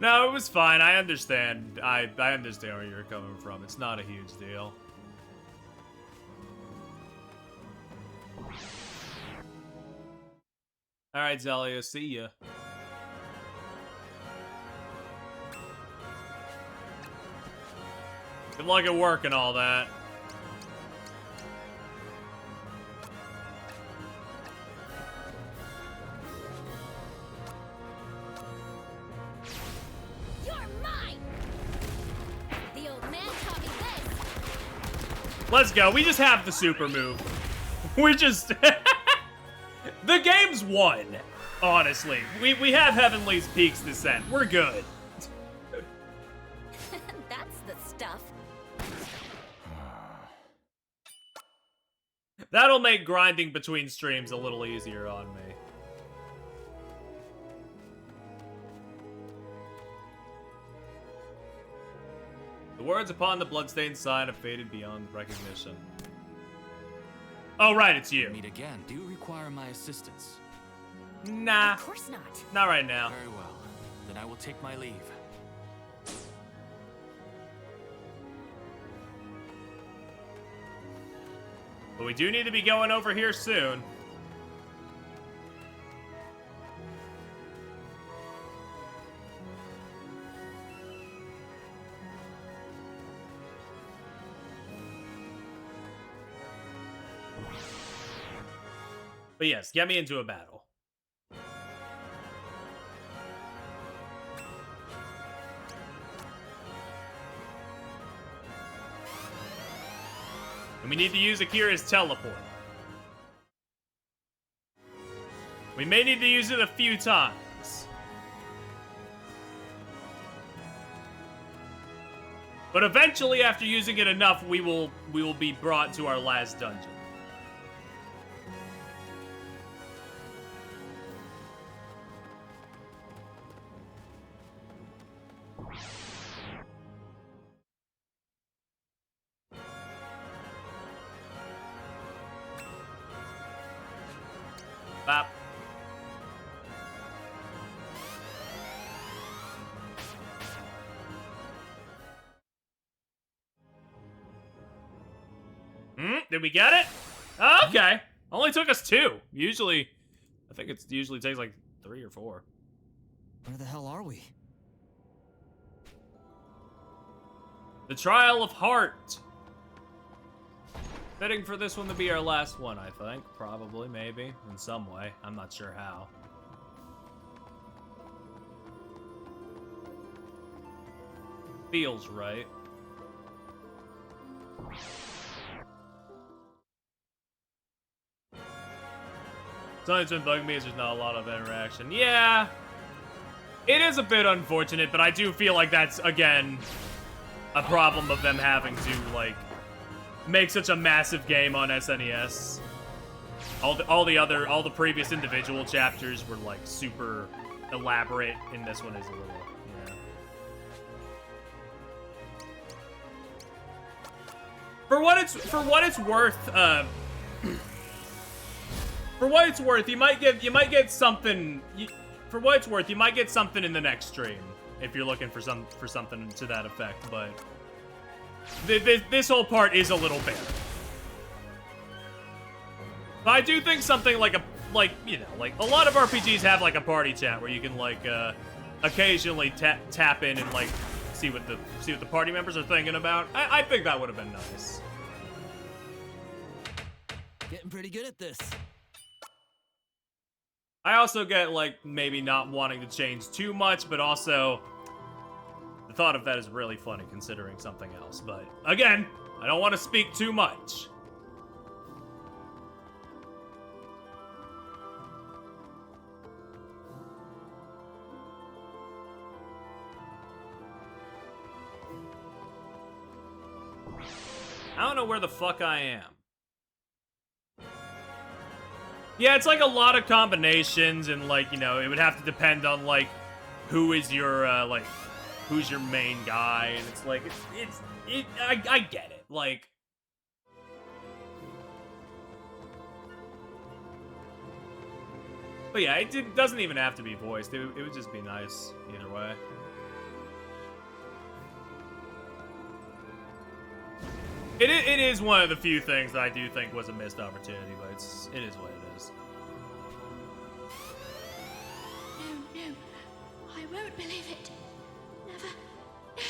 No, it was fine. I understand. I understand where you're coming from. It's not a huge deal. All right, Zelia, see ya. Good luck at work and all that. You're mine! The old man taught me this! Let's go. We just have the super move. We just... The game's won, honestly. We have Heavenly's Peak's Descent. We're good. That's the stuff. That'll make grinding between streams a little easier on me. The words upon the bloodstained sign have faded beyond recognition. Oh, right, it's you. Meet again. Do you require my assistance? Nah. Of course not. Not right now. Very well. Then I will take my leave. But we do need to be going over here soon. But yes, get me into a battle. And we need to use Akira's teleport. We may need to use it a few times. But eventually, after using it enough, we will be brought to our last dungeon. Bop. Did we get it? Oh, okay. Only took us 2. Usually, I think it usually takes like 3 or 4. Where the hell are we? The Trial of Heart. Fitting for this one to be our last one, I think. Probably, maybe, in some way. I'm not sure how. Feels right. Something that's been bugging me is there's not a lot of interaction. Yeah, it is a bit unfortunate, but I do feel like that's, again, a problem of them having to, like, make such a massive game on SNES. All the previous individual chapters were, like, super elaborate, and this one is a little, yeah. For what it's worth, for what it's worth, you might get something. For what it's worth, you might get something in the next stream if you're looking for something to that effect. But this whole part is a little bare. But I do think something like a lot of RPGs have like a party chat where you can like occasionally tap in and like see what the party members are thinking about. I think that would have been nice. Getting pretty good at this. I also get, like, maybe not wanting to change too much, but also the thought of that is really funny considering something else. But, again, I don't want to speak too much. I don't know where the fuck I am. Yeah, it's like a lot of combinations, and like, you know, it would have to depend on like who is your who's your main guy, and it's like I get it. Like, but yeah, it doesn't even have to be voiced. It would just be nice either way. It is one of the few things that I do think was a missed opportunity, but it is what it is. No, I won't believe it. Never. No.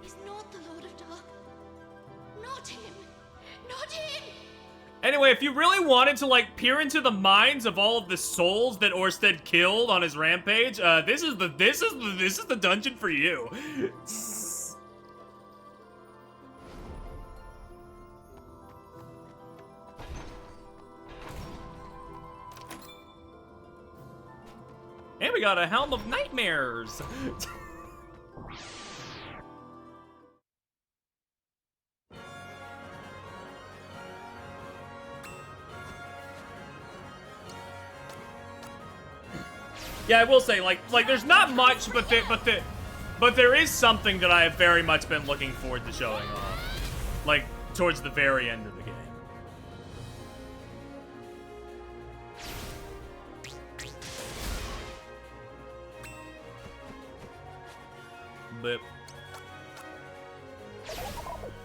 He's not the Lord of Dark. Not him. Not him. Anyway, if you really wanted to, like, peer into the minds of all of the souls that Orsted killed on his rampage, this is the dungeon for you. And we got a Helm of Nightmares. Yeah, I will say, like there's not much, but there is something that I have very much been looking forward to showing off, like towards the very end of the game. But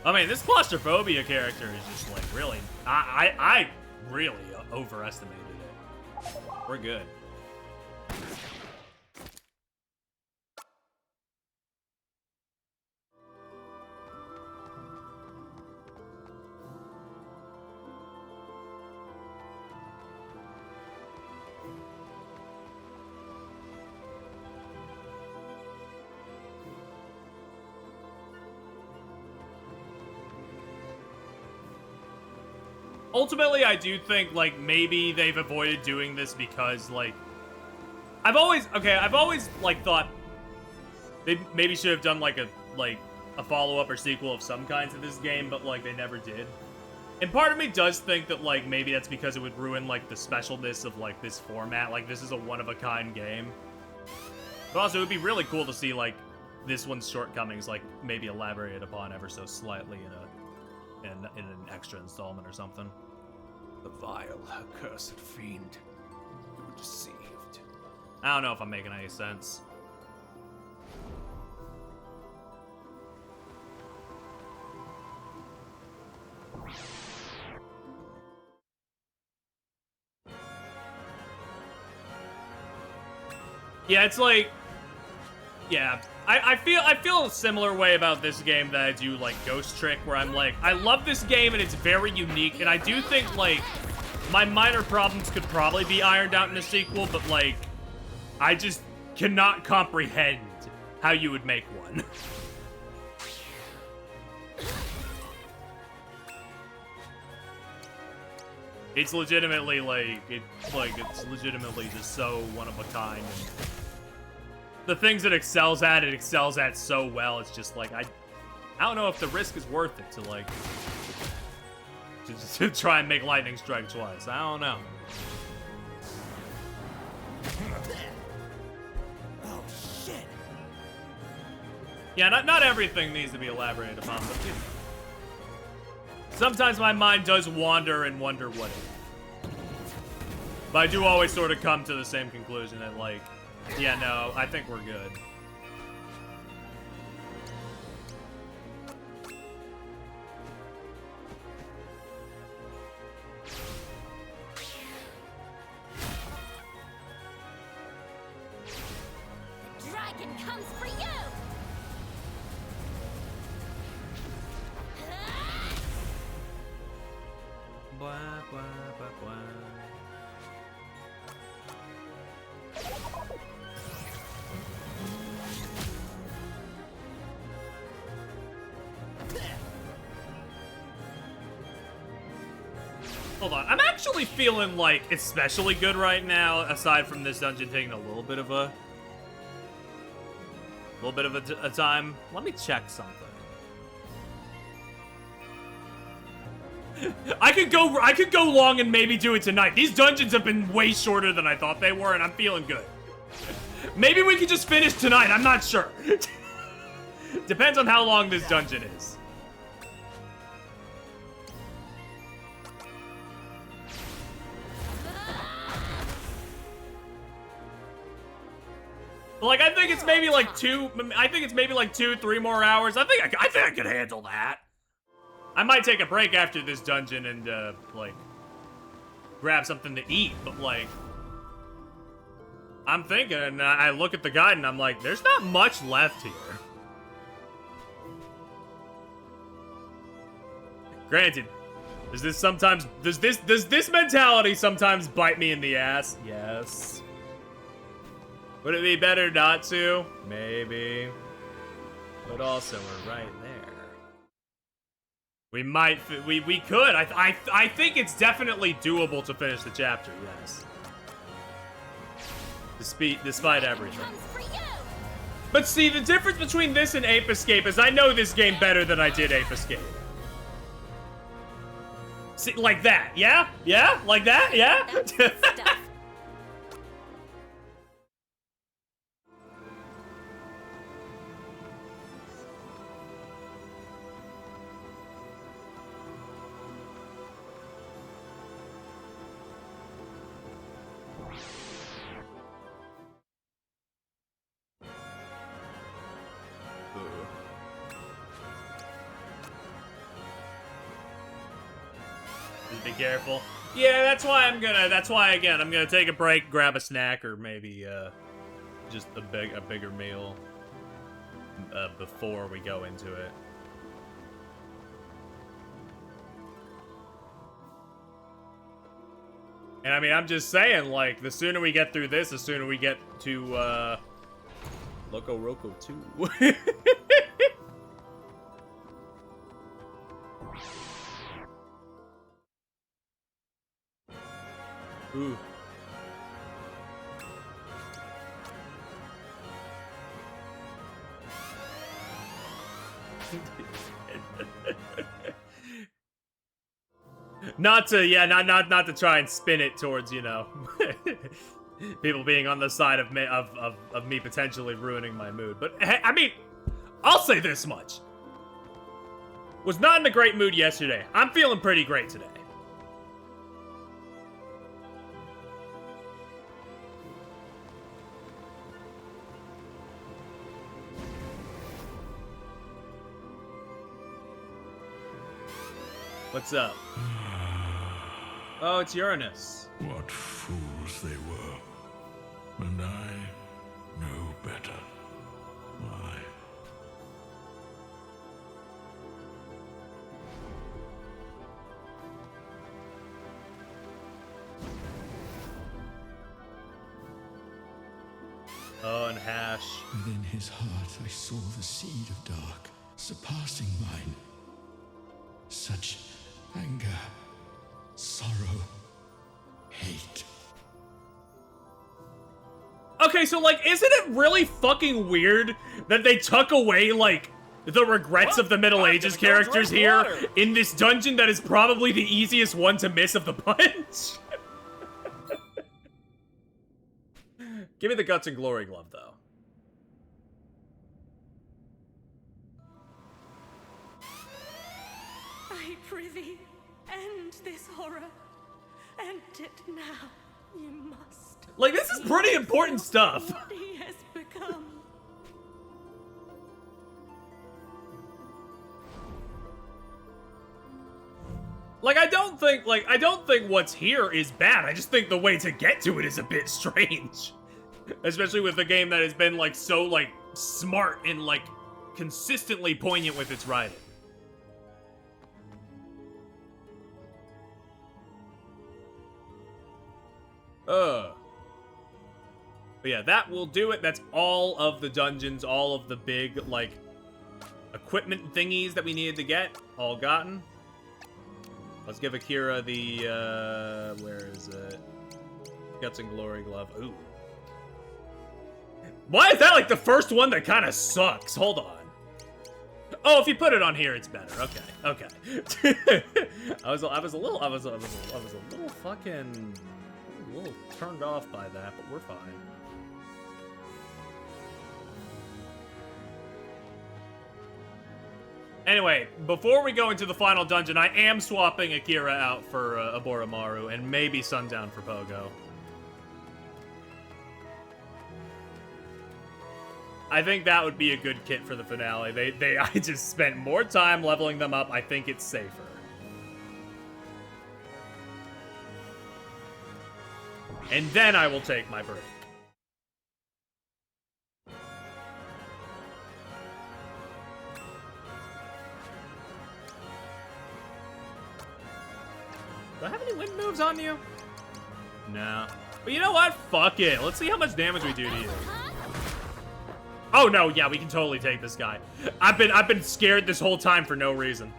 I mean, this claustrophobia character is just like really, I really overestimated it. We're good. Ultimately, I do think, like, maybe they've avoided doing this because, like, I've always, like, thought they maybe should have done, like, a follow-up or sequel of some kind to this game, but, like, they never did. And part of me does think that, like, maybe that's because it would ruin, like, the specialness of, like, this format. Like, this is a one-of-a-kind game. But also, it would be really cool to see, like, this one's shortcomings, like, maybe elaborated upon ever so slightly in an extra installment or something. The vile, accursed fiend. You were deceived. I don't know if I'm making any sense. Yeah, it's like, yeah, I feel a similar way about this game that I do like Ghost Trick, where I'm like, I love this game and it's very unique, and I do think like my minor problems could probably be ironed out in a sequel, but like I just cannot comprehend how you would make one. It's legitimately like it's legitimately just so one of a kind. And the things it excels at so well. It's just like I don't know if the risk is worth it to like to try and make lightning strike twice. I don't know. Oh shit! Yeah, not everything needs to be elaborated upon, but you know, sometimes my mind does wander and wonder what if. But I do always sort of come to the same conclusion that like, yeah, no, I think we're good. The dragon comes for you! Blah, blah, blah, blah. Hold on, I'm actually feeling like especially good right now, aside from this dungeon taking a little bit of a time. Let me check something. I could go long and maybe do it tonight. These dungeons have been way shorter than I thought they were, and I'm feeling good. Maybe we could just finish tonight, I'm not sure. Depends on how long this dungeon is. Like, I think it's maybe like 2, 3 more hours. I think I could handle that. I might take a break after this dungeon and, like, grab something to eat, but, like, I'm thinking, and I look at the guide, and I'm like, there's not much left here. Granted, does this mentality sometimes bite me in the ass? Yes. Would it be better not to? Maybe. But also, we're right there. We might, we could. I think it's definitely doable to finish the chapter, yes. Despite everything. But see, the difference between this and Ape Escape is I know this game better than I did Ape Escape. See, like that, yeah? Yeah? Like that, yeah? Just be careful. Yeah, that's why I'm gonna take a break, grab a snack, or maybe, just a bigger meal, before we go into it. And I mean, I'm just saying, like, the sooner we get through this, the sooner we get to, Loco Roco 2. Ooh. Not to try and spin it towards, you know, people being on the side of me potentially ruining my mood. But hey, I mean, I'll say this much. Was not in a great mood yesterday. I'm feeling pretty great today. What's up? Oh, it's Uranus. What fools they were. And I know better. Why? Oh, and Hash. Within his heart I saw the seed of dark, surpassing mine. Such anger, sorrow, hate. Okay, so, like, isn't it really fucking weird that they tuck away, like, the regrets of the Middle Ages characters here in this dungeon that is probably the easiest one to miss of the bunch? Give me the Guts and Glory Glove, though. I prithee, end this horror. End it now. You must. Like, this is pretty important stuff. What he has become. Like, I don't think what's here is bad. I just think the way to get to it is a bit strange. Especially with a game that has been, like, so, like, smart and, like, consistently poignant with its writing. But yeah, that will do it. That's all of the dungeons, all of the big, like, equipment thingies that we needed to get, all gotten. Let's give Akira the, where is it? Guts and Glory Glove. Ooh. Why is that, like, the first one that kind of sucks? Hold on. Oh, if you put it on here, it's better. Okay, okay. I was a little fucking, a little turned off by that, but we're fine. Anyway, before we go into the final dungeon, I am swapping Akira out for Aboromaru and maybe Sundown for Pogo. I think that would be a good kit for the finale. I just spent more time leveling them up. I think it's safer. And then I will take my break. Do I have any wind moves on you? No. But you know what? Fuck it. Let's see how much damage we do to you. Oh no, yeah, we can totally take this guy. I've been scared this whole time for no reason.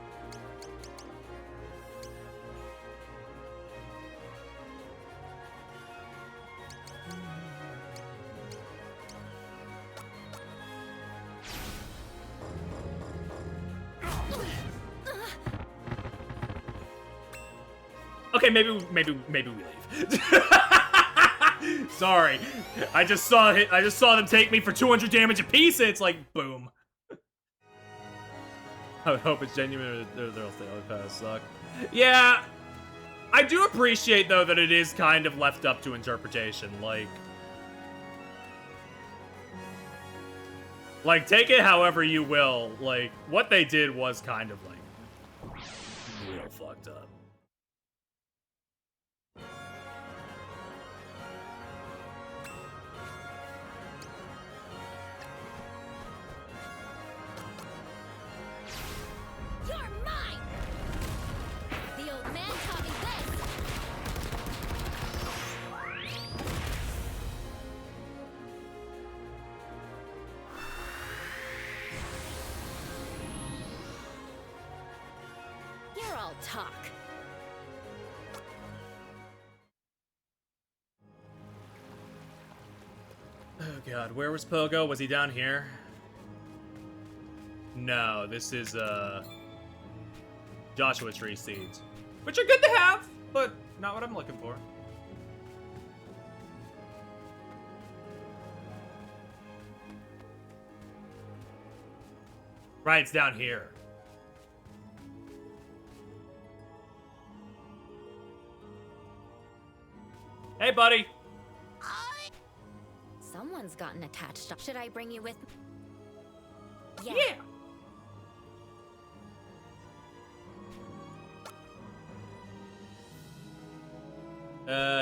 Okay, maybe we leave. Sorry, I just saw them take me for 200 damage apiece. And it's like boom. I would hope it's genuine, or they'll stay on pass. Suck. Yeah, I do appreciate though that it is kind of left up to interpretation. Like take it however you will. Like what they did was kind of like real fucked up. Talk. Oh god, where was Pogo? Was he down here? No, this is Joshua Tree seeds, which are good to have, but not what I'm looking for. Right, it's down here. Hey, buddy. Someone's gotten attached. Should I bring you with? Yeah.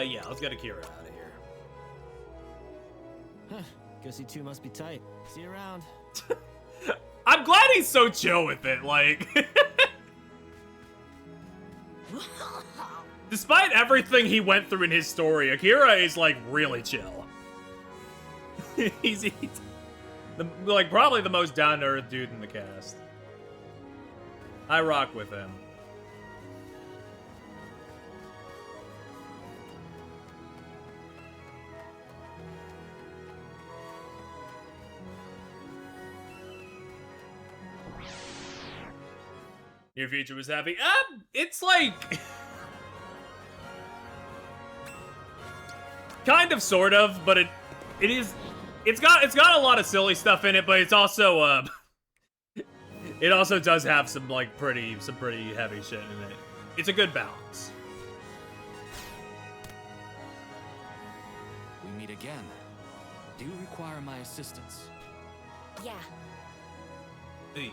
Yeah, let's get Akira out of here. Huh. Guess you two must be tight. See you around. I'm glad he's so chill with it, like... Despite everything he went through in his story, Akira is, like, really chill. he's probably the most down-to-earth dude in the cast. I rock with him. Your future was happy. It's like... kind of, sort of, but it's got a lot of silly stuff in it, but it's also it also does have some pretty heavy shit in it. It's a good balance. We meet again. Do you require my assistance? Yeah. Hey.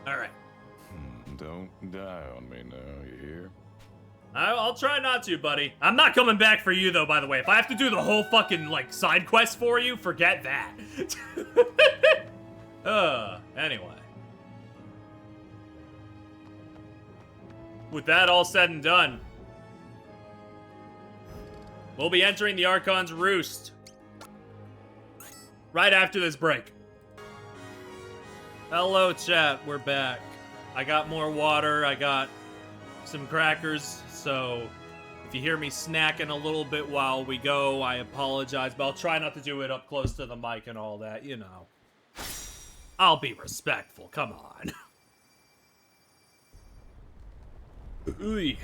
All right. Don't die on me now, you hear? I'll try not to, buddy. I'm not coming back for you, though, by the way. If I have to do the whole fucking, side quest for you, forget that. Anyway. With that all said and done, we'll be entering the Archon's Roost right after this break. Hello, chat. We're back. I got more water. I got some crackers. So if you hear me snacking a little bit while we go, I apologize. But I'll try not to do it up close to the mic and all that, you know. I'll be respectful. Come on. Ooh.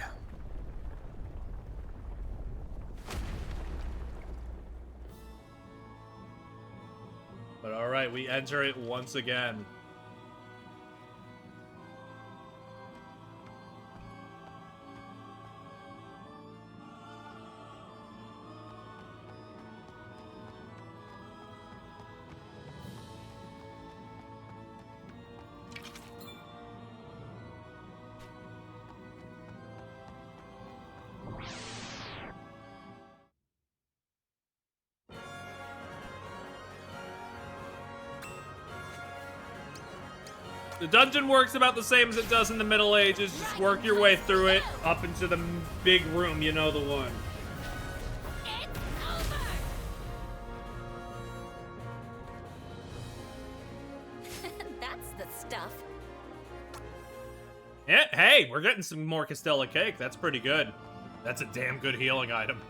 But alright, we enter it once again. The dungeon works about the same as it does in the Middle Ages. Just work your way through it up into the big room, you know the one. That's the stuff. Yeah, hey, we're getting some more Castella cake. That's pretty good. That's a damn good healing item.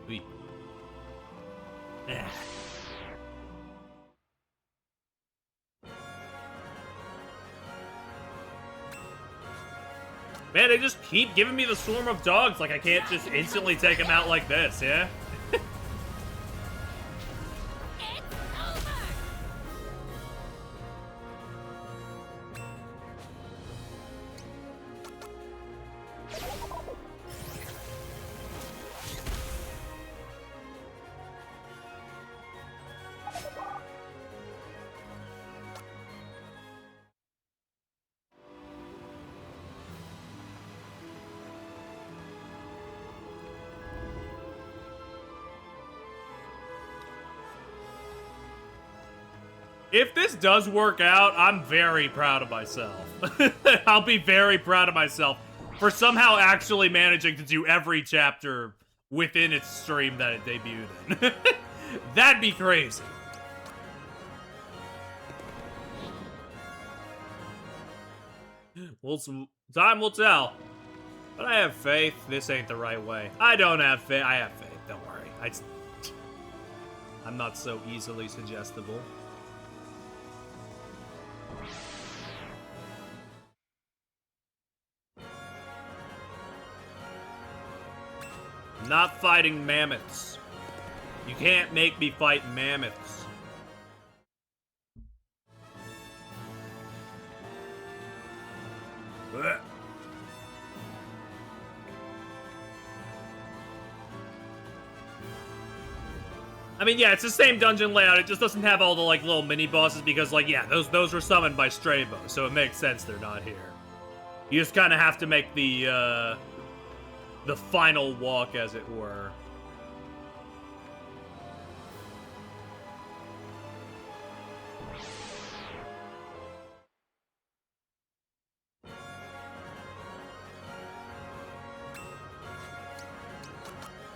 Sweet. Yeah. Man, they just keep giving me the swarm of dogs. Like, I can't just instantly take them out like this, yeah? If this does work out, I'm very proud of myself. I'll be very proud of myself for somehow actually managing to do every chapter within its stream that it debuted in. That'd be crazy. Well, time will tell. But I have faith this ain't the right way. I don't have faith. I have faith. Don't worry. I'm not so easily suggestible. Not fighting mammoths. You can't make me fight mammoths. Blech. I mean, yeah, it's the same dungeon layout. It just doesn't have all the like little mini bosses because, like, yeah, those were summoned by Strabo, so it makes sense they're not here. You just kind of have to make the final walk, as it were.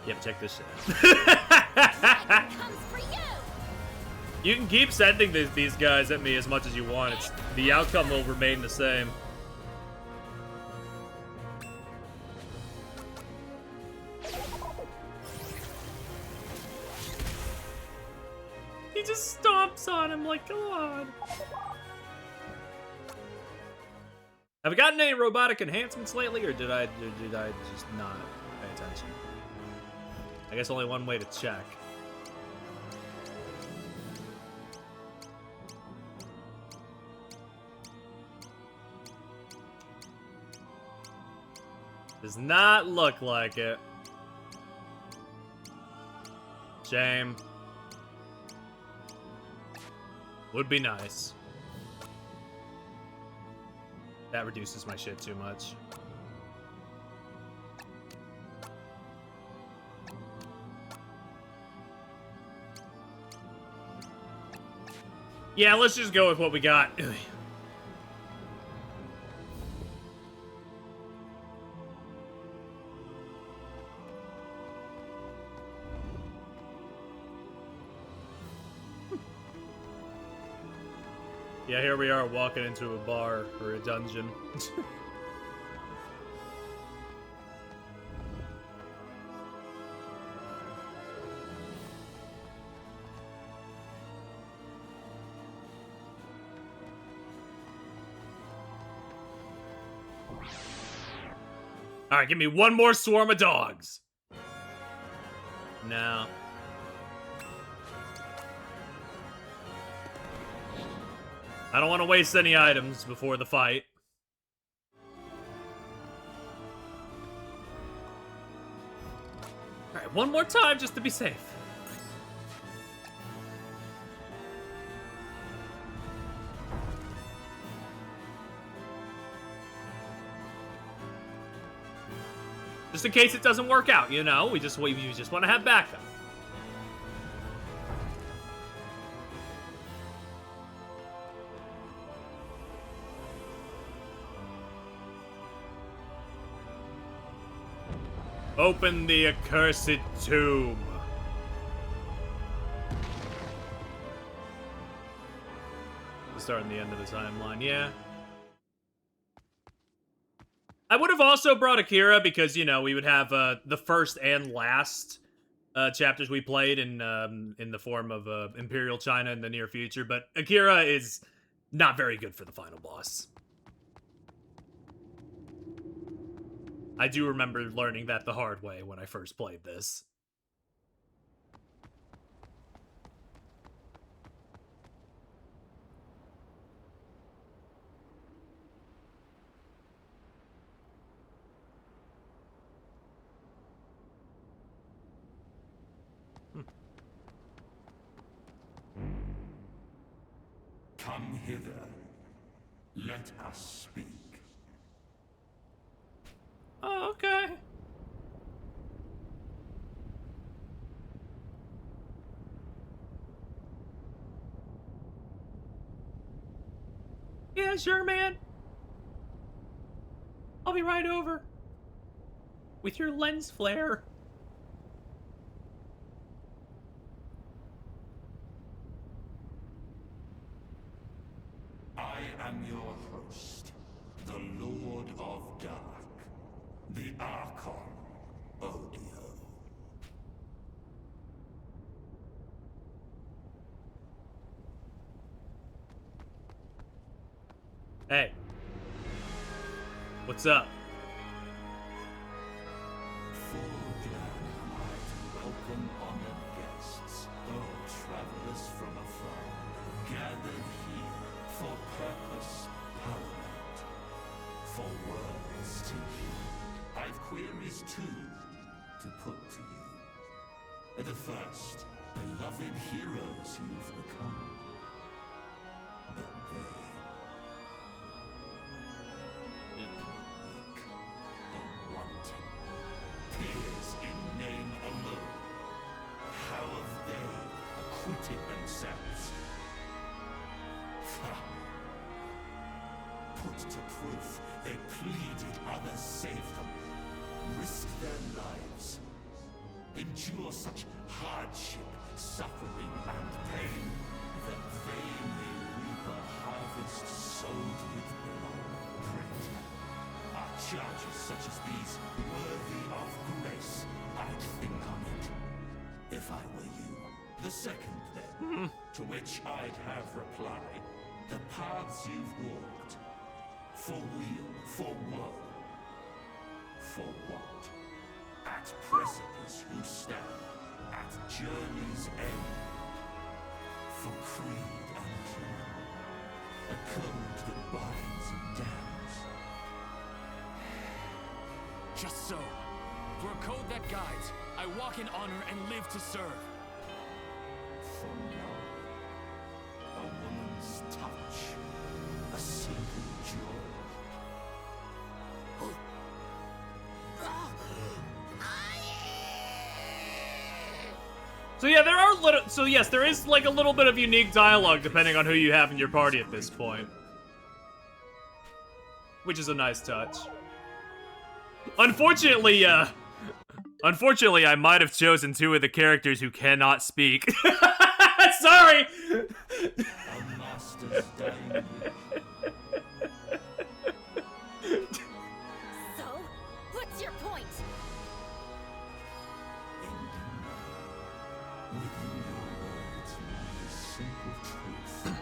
Yep, check this shit out. You can keep sending these guys at me as much as you want. The outcome will remain the same. He just stomps on him like, come on. Have I gotten any robotic enhancements lately, or did I just not pay attention? I guess only one way to check. Does not look like it. Shame. Would be nice. That reduces my shit too much. Yeah, let's just go with what we got. Ugh. Yeah, here we are walking into a bar or a dungeon. Alright, give me one more swarm of dogs. No. I don't want to waste any items before the fight. Alright, one more time just to be safe. Just in case it doesn't work out, you know? We just want to have backup. Open the accursed tomb. The start and the end of the timeline, yeah. I would have also brought Akira because, you know, we would have the first and last chapters we played in the form of Imperial China in the near future, but Akira is not very good for the final boss. I do remember learning that the hard way when I first played this. Come hither. Let us speak. Oh, okay. Yeah, sure, man. I'll be right over. With your lens flare. I am your host, the Lord of Dark, the Archon, Odio. Hey. What's up? Full glad am I to welcome honored guests, travelers from afar, gathered here for purpose paramount, for words to hear. I've queries too to put to you. The first, beloved heroes you've become. But they the wanting, peers in name alone. How have they acquitted themselves? Put to proof, they pleaded others save them, risk their lives, endure such hardship, suffering, and pain, that they may reap a harvest sowed with blood. Great are charges such as these worthy of grace? I'd think on it, if I were you. The second, then, to which I'd have reply, the paths you've walked, for weal, for woe, for what? At precipice you stand, at journey's end, for creed and law, a code that binds and damns. Just so. For a code that guides, I walk in honor and live to serve. For now, a woman's touch, a simple joy. So yeah, there are little. So yes, there is like a little bit of unique dialogue depending on who you have in your party at this point, which is a nice touch. Unfortunately, I might have chosen two of the characters who cannot speak. Sorry. A master's dying wish. So, what's your point? Within your words lies simple truth.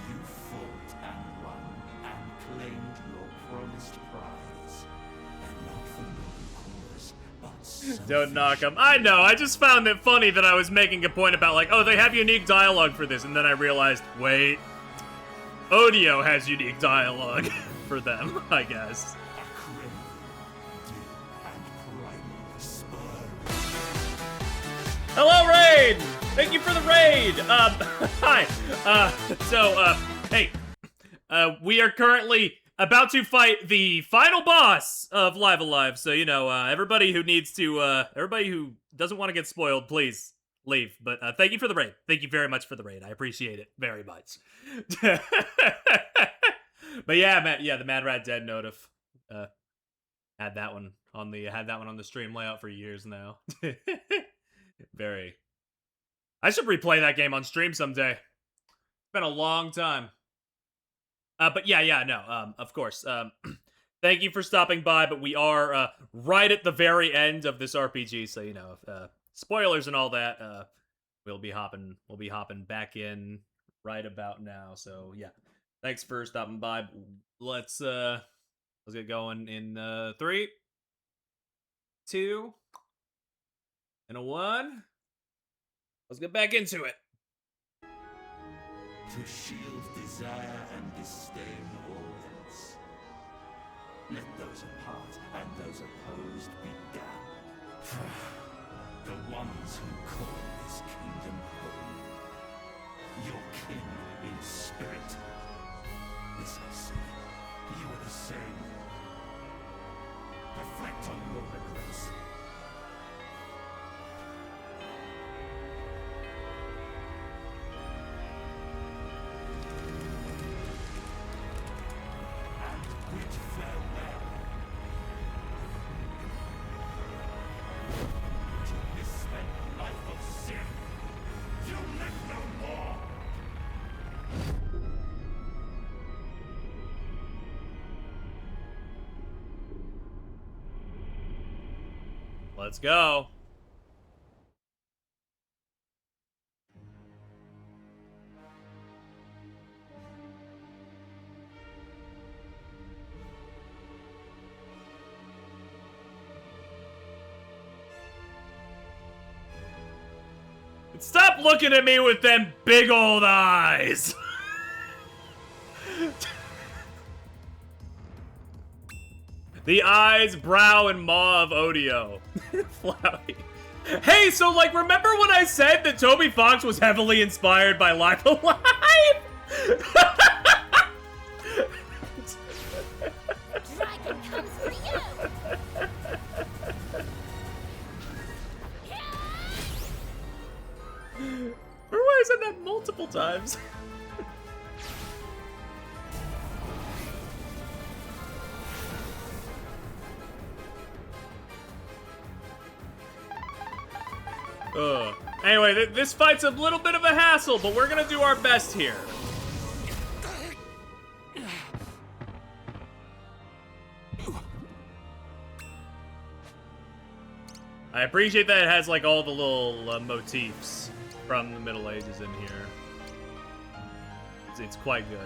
You fought and won and claimed your promised prize. And not for noble cause, but Don't knock them. I know, I just found it funny that I was making a point about like, oh, they have unique dialogue for this, and then I realized, wait, Odio has unique dialogue for them, I guess. Hello, Raid! Thank you for the raid! Hi. Hey. We are currently about to fight the final boss of Live Alive, so, you know, everybody who needs to, everybody who doesn't want to get spoiled, please leave. But, thank you for the raid. Thank you very much for the raid. I appreciate it very much. But yeah, the Mad Rat Dead notif. Had that one on the stream layout for years now. Very. I should replay that game on stream someday. It's been a long time. But yeah, no. Of course. Thank you for stopping by, but we are right at the very end of this RPG, so you know, spoilers and all that. We'll be hopping back in right about now. So yeah, thanks for stopping by. Let's get going in 3, 2, and a 1. Let's get back into it. To shield desire and disdain always. Let those apart and those opposed be damned. The ones who call this kingdom home. Your kin in spirit. This I say, you are the same. Reflect on your regrets. Let's go. Stop looking at me with them big old eyes. The eyes, brow, and maw of Odio. Flowey. Hey, so like, remember when I said that Toby Fox was heavily inspired by Life Alive? Dragon comes for you. Remember when I said that multiple times? Anyway, this fight's a little bit of a hassle, but we're gonna do our best here. I appreciate that it has like all the little motifs from the Middle Ages in here. It's quite good.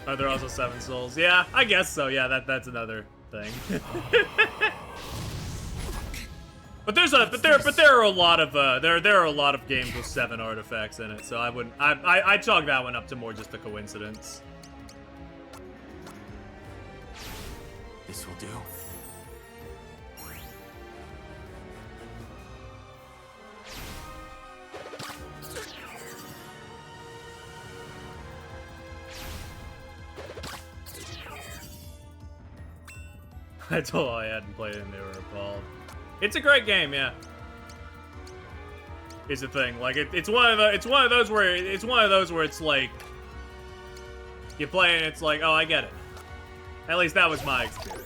Are there also 7 souls? Yeah, I guess so. Yeah, that's another thing. But there are a lot of there are a lot of games with 7 artifacts in it, so I chalk that one up to more just a coincidence. This will do. That's all I hadn't played and they were appalled. It's a great game, yeah. Is the thing like it's one of those where it's like you play and it's like, oh, I get it. At least that was my experience.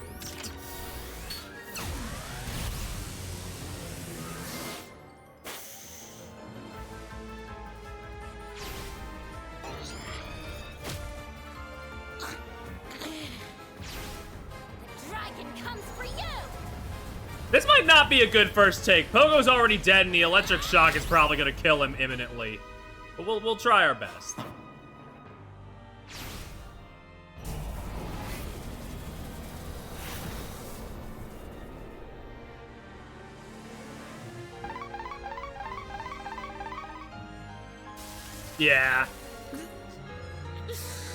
This might not be a good first take. Pogo's already dead and the electric shock is probably gonna kill him imminently. But we'll try our best. Yeah.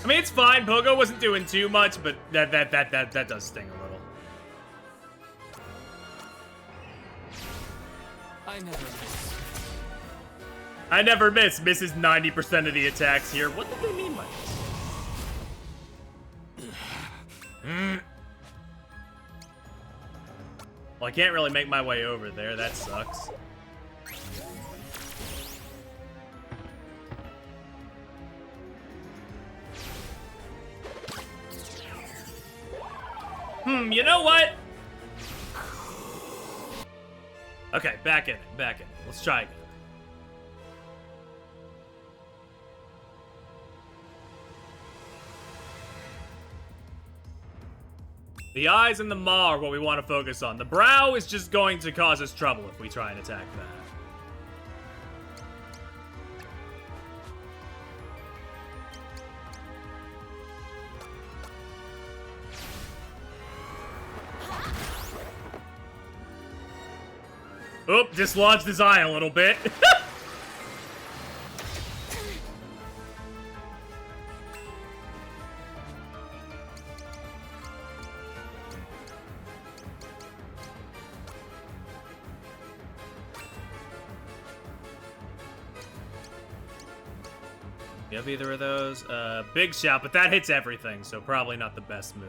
I mean, it's fine. Pogo wasn't doing too much, but that does sting a little. I never miss. Misses 90% of the attacks here. What did they mean by this? Well, I can't really make my way over there. That sucks. You know what? Okay, back in it, back in it. Let's try again. The eyes and the maw are what we want to focus on. The brow is just going to cause us trouble if we try and attack that. Oop, dislodged his eye a little bit. You have either of those? Big shout, but that hits everything, so probably not the best move.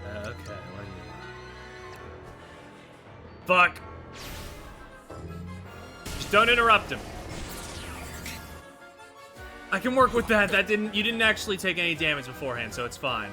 Okay, what do you want? Fuck! Just don't interrupt him. I can work with that. You didn't actually take any damage beforehand, so it's fine.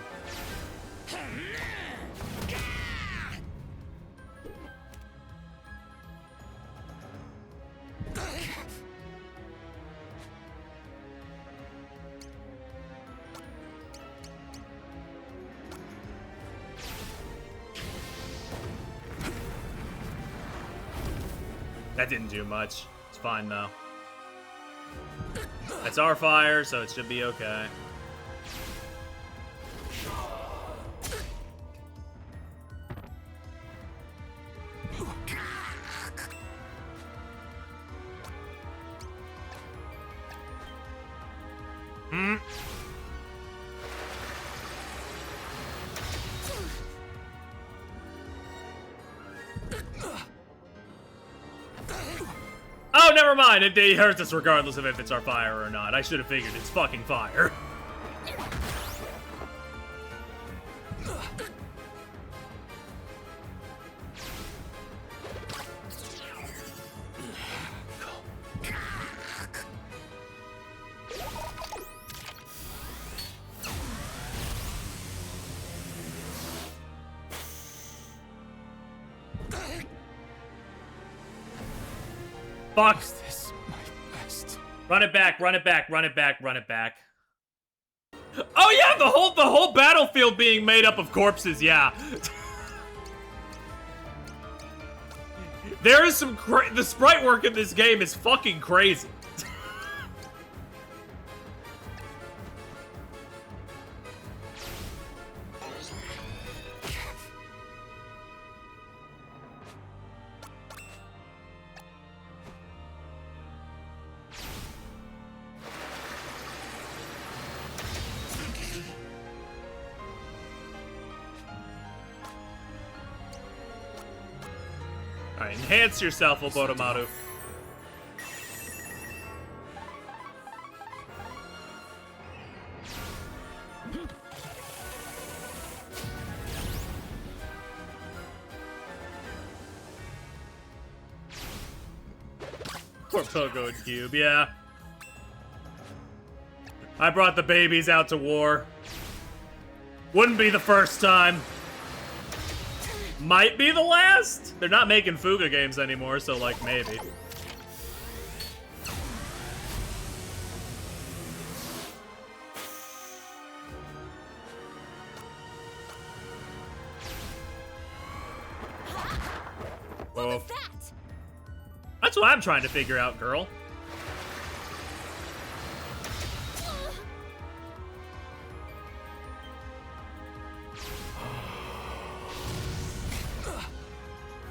That didn't do much. It's fine though. That's our fire, so it should be okay. Oh, never mind. It hurts us regardless of if it's our fire or not. I should have figured it's fucking fire. Fuck. This my best. Run it back, run it back, run it back, run it back. Oh yeah, the whole battlefield being made up of corpses, yeah. There is some the sprite work in this game is fucking crazy. Alright, enhance yourself, Oboromaru. Poor Pogo and Cube, yeah. I brought the babies out to war. Wouldn't be the first time. Might be the last? They're not making Fuga games anymore, so, like, maybe. What was that? That's what I'm trying to figure out, girl.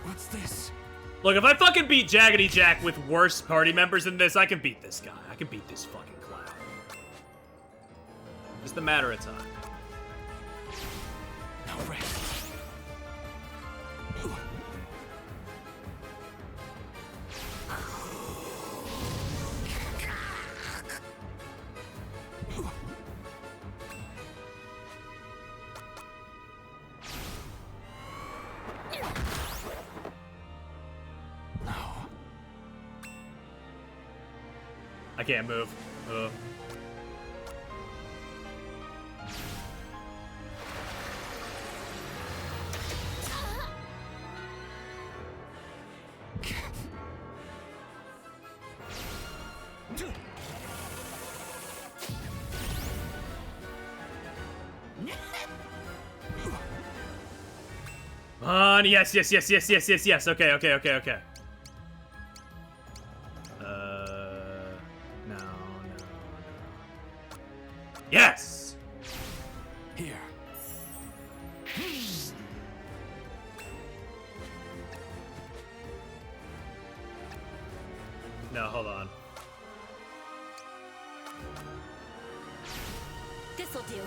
What's this? Look, if I fucking beat Jaggedy Jack with worse party members than this, I can beat this guy. I can beat this fucking clown. Just a matter of time. No rest. I can't move. Ugh. Yes, yes, yes, yes, yes, yes, yes. Okay, okay, okay, okay. No, no, no. Yes! Here. No, hold on. This'll do.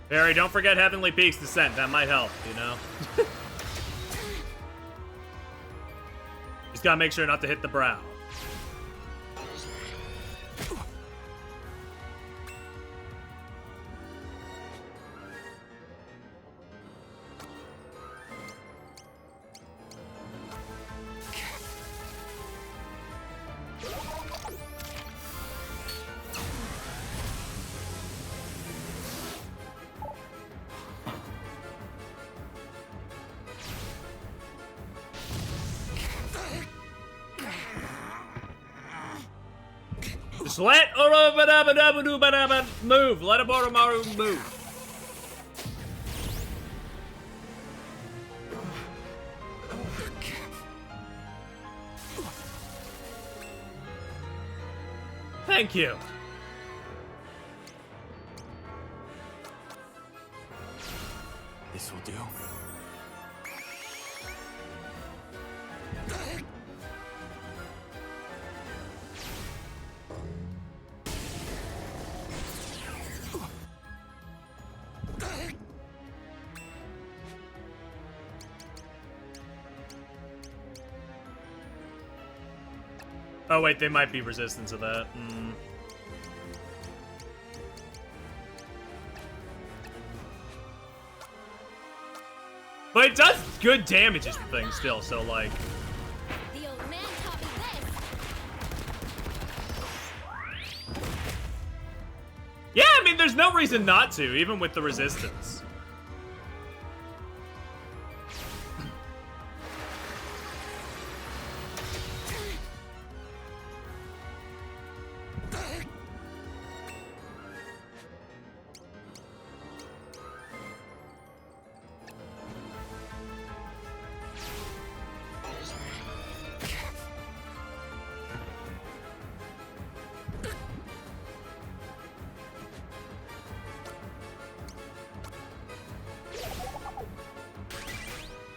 Barry, don't forget Heavenly Peak's Descent. That might help, you know? Just gotta make sure not to hit the brow. Just let move. Let Orochimaru move. Thank you. This will do. Oh wait, they might be resistant to that. But it does good damage is the thing still, so like... The old man taught me this. Yeah, I mean, there's no reason not to, even with the resistance.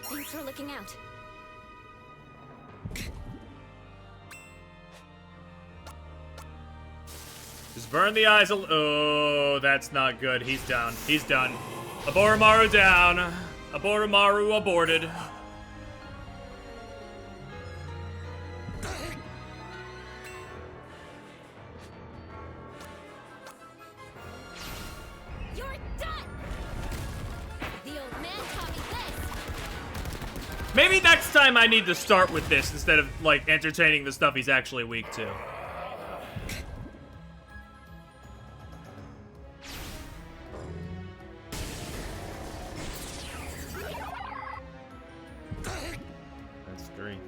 Thanks for looking out. Just burn the eyes a Oh, that's not good. He's down. He's done. Orochimaru down. Orochimaru aborted. You're done. The old man taught me this. Maybe next time I need to start with this instead of, like, entertaining the stuff he's actually weak to. That's great.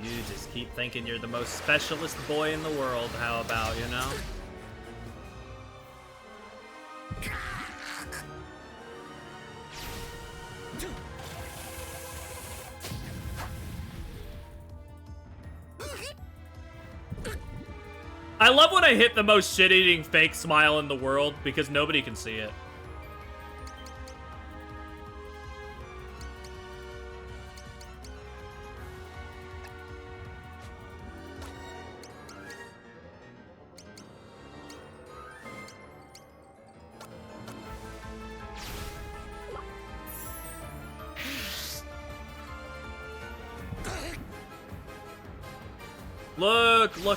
You just keep thinking you're the most specialist boy in the world. How about, you know? I love when I hit the most shit-eating fake smile in the world because nobody can see it.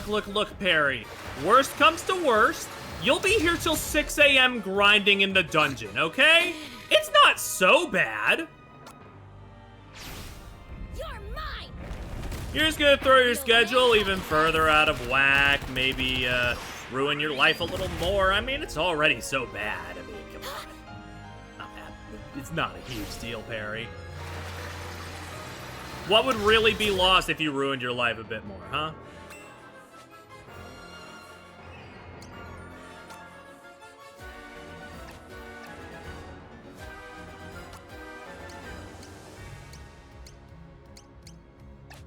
Look, Perry. Worst comes to worst, you'll be here till 6 a.m. grinding in the dungeon, okay? It's not so bad. You're just gonna throw your schedule even further out of whack, maybe ruin your life a little more. I mean, it's already so bad. I mean, come on. Not bad. It's not a huge deal, Perry. What would really be lost if you ruined your life a bit more, huh?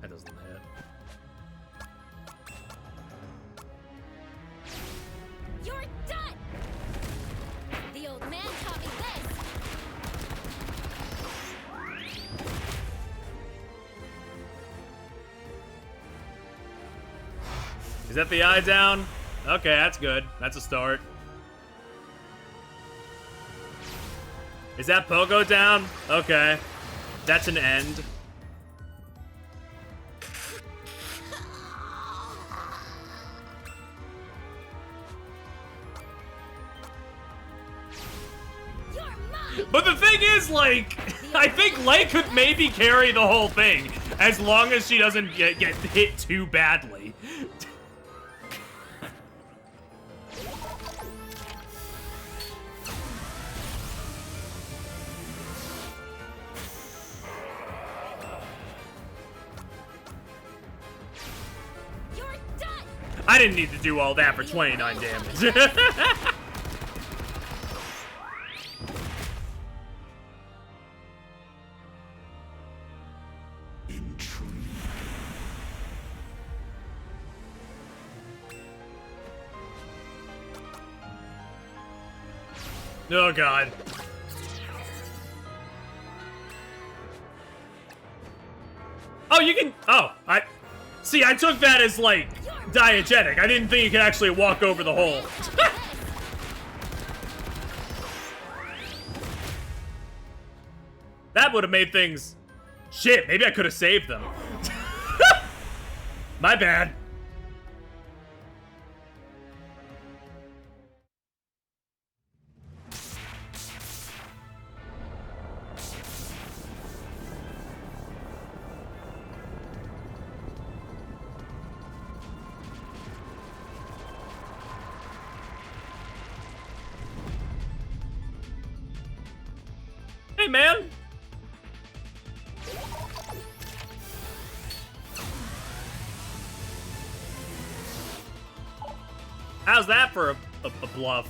That doesn't hit. You're done! The old man taught me this! Is that the eye down? Okay, that's good. That's a start. Is that Pogo down? Okay. That's an end. But the thing is, like, I think Lei could maybe carry the whole thing as long as she doesn't get hit too badly. I didn't need to do all that for 29 damage. Oh god. Oh, you can. Oh, see. I took that as like diegetic. I didn't think you could actually walk over the hole. That would have made things. Shit. Maybe I could have saved them. My bad. Hey, man. How's that for a bluff?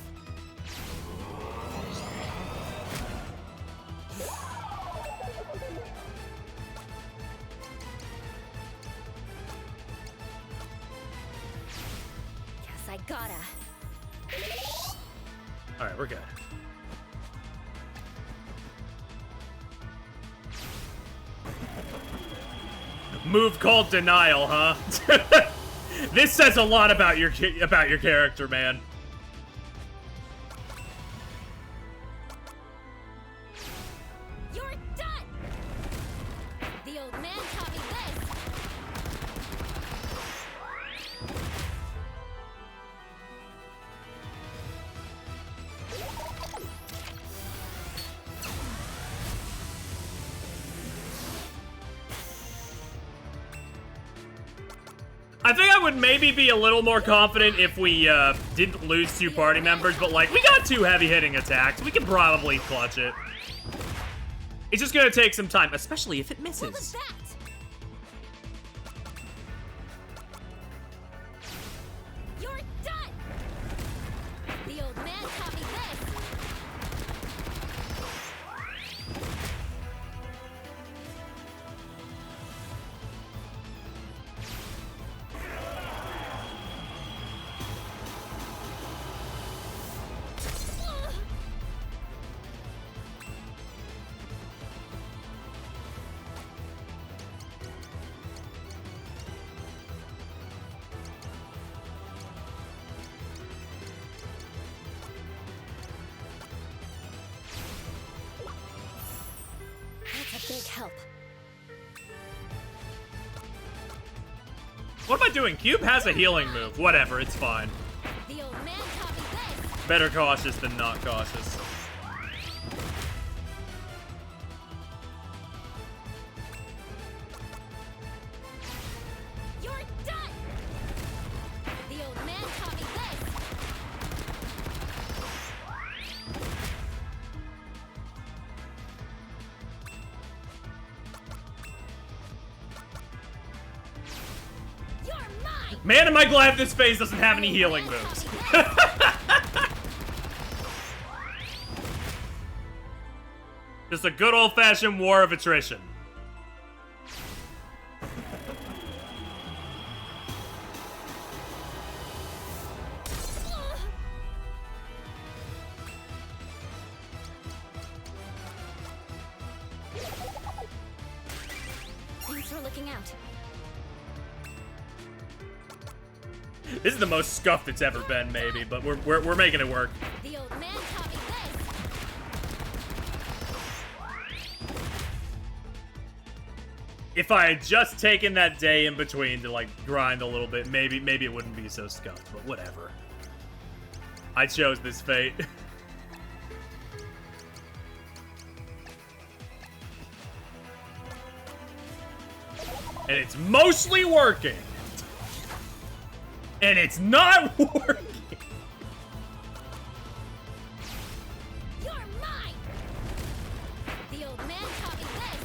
Guess I gotta. All right, we're good. Move called denial, huh? This says a lot about your character, man. You're done! The old man taught me this! I think I would maybe be a little more confident if we didn't lose 2 party members, but like, we got 2 heavy-hitting attacks. We can probably clutch it. It's just gonna take some time, especially if it misses. What was that? You're done! The old man taught me this! That's a big help. What am I doing? Cube has a healing move. Whatever, it's fine. The old man taught me this! Better cautious than not cautious. Man, am I glad this phase doesn't have any healing moves. Just a good old-fashioned war of attrition. Thanks for looking out. This is the most scuffed it's ever been, maybe, but we're making it work. The old man taught me this. If I had just taken that day in between to, like, grind a little bit, maybe it wouldn't be so scuffed, but whatever. I chose this fate. And it's mostly working. And it's not working. You're mine. The old man taught me this.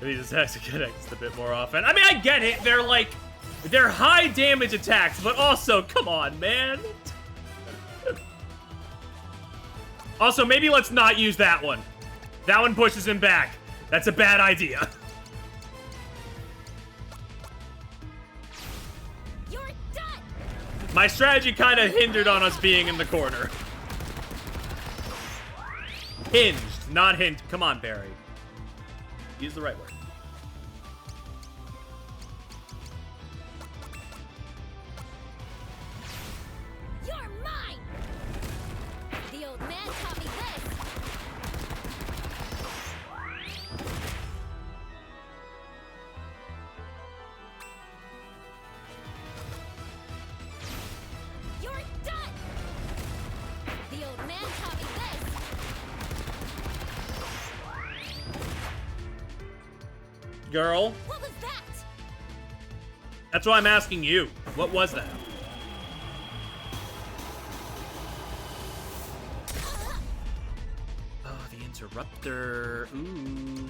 These attacks to connect just a bit more often. I mean, I get it. They're high damage attacks, but also, come on, man. Also, maybe let's not use that one. That one pushes him back. That's a bad idea. You're done. My strategy kind of hindered on us being in the corner. Hinged, not hinged. Come on, Barry. Use the right word. You're mine. The old man taught me this. You're done. The old man taught me this. Girl. What was that? That's why I'm asking you. What was that? Oh, the interrupter. Ooh.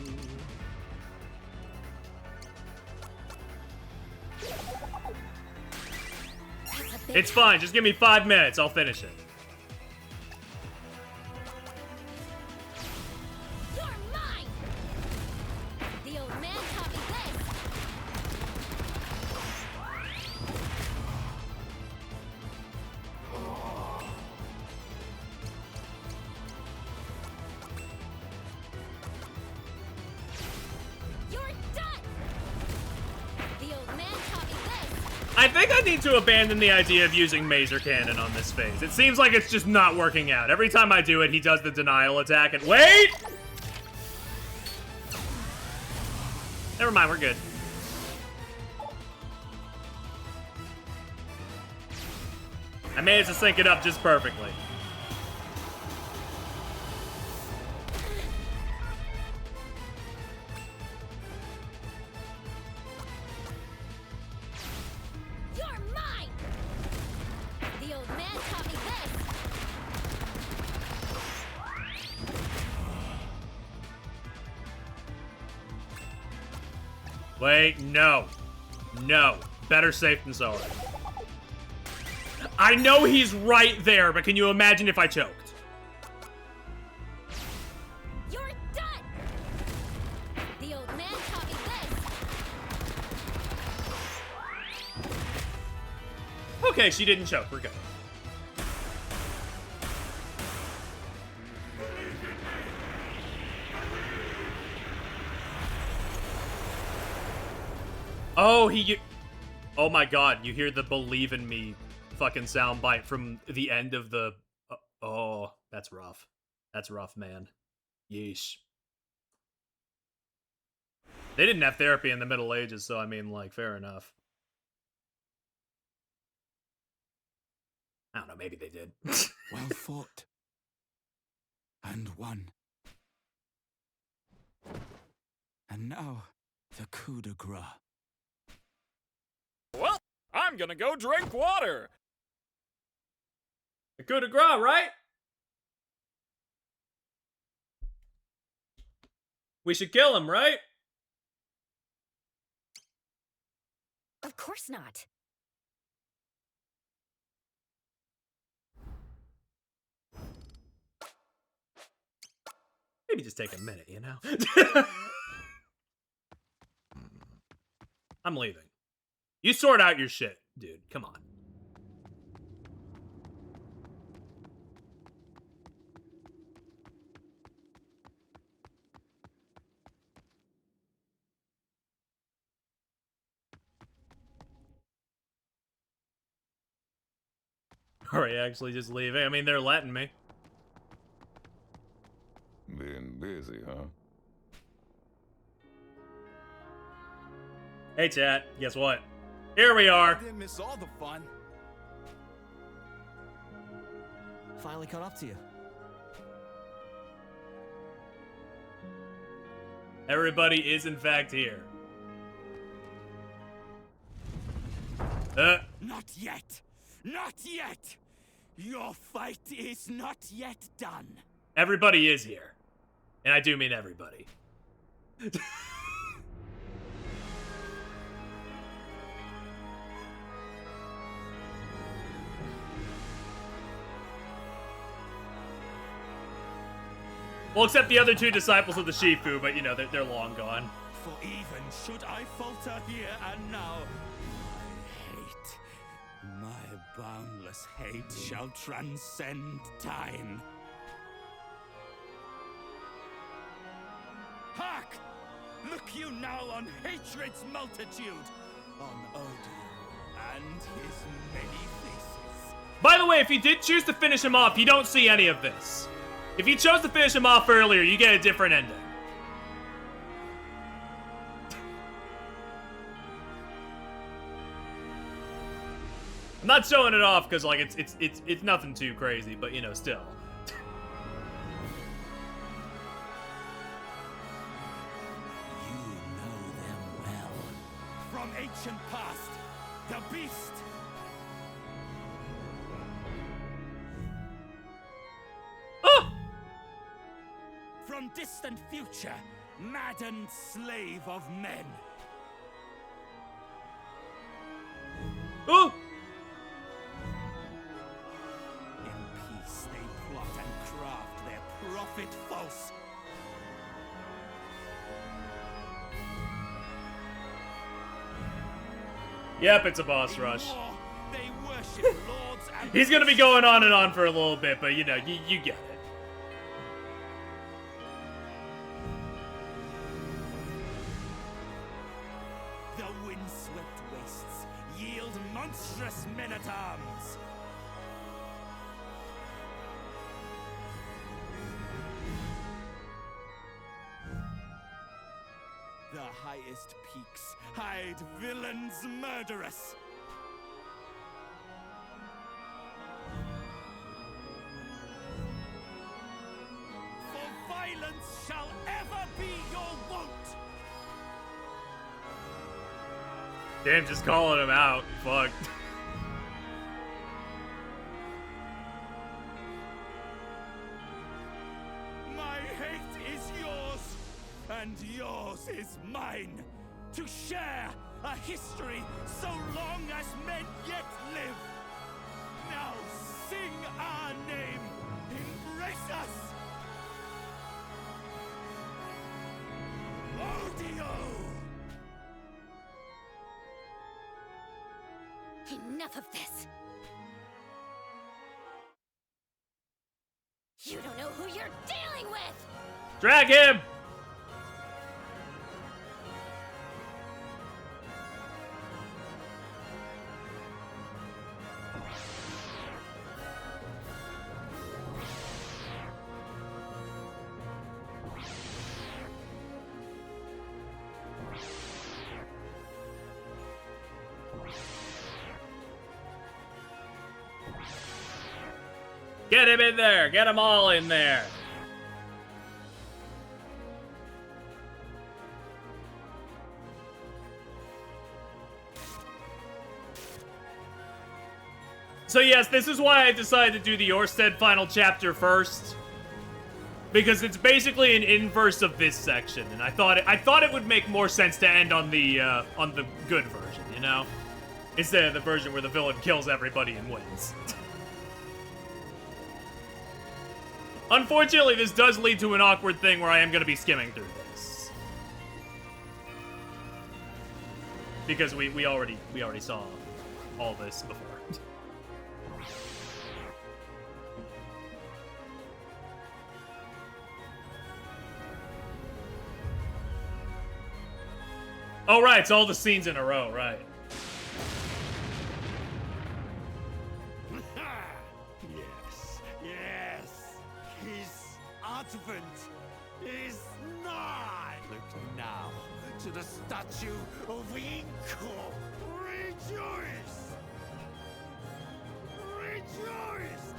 It's fine. Just give me 5 minutes. I'll finish it. You're mine. The old man taught me this. You're done. The old man taught me this. I think I need to abandon the idea of using Mazer Cannon on this phase. It seems like it's just not working out. Every time I do it, he does the denial attack and— wait! Never mind, we're good. I managed to sync it up just perfectly. You're mine. The old man taught me this. Wait, no. No. Better safe than sorry. I know he's right there, but can you imagine if I choked? You're done. The old man taught me this. Okay, she didn't choke. We're good. Oh, oh my god, you hear the "believe in me" fucking soundbite from the end of the— oh, that's rough. That's rough, man. Yeesh. They didn't have therapy in the Middle Ages, so I mean, like, fair enough. I don't know, maybe they did. Well fought. And won. And now, the coup de grace. Well, I'm gonna go drink water. The coup de grace, right? We should kill him, right? Of course not. Maybe just take a minute, you know? I'm leaving. You sort out your shit, dude. Come on. Are you actually just leaving? I mean, they're letting me. Been busy, huh? Hey, chat. Guess what? Here we are. Didn't miss all the fun. Finally caught up to you. Everybody is, in fact, here. Not yet! Not yet! Your fight is not yet done. Everybody is here. And I do mean everybody. Well, except the other two disciples of the Shifu, but you know, they're long gone. For even should I falter here and now, my boundless hate shall transcend time. Hark! Look you now on hatred's multitude, on Odio and his many faces. By the way, if you did choose to finish him off, you don't see any of this. If you chose to finish him off earlier, you get a different ending. I'm not showing it off because like it's nothing too crazy, but you know, still. You know them well. From ancient past, the beast. Oh! From distant future, maddened slave of men. Oh! In peace they plot and craft their prophet false. Yep, it's a boss rush. War, they worship lords and He's gonna be going on and on for a little bit, but you know, you get it. the windswept wastes yield monstrous men-at-arms. The highest peaks hide villains murderous. For violence shall ever be your wont. Damn, just calling him out. Fuck. My hate is yours, and yours is mine. To share a history so long as men yet live. Now sing our name, embrace us. Odio! Enough of this. You don't know who you're dealing with! Drag him! Get him in there! Get them all in there! So yes, this is why I decided to do the Orsted final chapter first. Because it's basically an inverse of this section, and I thought it would make more sense to end on the good version, you know? Instead of the version where the villain kills everybody and wins. Unfortunately, this does lead to an awkward thing where I am going to be skimming through this. Because we already saw all this before. Oh, right, it's all the scenes in a row, right. Yes, yes. His advent is nigh. Look now to the statue of Inko. Rejoice! Rejoice!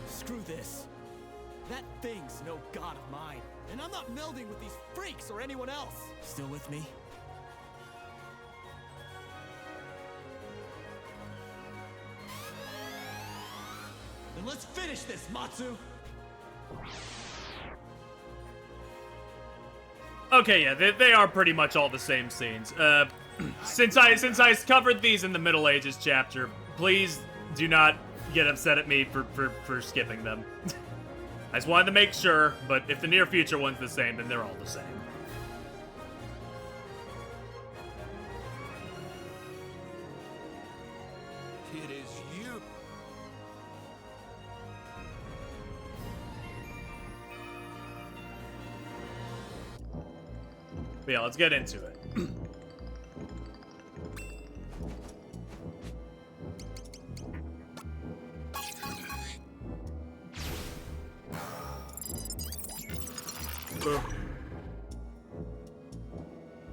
Screw this. That thing's no god of mine, and I'm not melding with these freaks or anyone else. Still with me? Then let's finish this, Matsu! Okay, yeah, they are pretty much all the same scenes. Since I covered these in the Middle Ages chapter, please do not get upset at me for skipping them. I just wanted to make sure, but if the near future one's the same, then they're all the same. It is you. But yeah, let's get into it.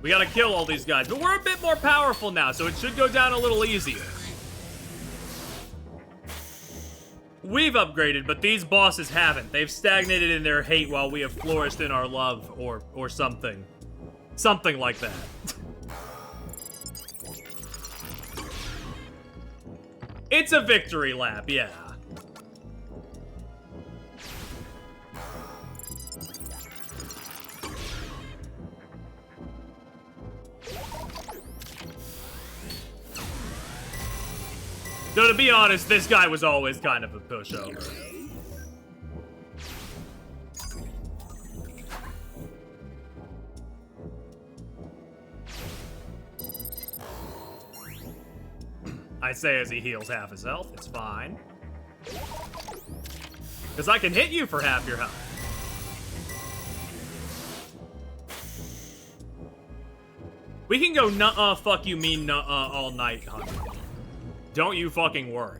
We gotta kill all these guys, but we're a bit more powerful now, so it should go down a little easier. We've upgraded, but these bosses haven't. They've stagnated in their hate while we have flourished in our love, or something. Something like that. It's a victory lap, yeah. Though, to be honest, this guy was always kind of a pushover. I say as he heals half his health, it's fine. Because I can hit you for half your health. We can go nuh-uh, fuck you mean nuh-uh all night, honey. Don't you fucking worry.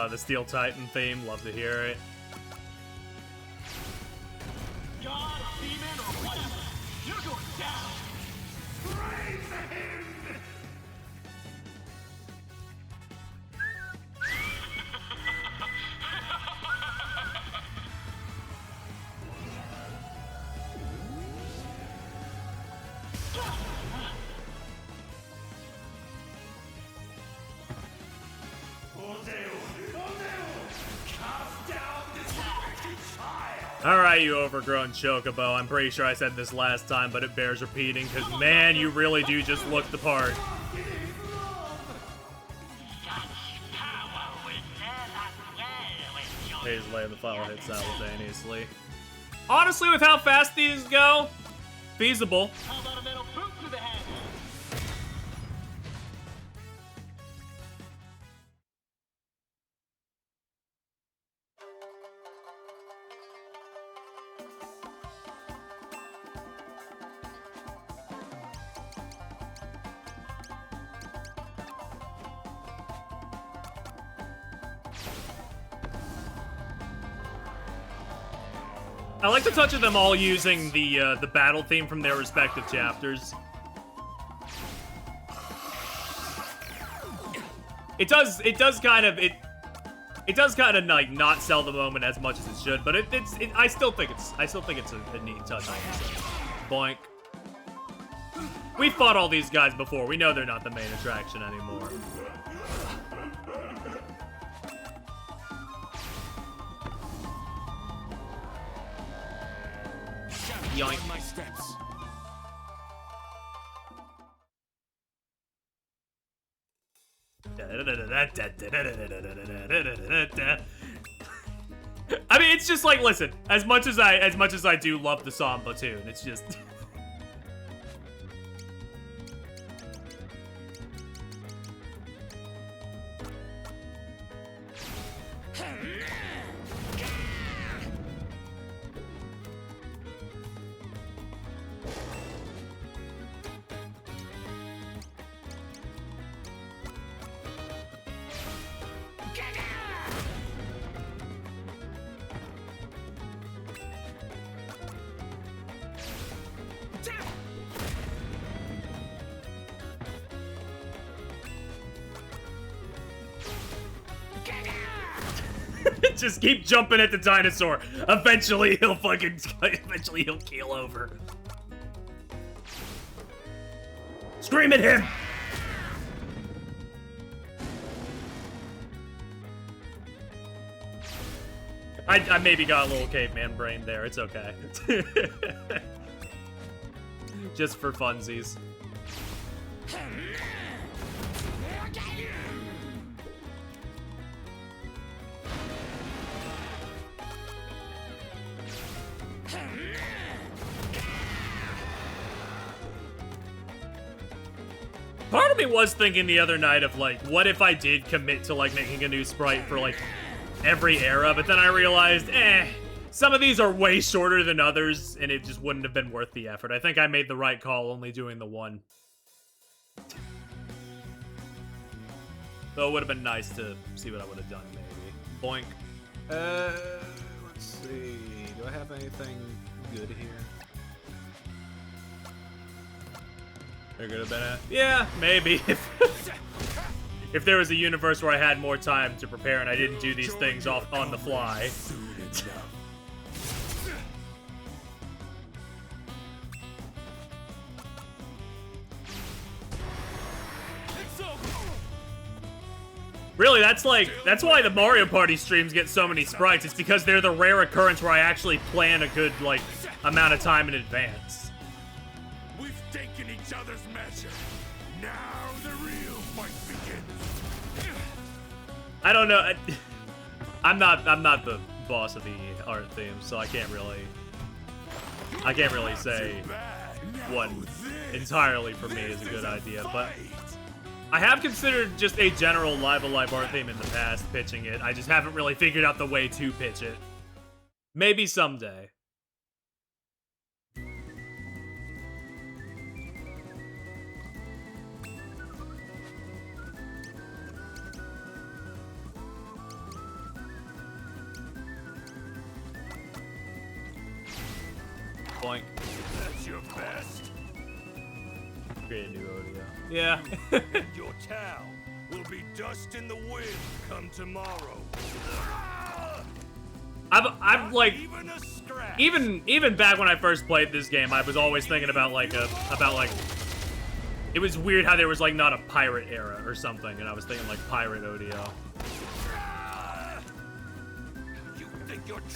The Steel Titan theme, love to hear it. God, demon, or whatever, you're going down! Praise him! Alright, you overgrown chocobo. I'm pretty sure I said this last time, but it bears repeating, because man, you really do just look the part. He's laying the final hit simultaneously. Honestly, with how fast these go, feasible. How about a metal boot to the head? I like the touch of them all using the battle theme from their respective chapters. It does kind of like not sell the moment as much as it should, but I still think it's a neat touch. Boink. We fought all these guys before. We know they're not the main attraction anymore. Yoink. My steps. I mean, it's just like, listen, as much as I do love the Samba tune, it's just just keep jumping at the dinosaur. Eventually he'll keel over. Scream at him! I maybe got a little caveman brain there. It's okay. Just for funsies. Part of me was thinking the other night of, like, what if I did commit to, like, making a new sprite for, like, every era, but then I realized, some of these are way shorter than others, and it just wouldn't have been worth the effort. I think I made the right call only doing the one. Though it would have been nice to see what I would have done, maybe. Boink. Let's see. Do I have anything good here? There could have been a... Yeah, maybe. If there was a universe where I had more time to prepare and I didn't do these things off on the fly. Really, that's why the Mario Party streams get so many sprites. It's because they're the rare occurrence where I actually plan a good, like, amount of time in advance. We've taken each other's measure. Now the real fight begins. I don't know. I'm not the boss of the art theme, so I can't really say what entirely for me is a good idea, but I have considered just a general Live Alive art theme in the past, pitching it. I just haven't really figured out the way to pitch it. Maybe someday. Boink. That's your best. Create a new audio. Yeah. And your town will be dust in the wind come tomorrow. I've like even back when I first played this game, I was always thinking about like it was weird how there was like not a pirate era or something, and I was thinking like pirate audio.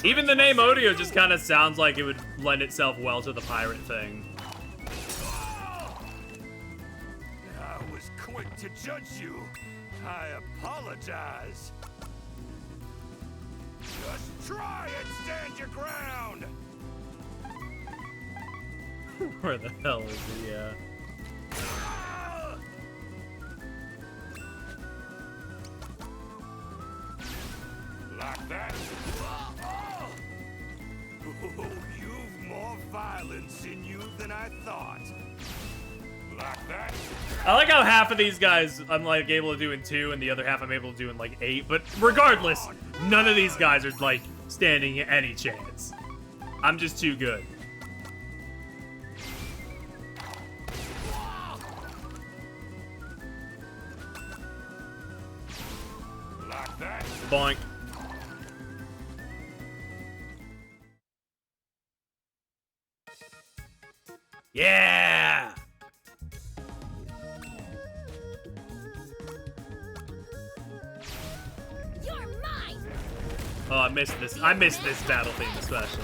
Even the name audio just kind of sounds like it would lend itself well to the pirate thing. I was quick to judge you. I apologize. Just try and stand your ground. Where the hell is he? Like that. Oh, you've more violence in you than I thought. Like that. I like how half of these guys I'm like able to do in 2 and the other half I'm able to do in like 8, but regardless, none of these guys are like standing any chance. I'm just too good. Like that. Boink. Yeah! You're mine! Oh, I missed this. I missed this battle theme especially.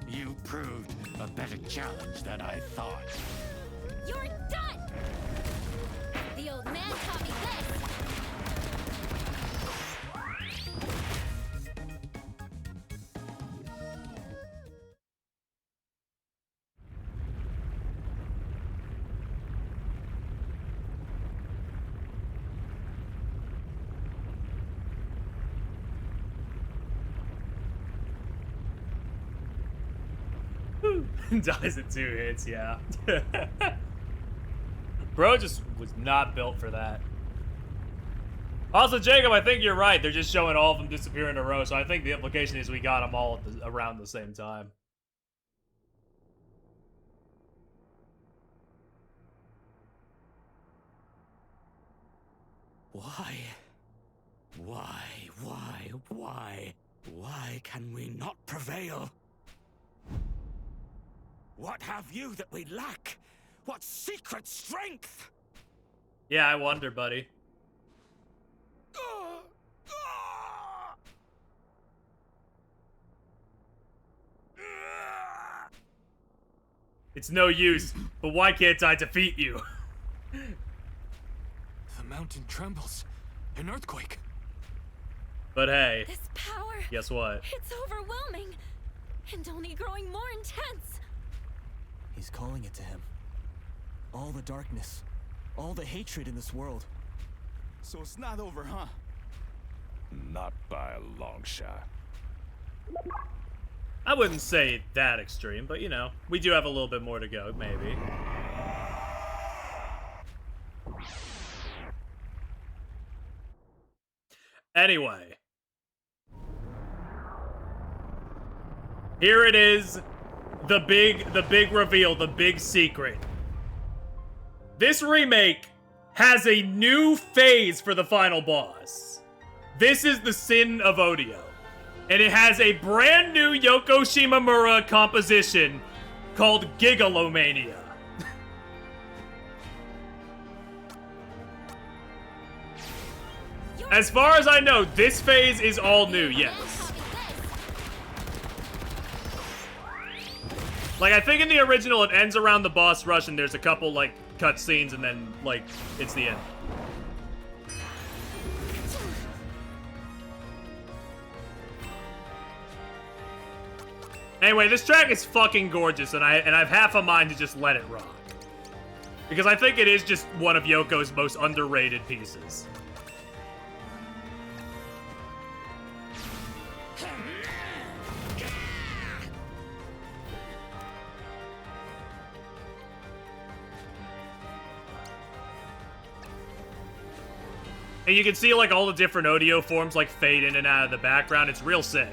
You proved a better challenge than I thought. You're done! The old man taught me this! Dies in 2 hits, yeah. Bro just was not built for that. Also, Jacob, I think you're right. They're just showing all of them disappear in a row, so I think the implication is we got them all at around the same time. Why? Why can we not prevail? What have you that we lack? What secret strength? Yeah, I wonder, buddy. It's no use, but why can't I defeat you? The mountain trembles. An earthquake. But hey, This power, guess what? it's overwhelming and only growing more intense. He's calling it to him. All the darkness, all the hatred in this world. So it's not over, huh? Not by a long shot. I wouldn't say that extreme, but you know, we do have a little bit more to go, maybe. Anyway. Here it is. The big reveal, the big secret. This remake has a new phase for the final boss. This is the Sin of Odio. And it has a brand new Yoko Shimomura composition called Gigalomania. As far as I know, this phase is all new, yes. Like, I think in the original it ends around the boss rush and there's a couple, like, cutscenes and then, like, it's the end. Anyway, this track is fucking gorgeous, and I've half a mind to just let it rock. Because I think it is just one of Yoko's most underrated pieces. And you can see, like, all the different audio forms, like, fade in and out of the background. It's real sick.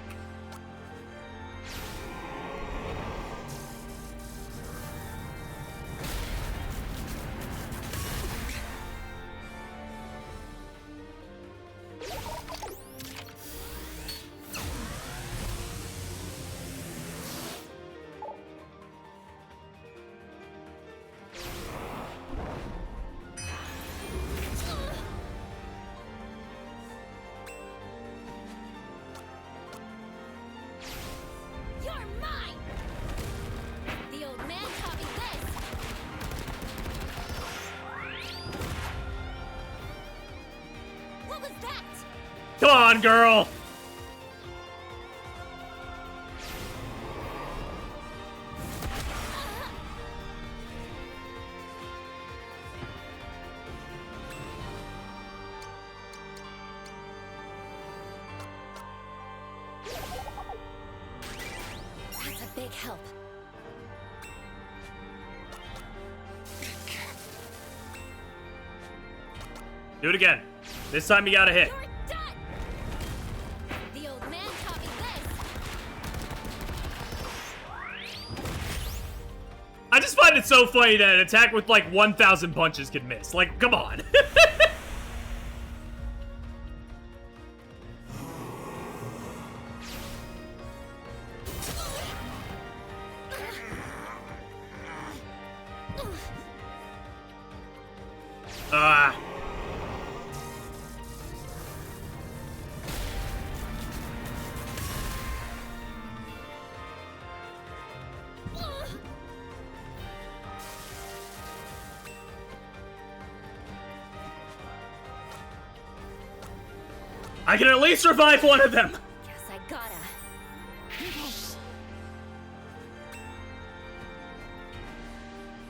Come on, girl! That's a big help. Do it again. This time you gotta hit. so funny that an attack with like 1,000 punches could miss. Like, come on. I can at least revive one of them. Guess I gotta.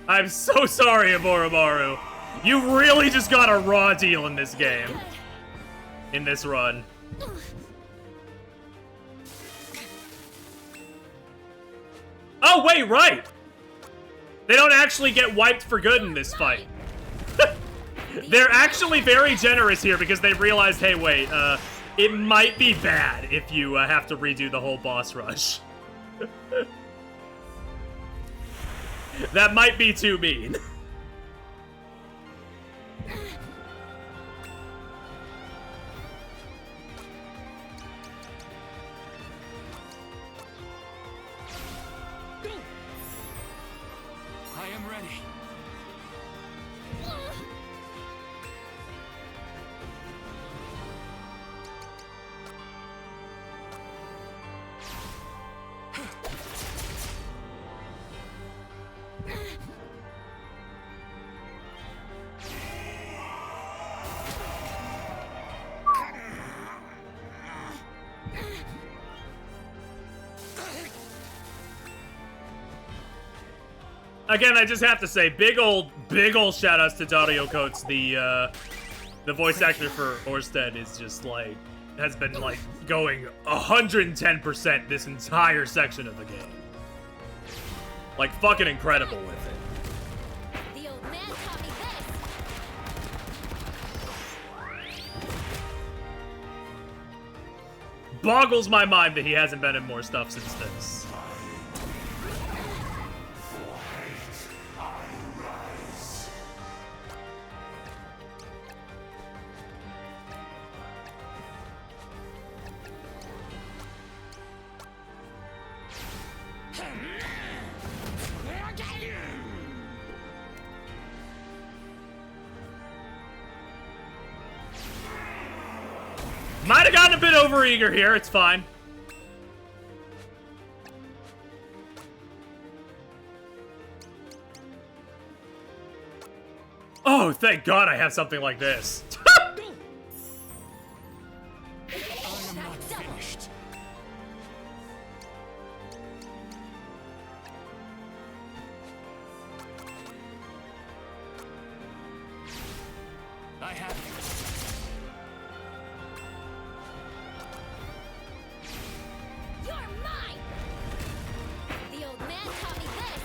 I'm so sorry, Oromaru. You really just got a raw deal in this game. In this run. Oh, wait, right! They don't actually get wiped for good in this fight. They're actually very generous here because they realized, hey, wait, it might be bad if you have to redo the whole boss rush. That might be too mean. I am ready. Again, I just have to say, big old shout-outs to Dario Coates, the voice actor for Orsted is just, like, has been, like, going 110% this entire section of the game. Like, fucking incredible with it. The old man taught me this. Boggles my mind that he hasn't been in more stuff since this. Might have gotten a bit overeager here, it's fine. Oh, thank God I have something like this. I am not finished. I have you. You're mine. The old man taught me this.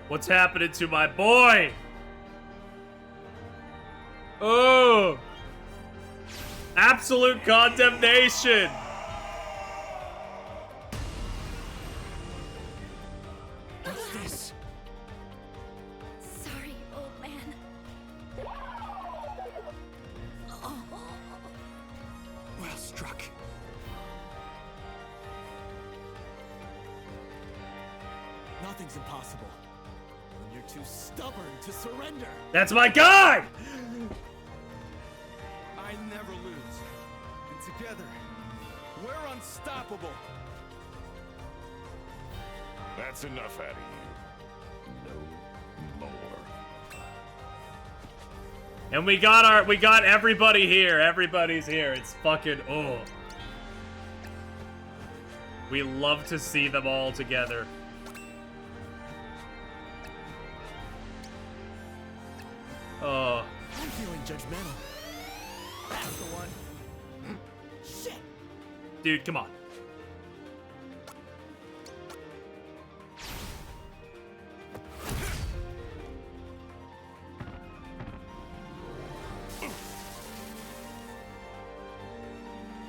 What's happening to my boy? Oh! Absolute condemnation! What's this? Sorry, old man. Well struck. Nothing's impossible when you're too stubborn to surrender. That's my guy! I never lose. And together, we're unstoppable. That's enough out of you. No more. And we got everybody here. Everybody's here. It's fucking, oh. We love to see them all together. Oh. I'm feeling judgmental. That's the one. Shit! Dude, come on.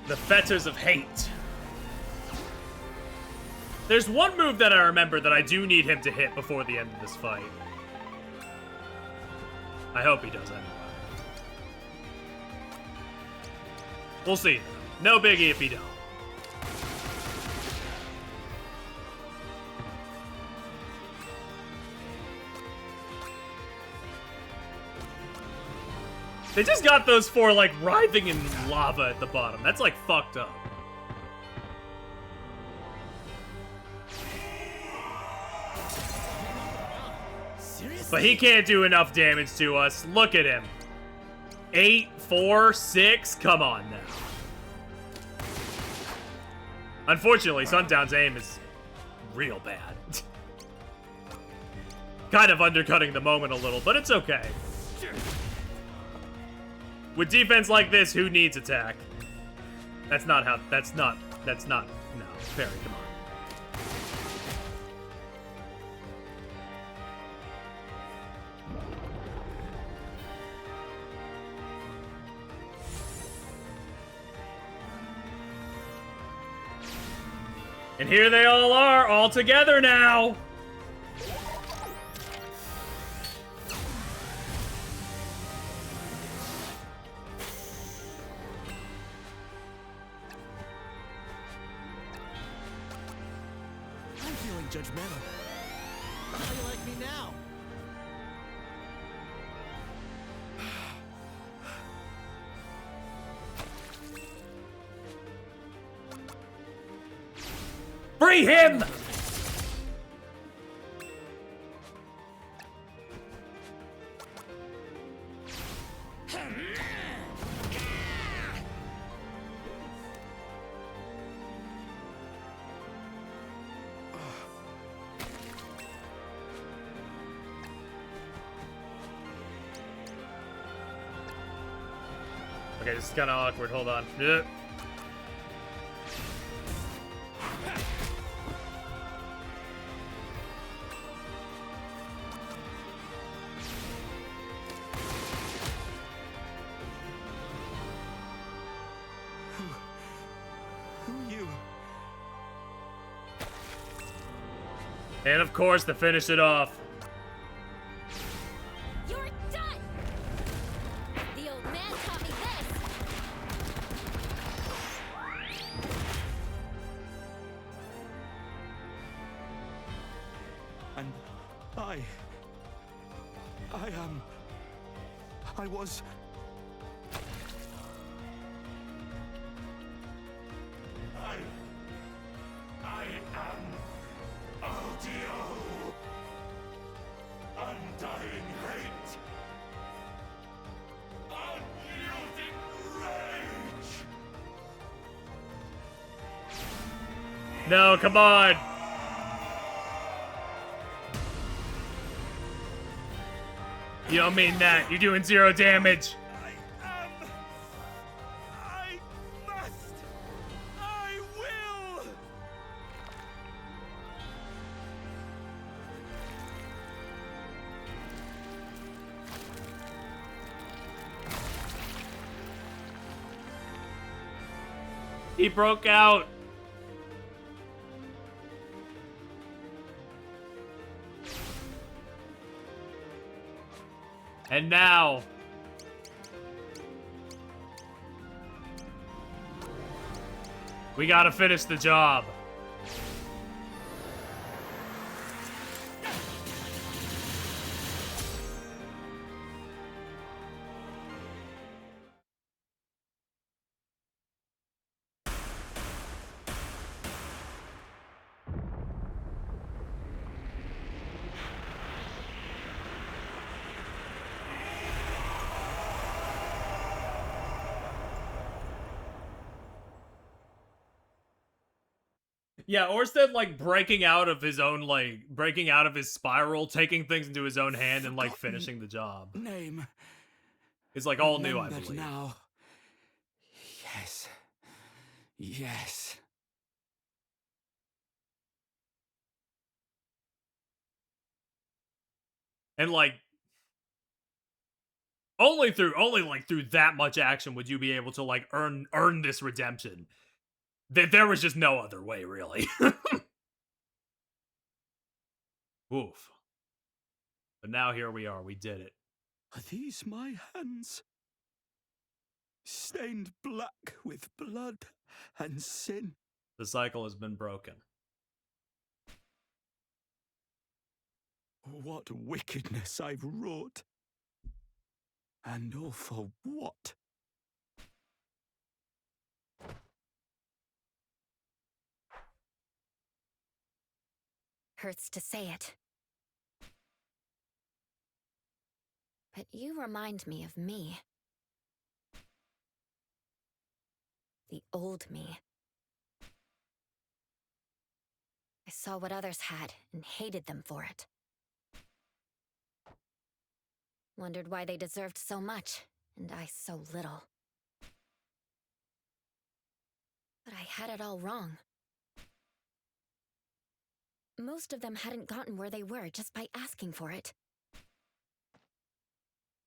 The fetters of hate. There's one move that I remember that I do need him to hit before the end of this fight. I hope he does anyway. We'll see. No biggie if he don't. They just got those four, like, writhing in lava at the bottom. That's, like, fucked up. Seriously? But he can't do enough damage to us. Look at him. 8, 4, 6. Come on now. Unfortunately, Sundown's aim is real bad. Kind of undercutting the moment a little, but it's okay. With defense like this, who needs attack? No, Perry, come on. And here they all are, all together now! I'm feeling judgmental. How do you like me now? Free him! Okay, this is kind of awkward. Hold on. And of course, to finish it off. You're done! The old man taught me this! And I was... I am Aldio. Undying hate. Unyielding rage. No, come on. You don't mean that. You're doing 0 damage. I will! He broke out. And now, we gotta finish the job. Yeah, Orsted, like, breaking out of his spiral, taking things into his own hand, and, like, finishing the job. Name. It's, like, all new, I Remembered believe. now. Yes. Yes. And like only through that much action would you be able to like earn this redemption. There was just no other way, really. Oof. But now here we are. We did it. Are these my hands? Stained black with blood and sin. The cycle has been broken. What wickedness I've wrought. And all for what? Hurts to say it. But you remind me of me. The old me. I saw what others had and hated them for it. Wondered why they deserved so much, and I so little. But I had it all wrong. Most of them hadn't gotten where they were just by asking for it.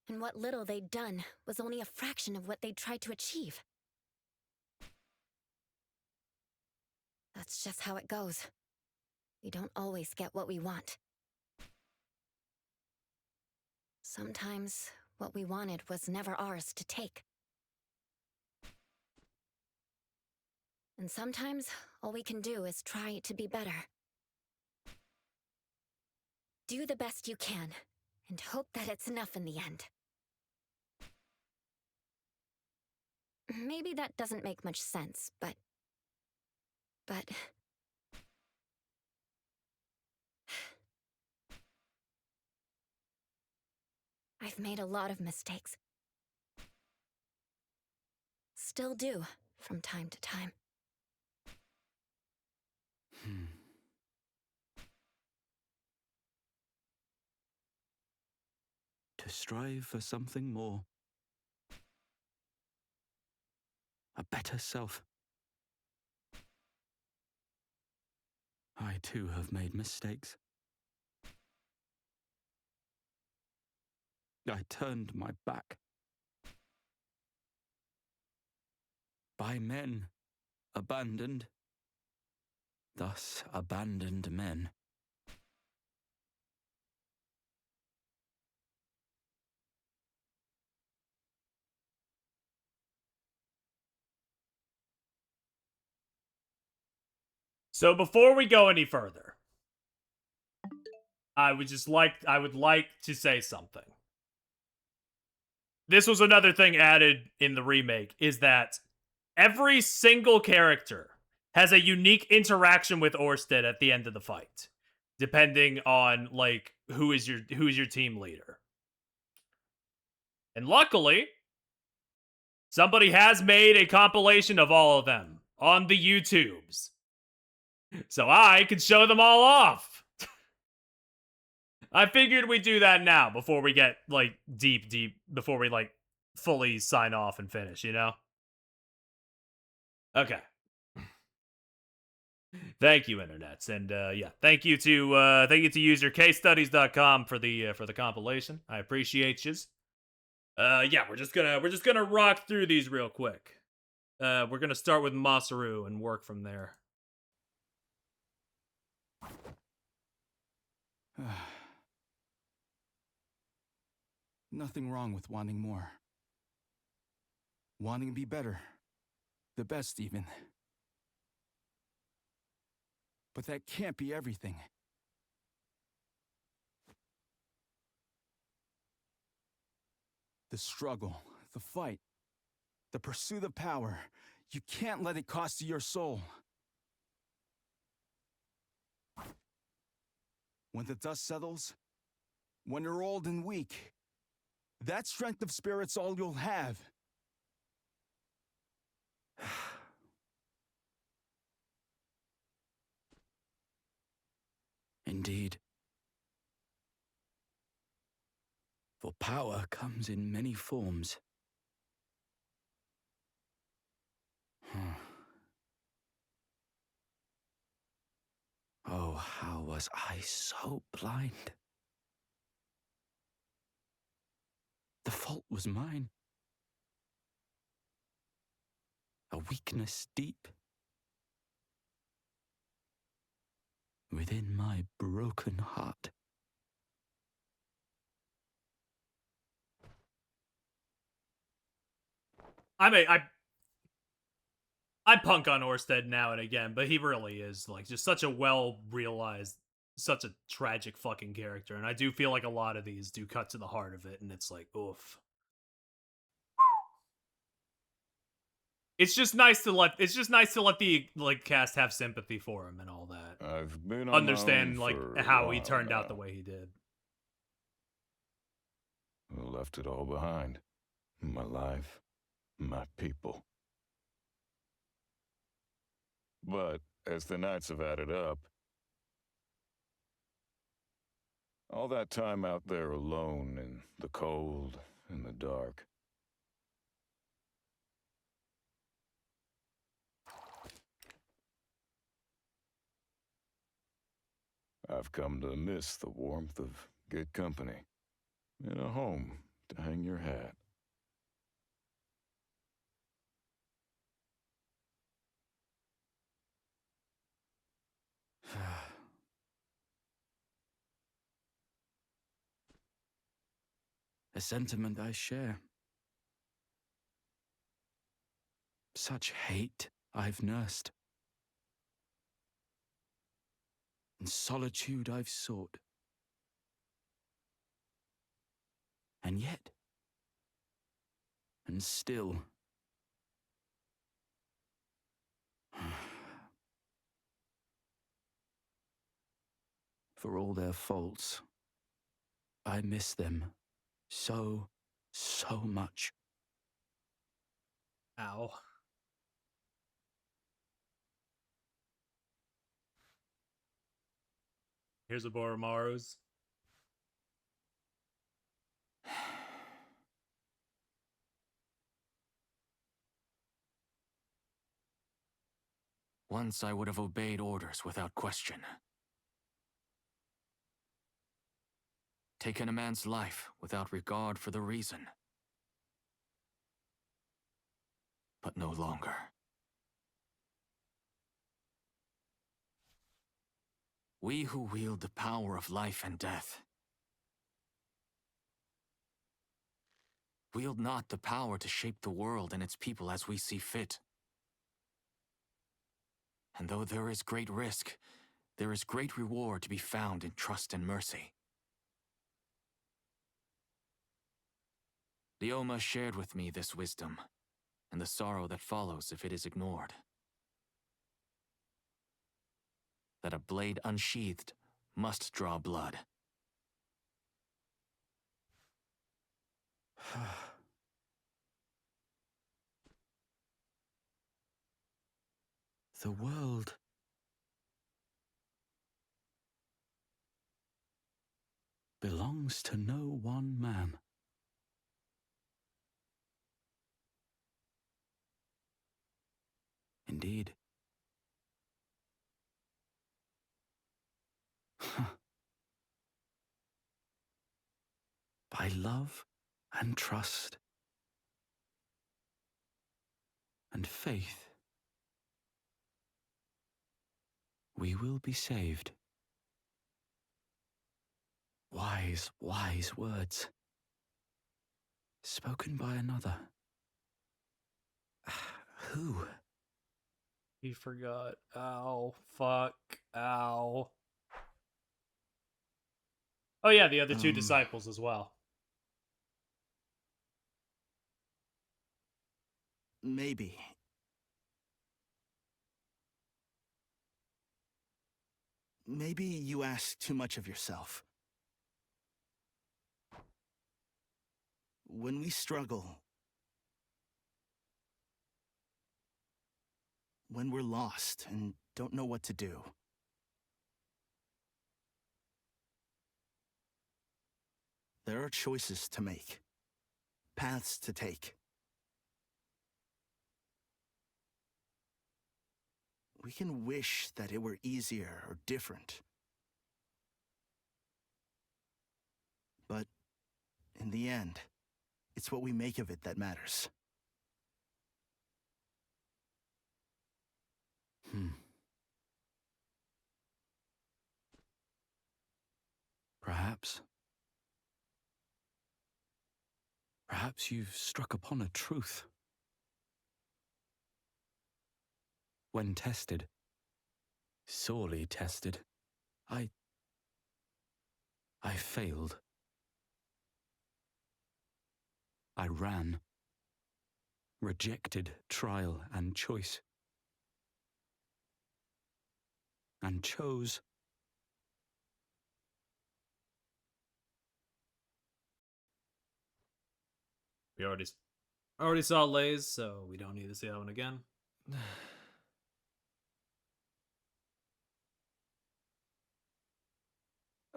And what little they'd done was only a fraction of what they'd tried to achieve. That's just how it goes. We don't always get what we want. Sometimes, what we wanted was never ours to take. And sometimes, all we can do is try to be better. Do the best you can, and hope that it's enough in the end. Maybe that doesn't make much sense, but... I've made a lot of mistakes. Still do, from time to time. To strive for something more. A better self. I too have made mistakes. I turned my back. By men abandoned. Thus abandoned men. So before we go any further, I would like to say something. This was another thing added in the remake, is that every single character has a unique interaction with Orsted at the end of the fight, depending on like who is your team leader. And luckily, somebody has made a compilation of all of them on the YouTubes. So I could show them all off. I figured we'd do that now before we get, like, deep, before we, like, fully sign off and finish, you know? Okay. Thank you, internets, and, yeah, thank you to usercasestudies.com for the compilation. I appreciate yous. Yeah, we're just gonna rock through these real quick. We're gonna start with Masaru and work from there. Nothing wrong with wanting more. Wanting to be better. The best, even. But that can't be everything. The struggle, the fight, the pursuit of power, you can't let it cost you your soul. When the dust settles, when you're old and weak, that strength of spirit's all you'll have. Indeed. For power comes in many forms. was I so blind? The fault was mine. A weakness deep within my broken heart. I punk on Orsted now and again, but he really is like just such a well-realized, such a tragic fucking character, and I do feel like a lot of these do cut to the heart of it, and it's like, oof. It's just nice to let the like cast have sympathy for him and all that. I've been on Understand my own like for a how he while turned out now. the way he did. I left it all behind. My life, my people. But as the nights have added up, all that time out there alone in the cold and the dark, I've come to miss the warmth of good company and a home to hang your hat. A sentiment I share. Such hate I've nursed. And solitude I've sought. And yet, and still, for all their faults, I miss them so much. Ow. Here's a Boromaru's. Once I would have obeyed orders without question. Taken a man's life without regard for the reason. But no longer. We who wield the power of life and death wield not the power to shape the world and its people as we see fit. And though there is great risk, there is great reward to be found in trust and mercy. Leoma shared with me this wisdom, and the sorrow that follows if it is ignored. That a blade unsheathed must draw blood. The world belongs to no one man. Indeed. By love and trust and faith, we will be saved. Wise, wise words, spoken by another. Who? He forgot. Ow. Fuck. Ow. Oh yeah, the other two disciples as well. Maybe. Maybe you ask too much of yourself. When we struggle, when we're lost and don't know what to do, there are choices to make, paths to take. We can wish that it were easier or different, In the end, it's what we make of it that matters. Perhaps. Perhaps you've struck upon a truth. When tested, sorely tested, I failed. I ran, rejected trial and choice, and chose. We already saw Lay's, so we don't need to see that one again.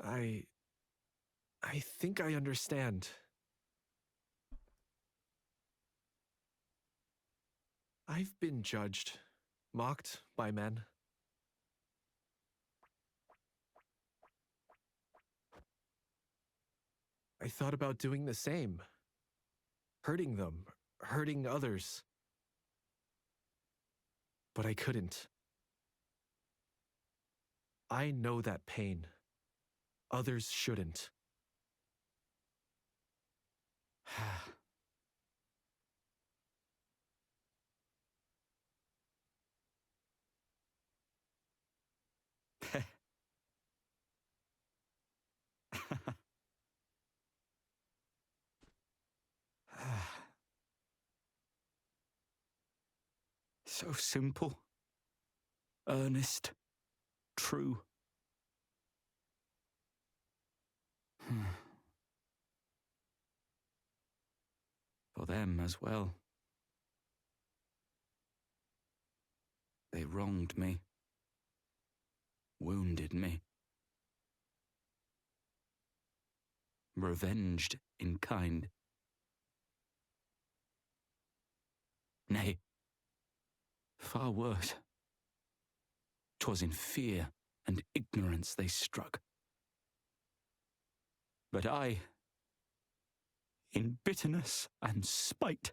I think I understand. I've been judged, mocked by men. I thought about doing the same. Hurting them, hurting others. But I couldn't. I know that pain. Others shouldn't. So simple, earnest, true. For them as well. They wronged me, wounded me, revenged in kind. Nay, far worse. 'Twas in fear and ignorance they struck. But I, in bitterness and spite,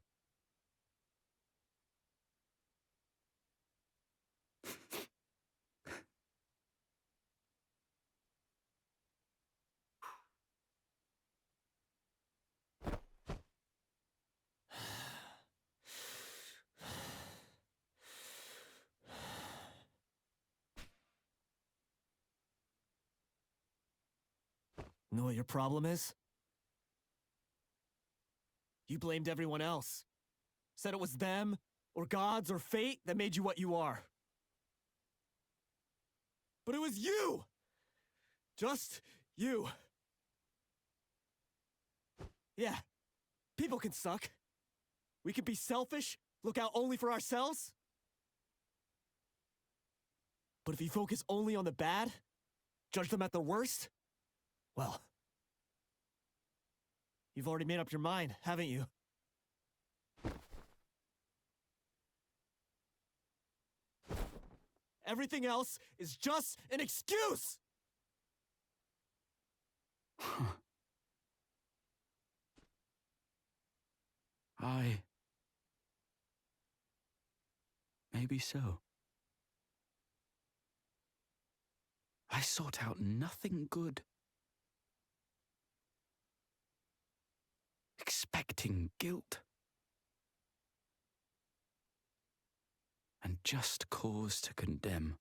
Know what your problem is? You blamed everyone else. Said it was them, or gods, or fate that made you what you are. But it was you! Just you. Yeah, people can suck. We can be selfish, look out only for ourselves. But if you focus only on the bad, judge them at their worst, well, you've already made up your mind, haven't you? Everything else is just an excuse! Maybe so. I sought out nothing good. Expecting guilt. And just cause to condemn.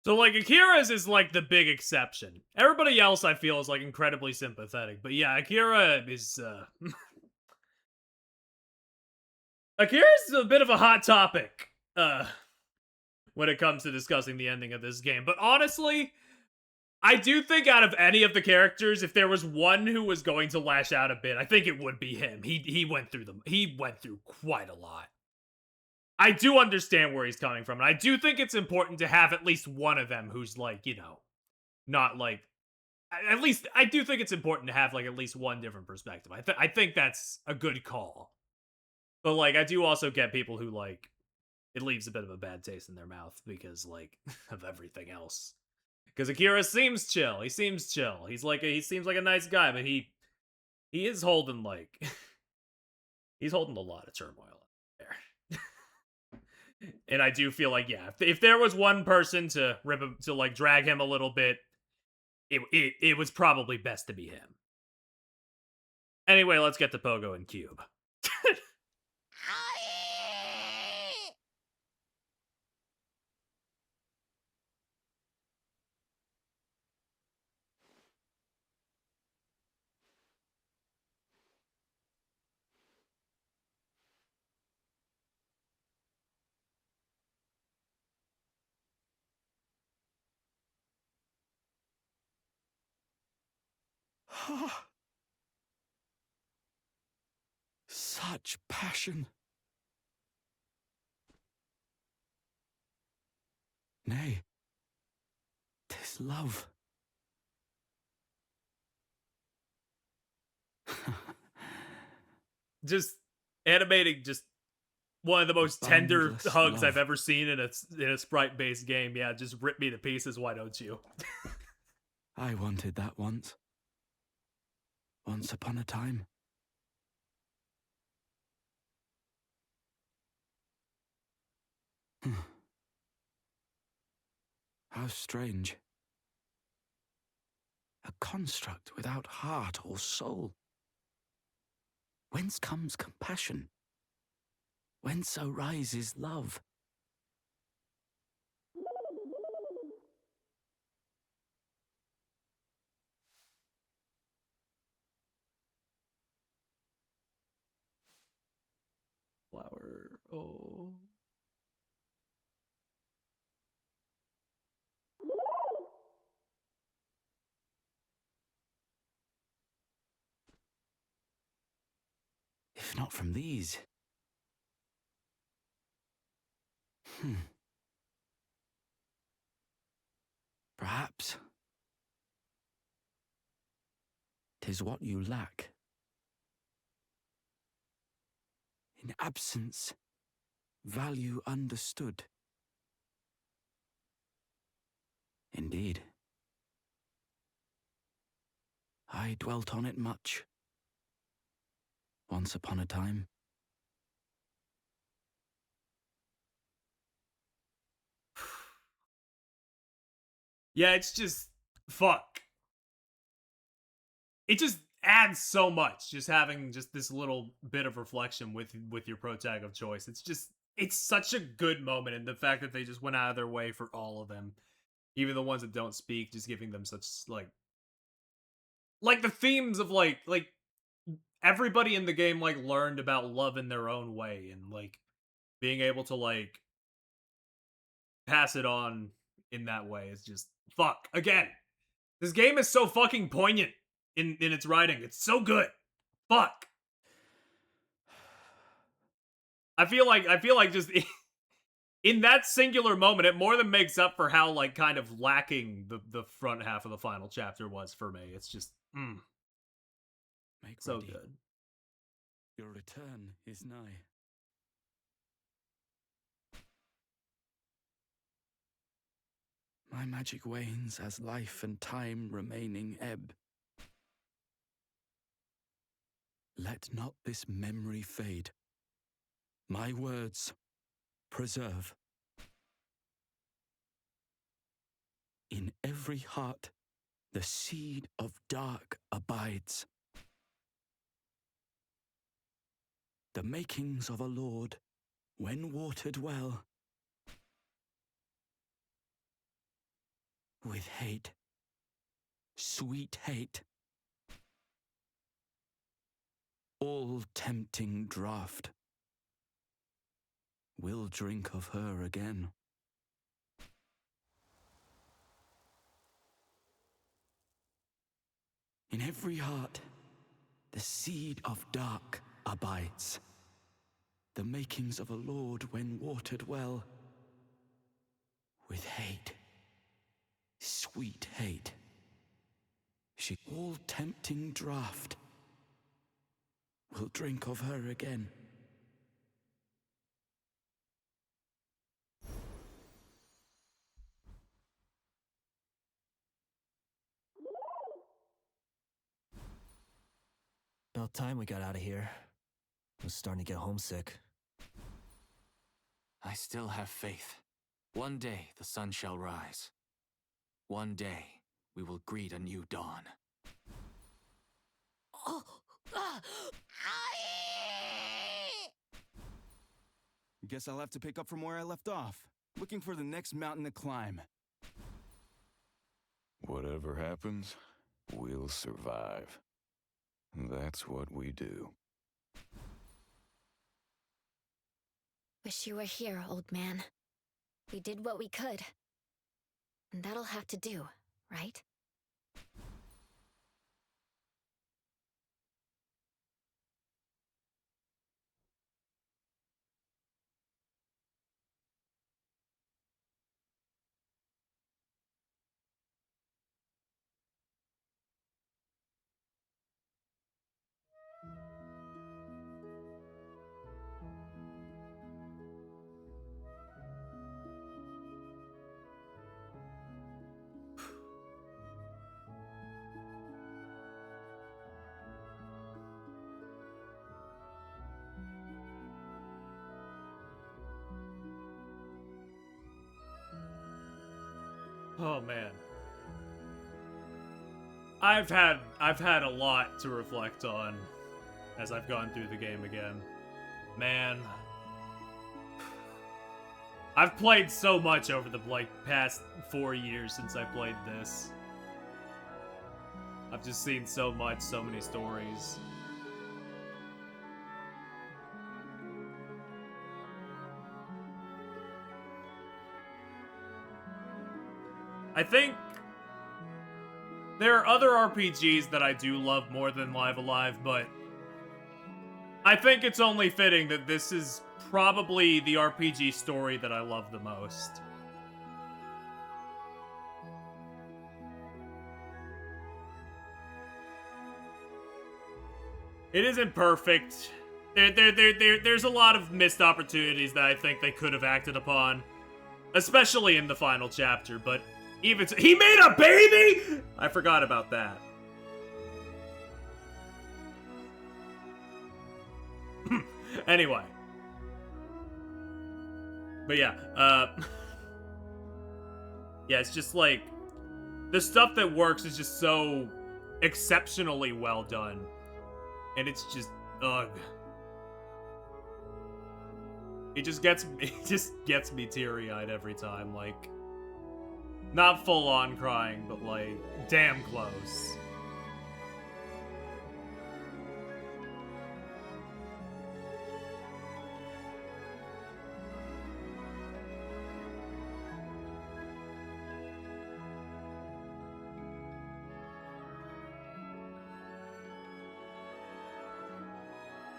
So, like, Akira's is, like, the big exception. Everybody else, I feel, is, like, incredibly sympathetic. But yeah, Akira is, Akira's a bit of a hot topic, when it comes to discussing the ending of this game. But honestly, I do think out of any of the characters, if there was one who was going to lash out a bit, I think it would be him. He went through quite a lot. I do understand where he's coming from, and I do think it's important to have at least one of them who's, like, you know, not, like, at least, I do think it's important to have, like, at least one different perspective. I think that's a good call. But, like, I do also get people who, like, it leaves a bit of a bad taste in their mouth because, like, of everything else. Because Akira seems chill. He seems chill. He seems like a nice guy, but he is holding like he's holding a lot of turmoil there. And I do feel like, yeah, if there was one person to rip him, to like drag him a little bit, it was probably best to be him. Anyway, let's get to Pogo and Cube. Such passion. Nay, 'tis love. Just animating just one of the most tender Boundless hugs love. I've ever seen in a sprite-based game. Yeah, just rip me to pieces, why don't you? I wanted that once. Once upon a time. How strange. A construct without heart or soul. Whence comes compassion? Whence arises love? Flower, oh. If not from these. Perhaps 'tis what you lack. In absence, value understood. Indeed. I dwelt on it much. Once upon a time. Yeah, it's just fuck. It just adds so much, just having just this little bit of reflection with your pro tag of choice. It's such a good moment, and the fact that they just went out of their way for all of them, even the ones that don't speak, just giving them such like the themes of like everybody in the game like learned about love in their own way, and like being able to like pass it on in that way is just fuck. Again, this game is so fucking poignant in its writing. It's so good. Fuck. I feel like just in that singular moment, it more than makes up for how like kind of lacking the front half of the final chapter was for me. It's just Make so ready. good. Your return is nigh. My magic wanes as life and time remaining ebb. Let not this memory fade. My words preserve. In every heart, the seed of dark abides. The makings of a lord, when watered well, with hate, sweet hate, all tempting draught, will drink of her again. In every heart, the seed of dark abides. The makings of a lord when watered well, with hate, sweet hate. She all tempting draught will drink of her again. About time we got out of here. I was starting to get homesick. I still have faith. One day the sun shall rise. One day we will greet a new dawn. Guess I'll have to pick up from where I left off. Looking for the next mountain to climb. Whatever happens, we'll survive. That's what we do. Wish you were here, old man. We did what we could. And that'll have to do, right? Oh man. I've had a lot to reflect on as I've gone through the game again. Man. I've played so much over the past 4 years since I played this. I've just seen so much, so many stories. I think there are other RPGs that I do love more than Live Alive, but I think it's only fitting that this is probably the RPG story that I love the most. It isn't perfect. There's a lot of missed opportunities that I think they could have acted upon, especially in the final chapter, but even he made a baby? I forgot about that. Anyway. But yeah, yeah, it's just like, the stuff that works is just so exceptionally well done. And it's just, ugh. It just gets me teary-eyed every time, like, not full-on crying, but like, damn close.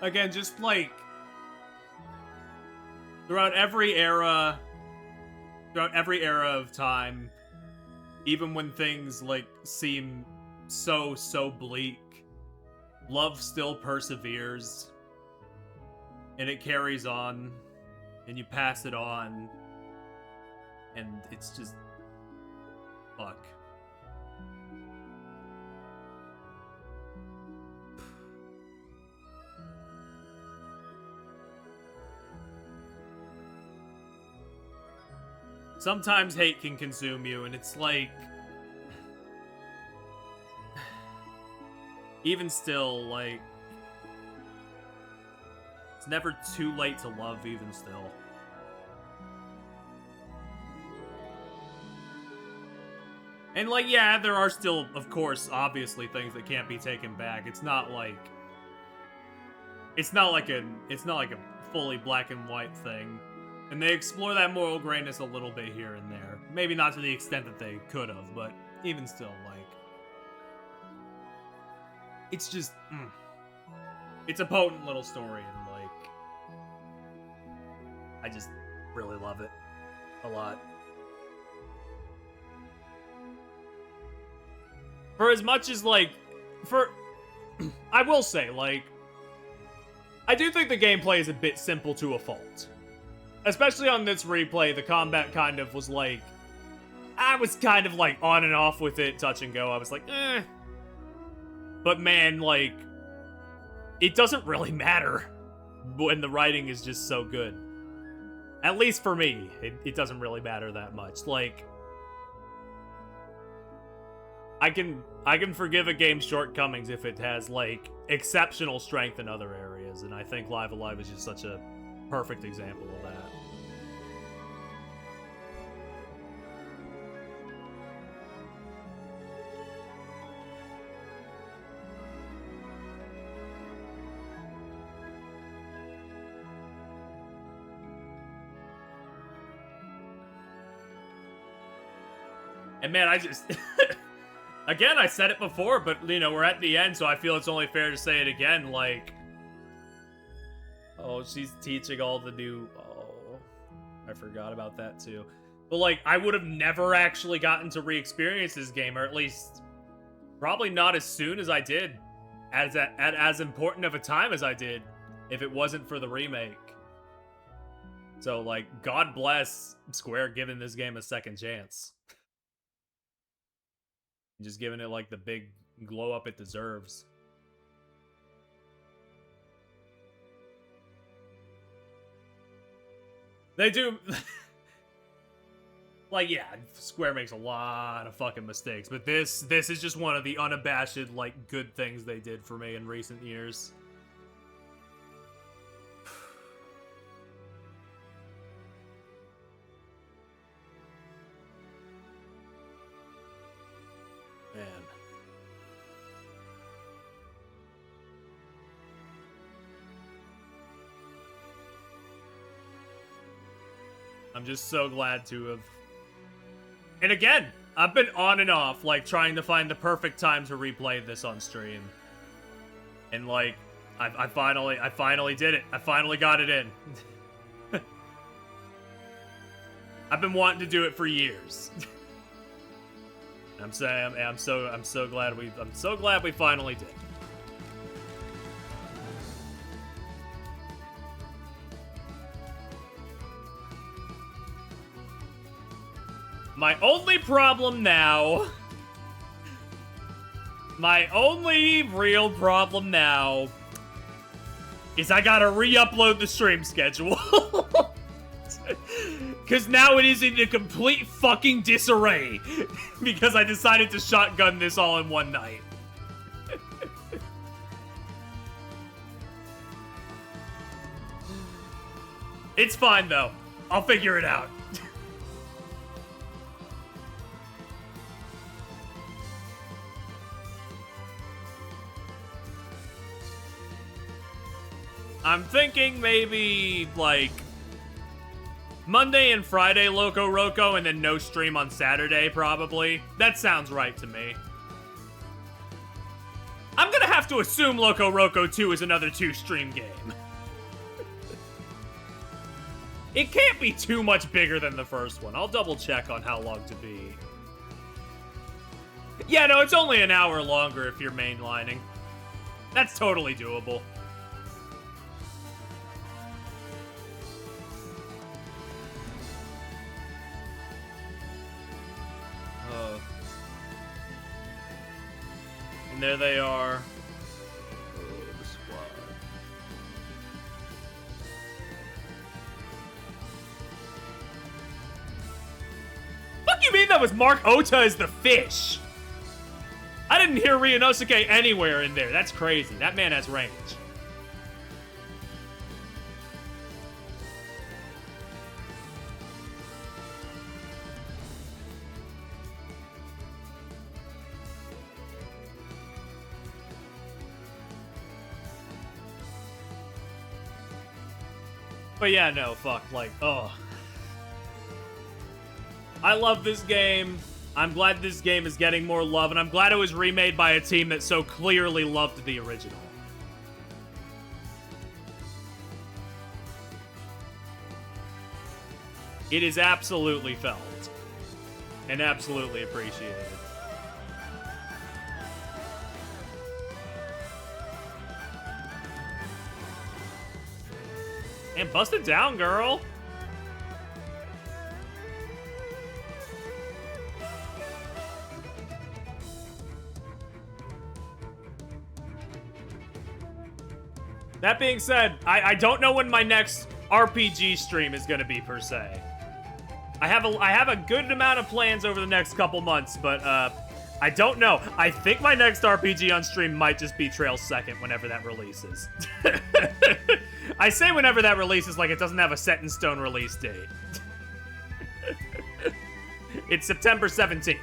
Again, just like, throughout every era of time, even when things like seem so bleak, love still perseveres, and it carries on, and you pass it on, and it's just, fuck. Sometimes hate can consume you, and it's like, even still, like, it's never too late to love, even still. And like, yeah, there are still, of course, obviously things that can't be taken back. It's not like a fully black and white thing. And they explore that moral grayness a little bit here and there. Maybe not to the extent that they could have, but even still, like, it's just, it's a potent little story, and like, I just really love it a lot. For as much as, like, I will say, like, I do think the gameplay is a bit simple to a fault. Especially on this replay, the combat kind of was like, I was kind of like on and off with it, touch and go. I was like, eh. But man, like, it doesn't really matter when the writing is just so good. At least for me, it doesn't really matter that much. Like, I can forgive a game's shortcomings if it has, like, exceptional strength in other areas, and I think Live Alive is just such a perfect example of that. And man, I just... Again, I said it before, but, you know, we're at the end, so I feel it's only fair to say it again, like... Oh, she's teaching all the new... Oh, I forgot about that, too. But, like, I would have never actually gotten to re-experience this game, or at least... Probably not as soon as I did. At as important of a time as I did, if it wasn't for the remake. So, like, God bless Square giving this game a second chance. Just giving it, like, the big glow up it deserves. They do... Like, yeah, Square makes a lot of fucking mistakes, but this is just one of the unabashed, like, good things they did for me in recent years. Man. I'm just so glad to have... And again, I've been on and off, like, trying to find the perfect time to replay this on stream. And, like, I finally did it. I finally got it in. I've been wanting to do it for years. I'm so glad we finally did. My only problem now, my only real problem now is I gotta re-upload the stream schedule. Because now it is in a complete fucking disarray. Because I decided to shotgun this all in one night. It's fine, though. I'll figure it out. I'm thinking maybe, like, Monday and Friday Loco Roco, and then no stream on Saturday, probably. That sounds right to me. I'm gonna have to assume Loco Roco 2 is another 2-stream game. It can't be too much bigger than the first one. I'll double check on how long to be. Yeah, no, it's only an hour longer if you're mainlining. That's totally doable. And there they are. Oh, the squad. Fuck you mean that was Mark Ota as the fish? I didn't hear Ryunosuke anywhere in there. That's crazy. That man has range. But yeah, no, fuck, like, oh. I love this game. I'm glad this game is getting more love, and I'm glad it was remade by a team that so clearly loved the original. It is absolutely felt. And absolutely appreciated. And bust it down, girl. That being said, I don't know when my next RPG stream is gonna be per se. I have a good amount of plans over the next couple months, but I don't know. I think my next RPG on stream might just be Trails 2nd whenever that releases. I say whenever that releases like it doesn't have a set in stone release date. It's September 17th.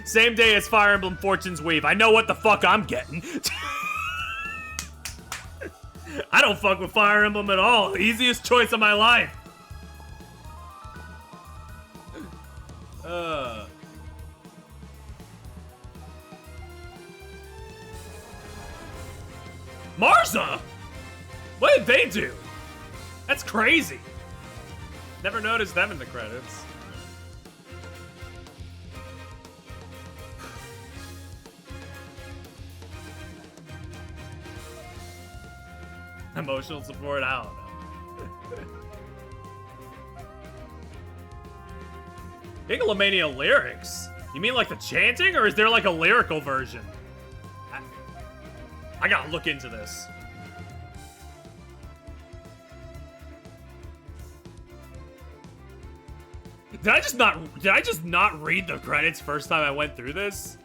Same day as Fire Emblem Fortune's Weave. I know what the fuck I'm getting. I don't fuck with Fire Emblem at all. Easiest choice of my life. Marza? What did they do? That's crazy. Never noticed them in the credits. Emotional support? I don't know. Gigalomania lyrics? You mean like the chanting, or is there like a lyrical version? I gotta look into this. Did I just not read the credits first time I went through this?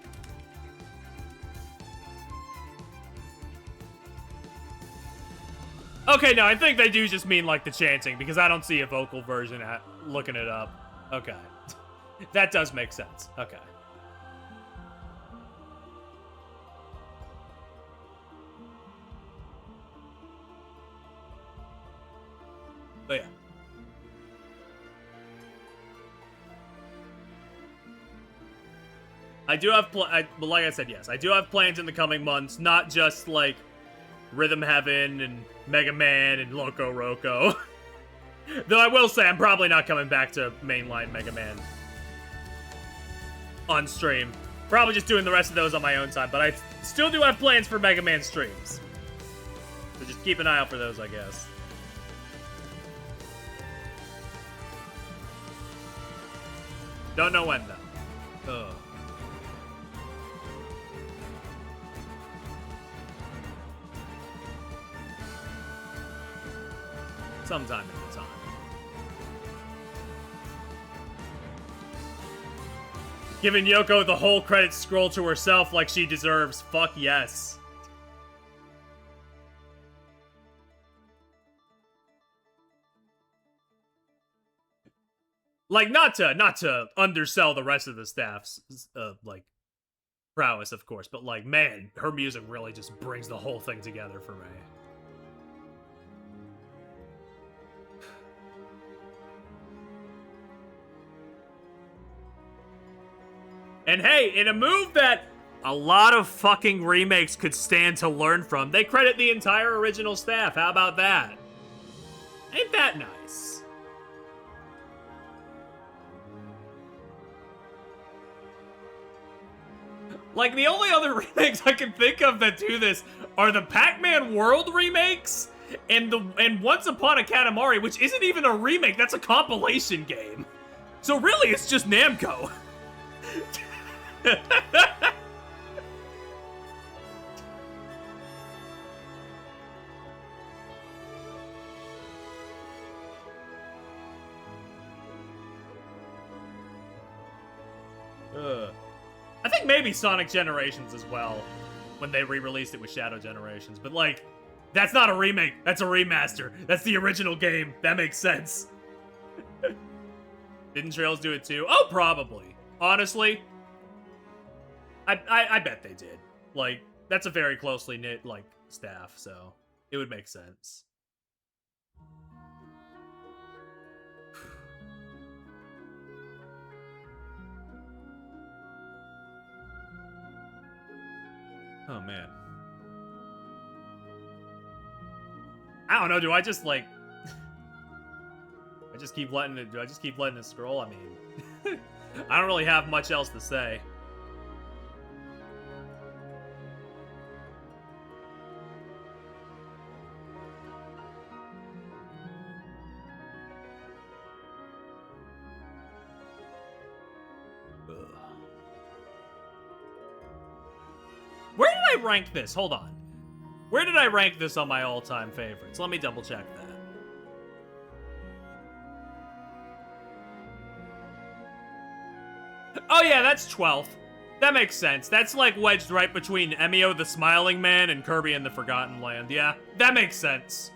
Okay, no, I think they do just mean like the chanting because I don't see a vocal version looking it up. Okay. That does make sense. Okay. But yeah. I do have, but like I said, yes, I do have plans in the coming months, not just like Rhythm Heaven and Mega Man and Loco Roco. Though I will say I'm probably not coming back to mainline Mega Man on stream. Probably just doing the rest of those on my own time, but I still do have plans for Mega Man streams. So just keep an eye out for those, I guess. Don't know when, though. Ugh. Sometime in the time. Giving Yoko the whole credit scroll to herself like she deserves. Fuck yes. Like, not to undersell the rest of the staff's, like, prowess, of course, but, like, man, her music really just brings the whole thing together for me. And hey, in a move that a lot of fucking remakes could stand to learn from, they credit the entire original staff. How about that? Ain't that nice? Like, the only other remakes I can think of that do this are the Pac-Man World remakes and Once Upon a Katamari, which isn't even a remake, that's a compilation game. So really, it's just Namco. I think maybe Sonic Generations as well, when they re-released it with Shadow Generations. But, like, that's not a remake. That's a remaster. That's the original game. That makes sense. Didn't Trails do it too? Oh, probably. Honestly, I bet they did. Like, that's a very closely knit, like, staff, so it would make sense. Oh, man. I don't know, do I just, like... do I just keep letting it scroll? I mean... I don't really have much else to say. Where did I rank this? Hold on. Where did I rank this on my all-time favorites? Let me double check that. Oh yeah, that's 12th. That makes sense. That's like wedged right between Emio the Smiling Man and Kirby and the Forgotten Land. Yeah, that makes sense.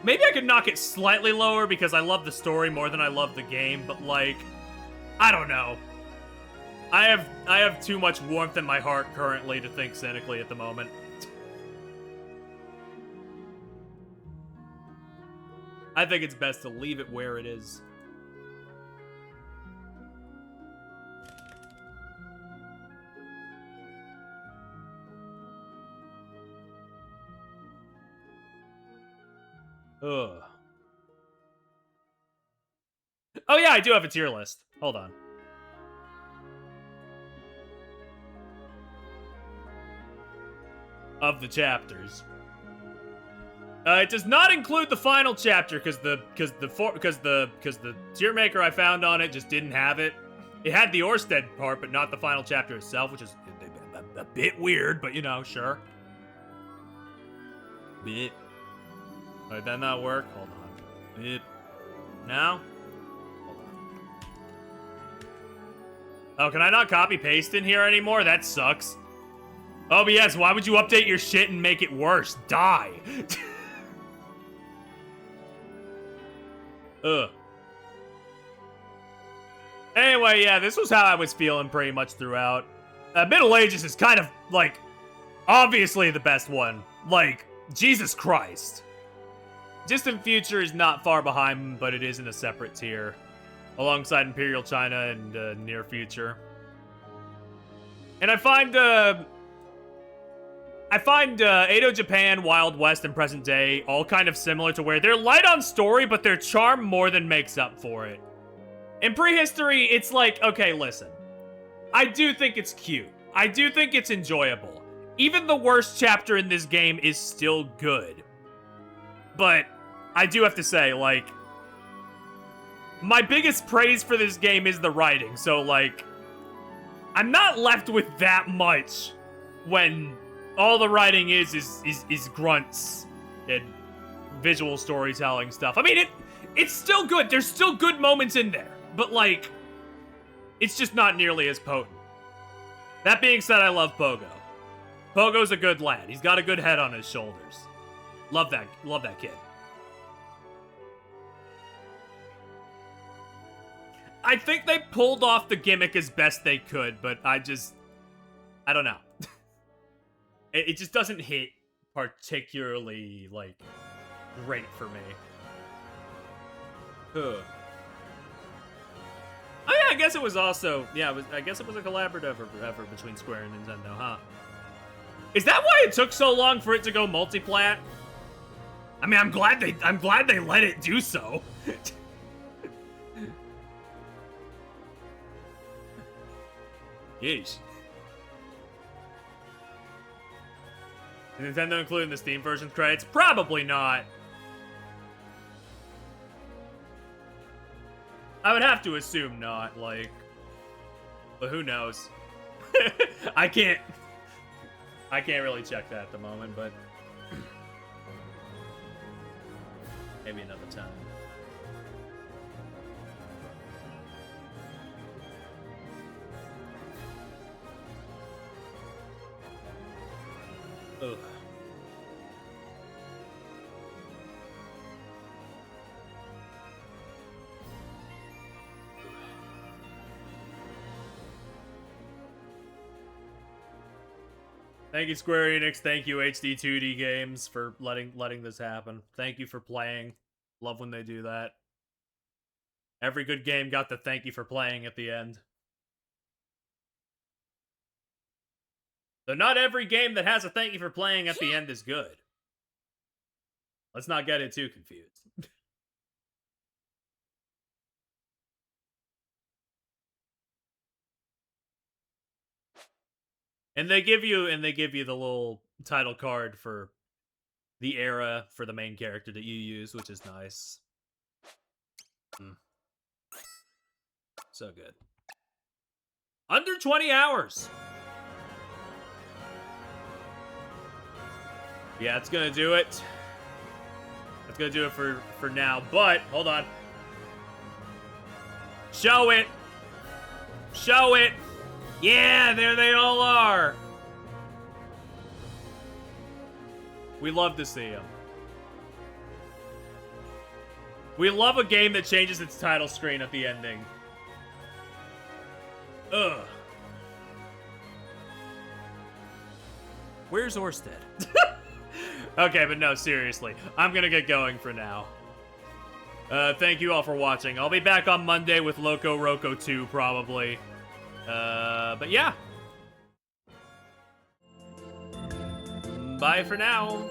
Maybe I could knock it slightly lower because I love the story more than I love the game, but like, I don't know. I have too much warmth in my heart currently to think cynically at the moment. I think it's best to leave it where it is. Ugh. Oh yeah, I do have a tier list. Hold on. Of the chapters. It does not include the final chapter because the tier maker I found on it just didn't have it. It had the Orsted part, but not the final chapter itself, which is a bit weird, but you know, sure. Bit. Did that not work? Hold on. Bit. Now? Hold on. Oh, can I not copy paste in here anymore? That sucks. Oh, but yes, why would you update your shit and make it worse? Die. Ugh. Anyway, yeah, this was how I was feeling pretty much throughout. Middle Ages is kind of, like, obviously the best one. Like, Jesus Christ. Distant Future is not far behind, but it is in a separate tier. Alongside Imperial China and Near Future. And I find Edo Japan, Wild West, and Present Day all kind of similar to where they're light on story, but their charm more than makes up for it. In Prehistory, it's like, okay, listen. I do think it's cute. I do think it's enjoyable. Even the worst chapter in this game is still good. But I do have to say, like, my biggest praise for this game is the writing. So, like, I'm not left with that much when all the writing is grunts and visual storytelling stuff. I mean, it's still good. There's still good moments in there. But, like, it's just not nearly as potent. That being said, I love Pogo. Pogo's a good lad. He's got a good head on his shoulders. Love that kid. I think they pulled off the gimmick as best they could, but I don't know. It just doesn't hit particularly, like, great for me. Ugh. Oh yeah, I guess it was also, I guess it was a collaborative effort between Square and Nintendo, huh? Is that why it took so long for it to go multiplat? I mean, I'm glad they let it do so. Yeesh. Is Nintendo including the Steam version credits? Probably not. I would have to assume not, like, but who knows? I can't really check that at the moment, but maybe another time. Ugh. Thank you, Square Enix. Thank you, HD 2D Games, for letting this happen. Thank you for playing. Love when they do that. Every good game got the thank you for playing at the end. Though not every game that has a thank you for playing at the end is good. Let's not get it too confused. And they give you the little title card for the era for the main character that you use, which is nice. So good. Under 20 hours. Yeah, it's gonna do it. That's gonna do it for now, but hold on. Show it. Show it. Yeah, there they all are. We love to see them. We love a game that changes its title screen at the ending. Ugh. Where's Orsted? Okay, but no, seriously. I'm gonna get going for now. Thank you all for watching. I'll be back on Monday with Loco Roco 2, probably. But yeah. Bye for now.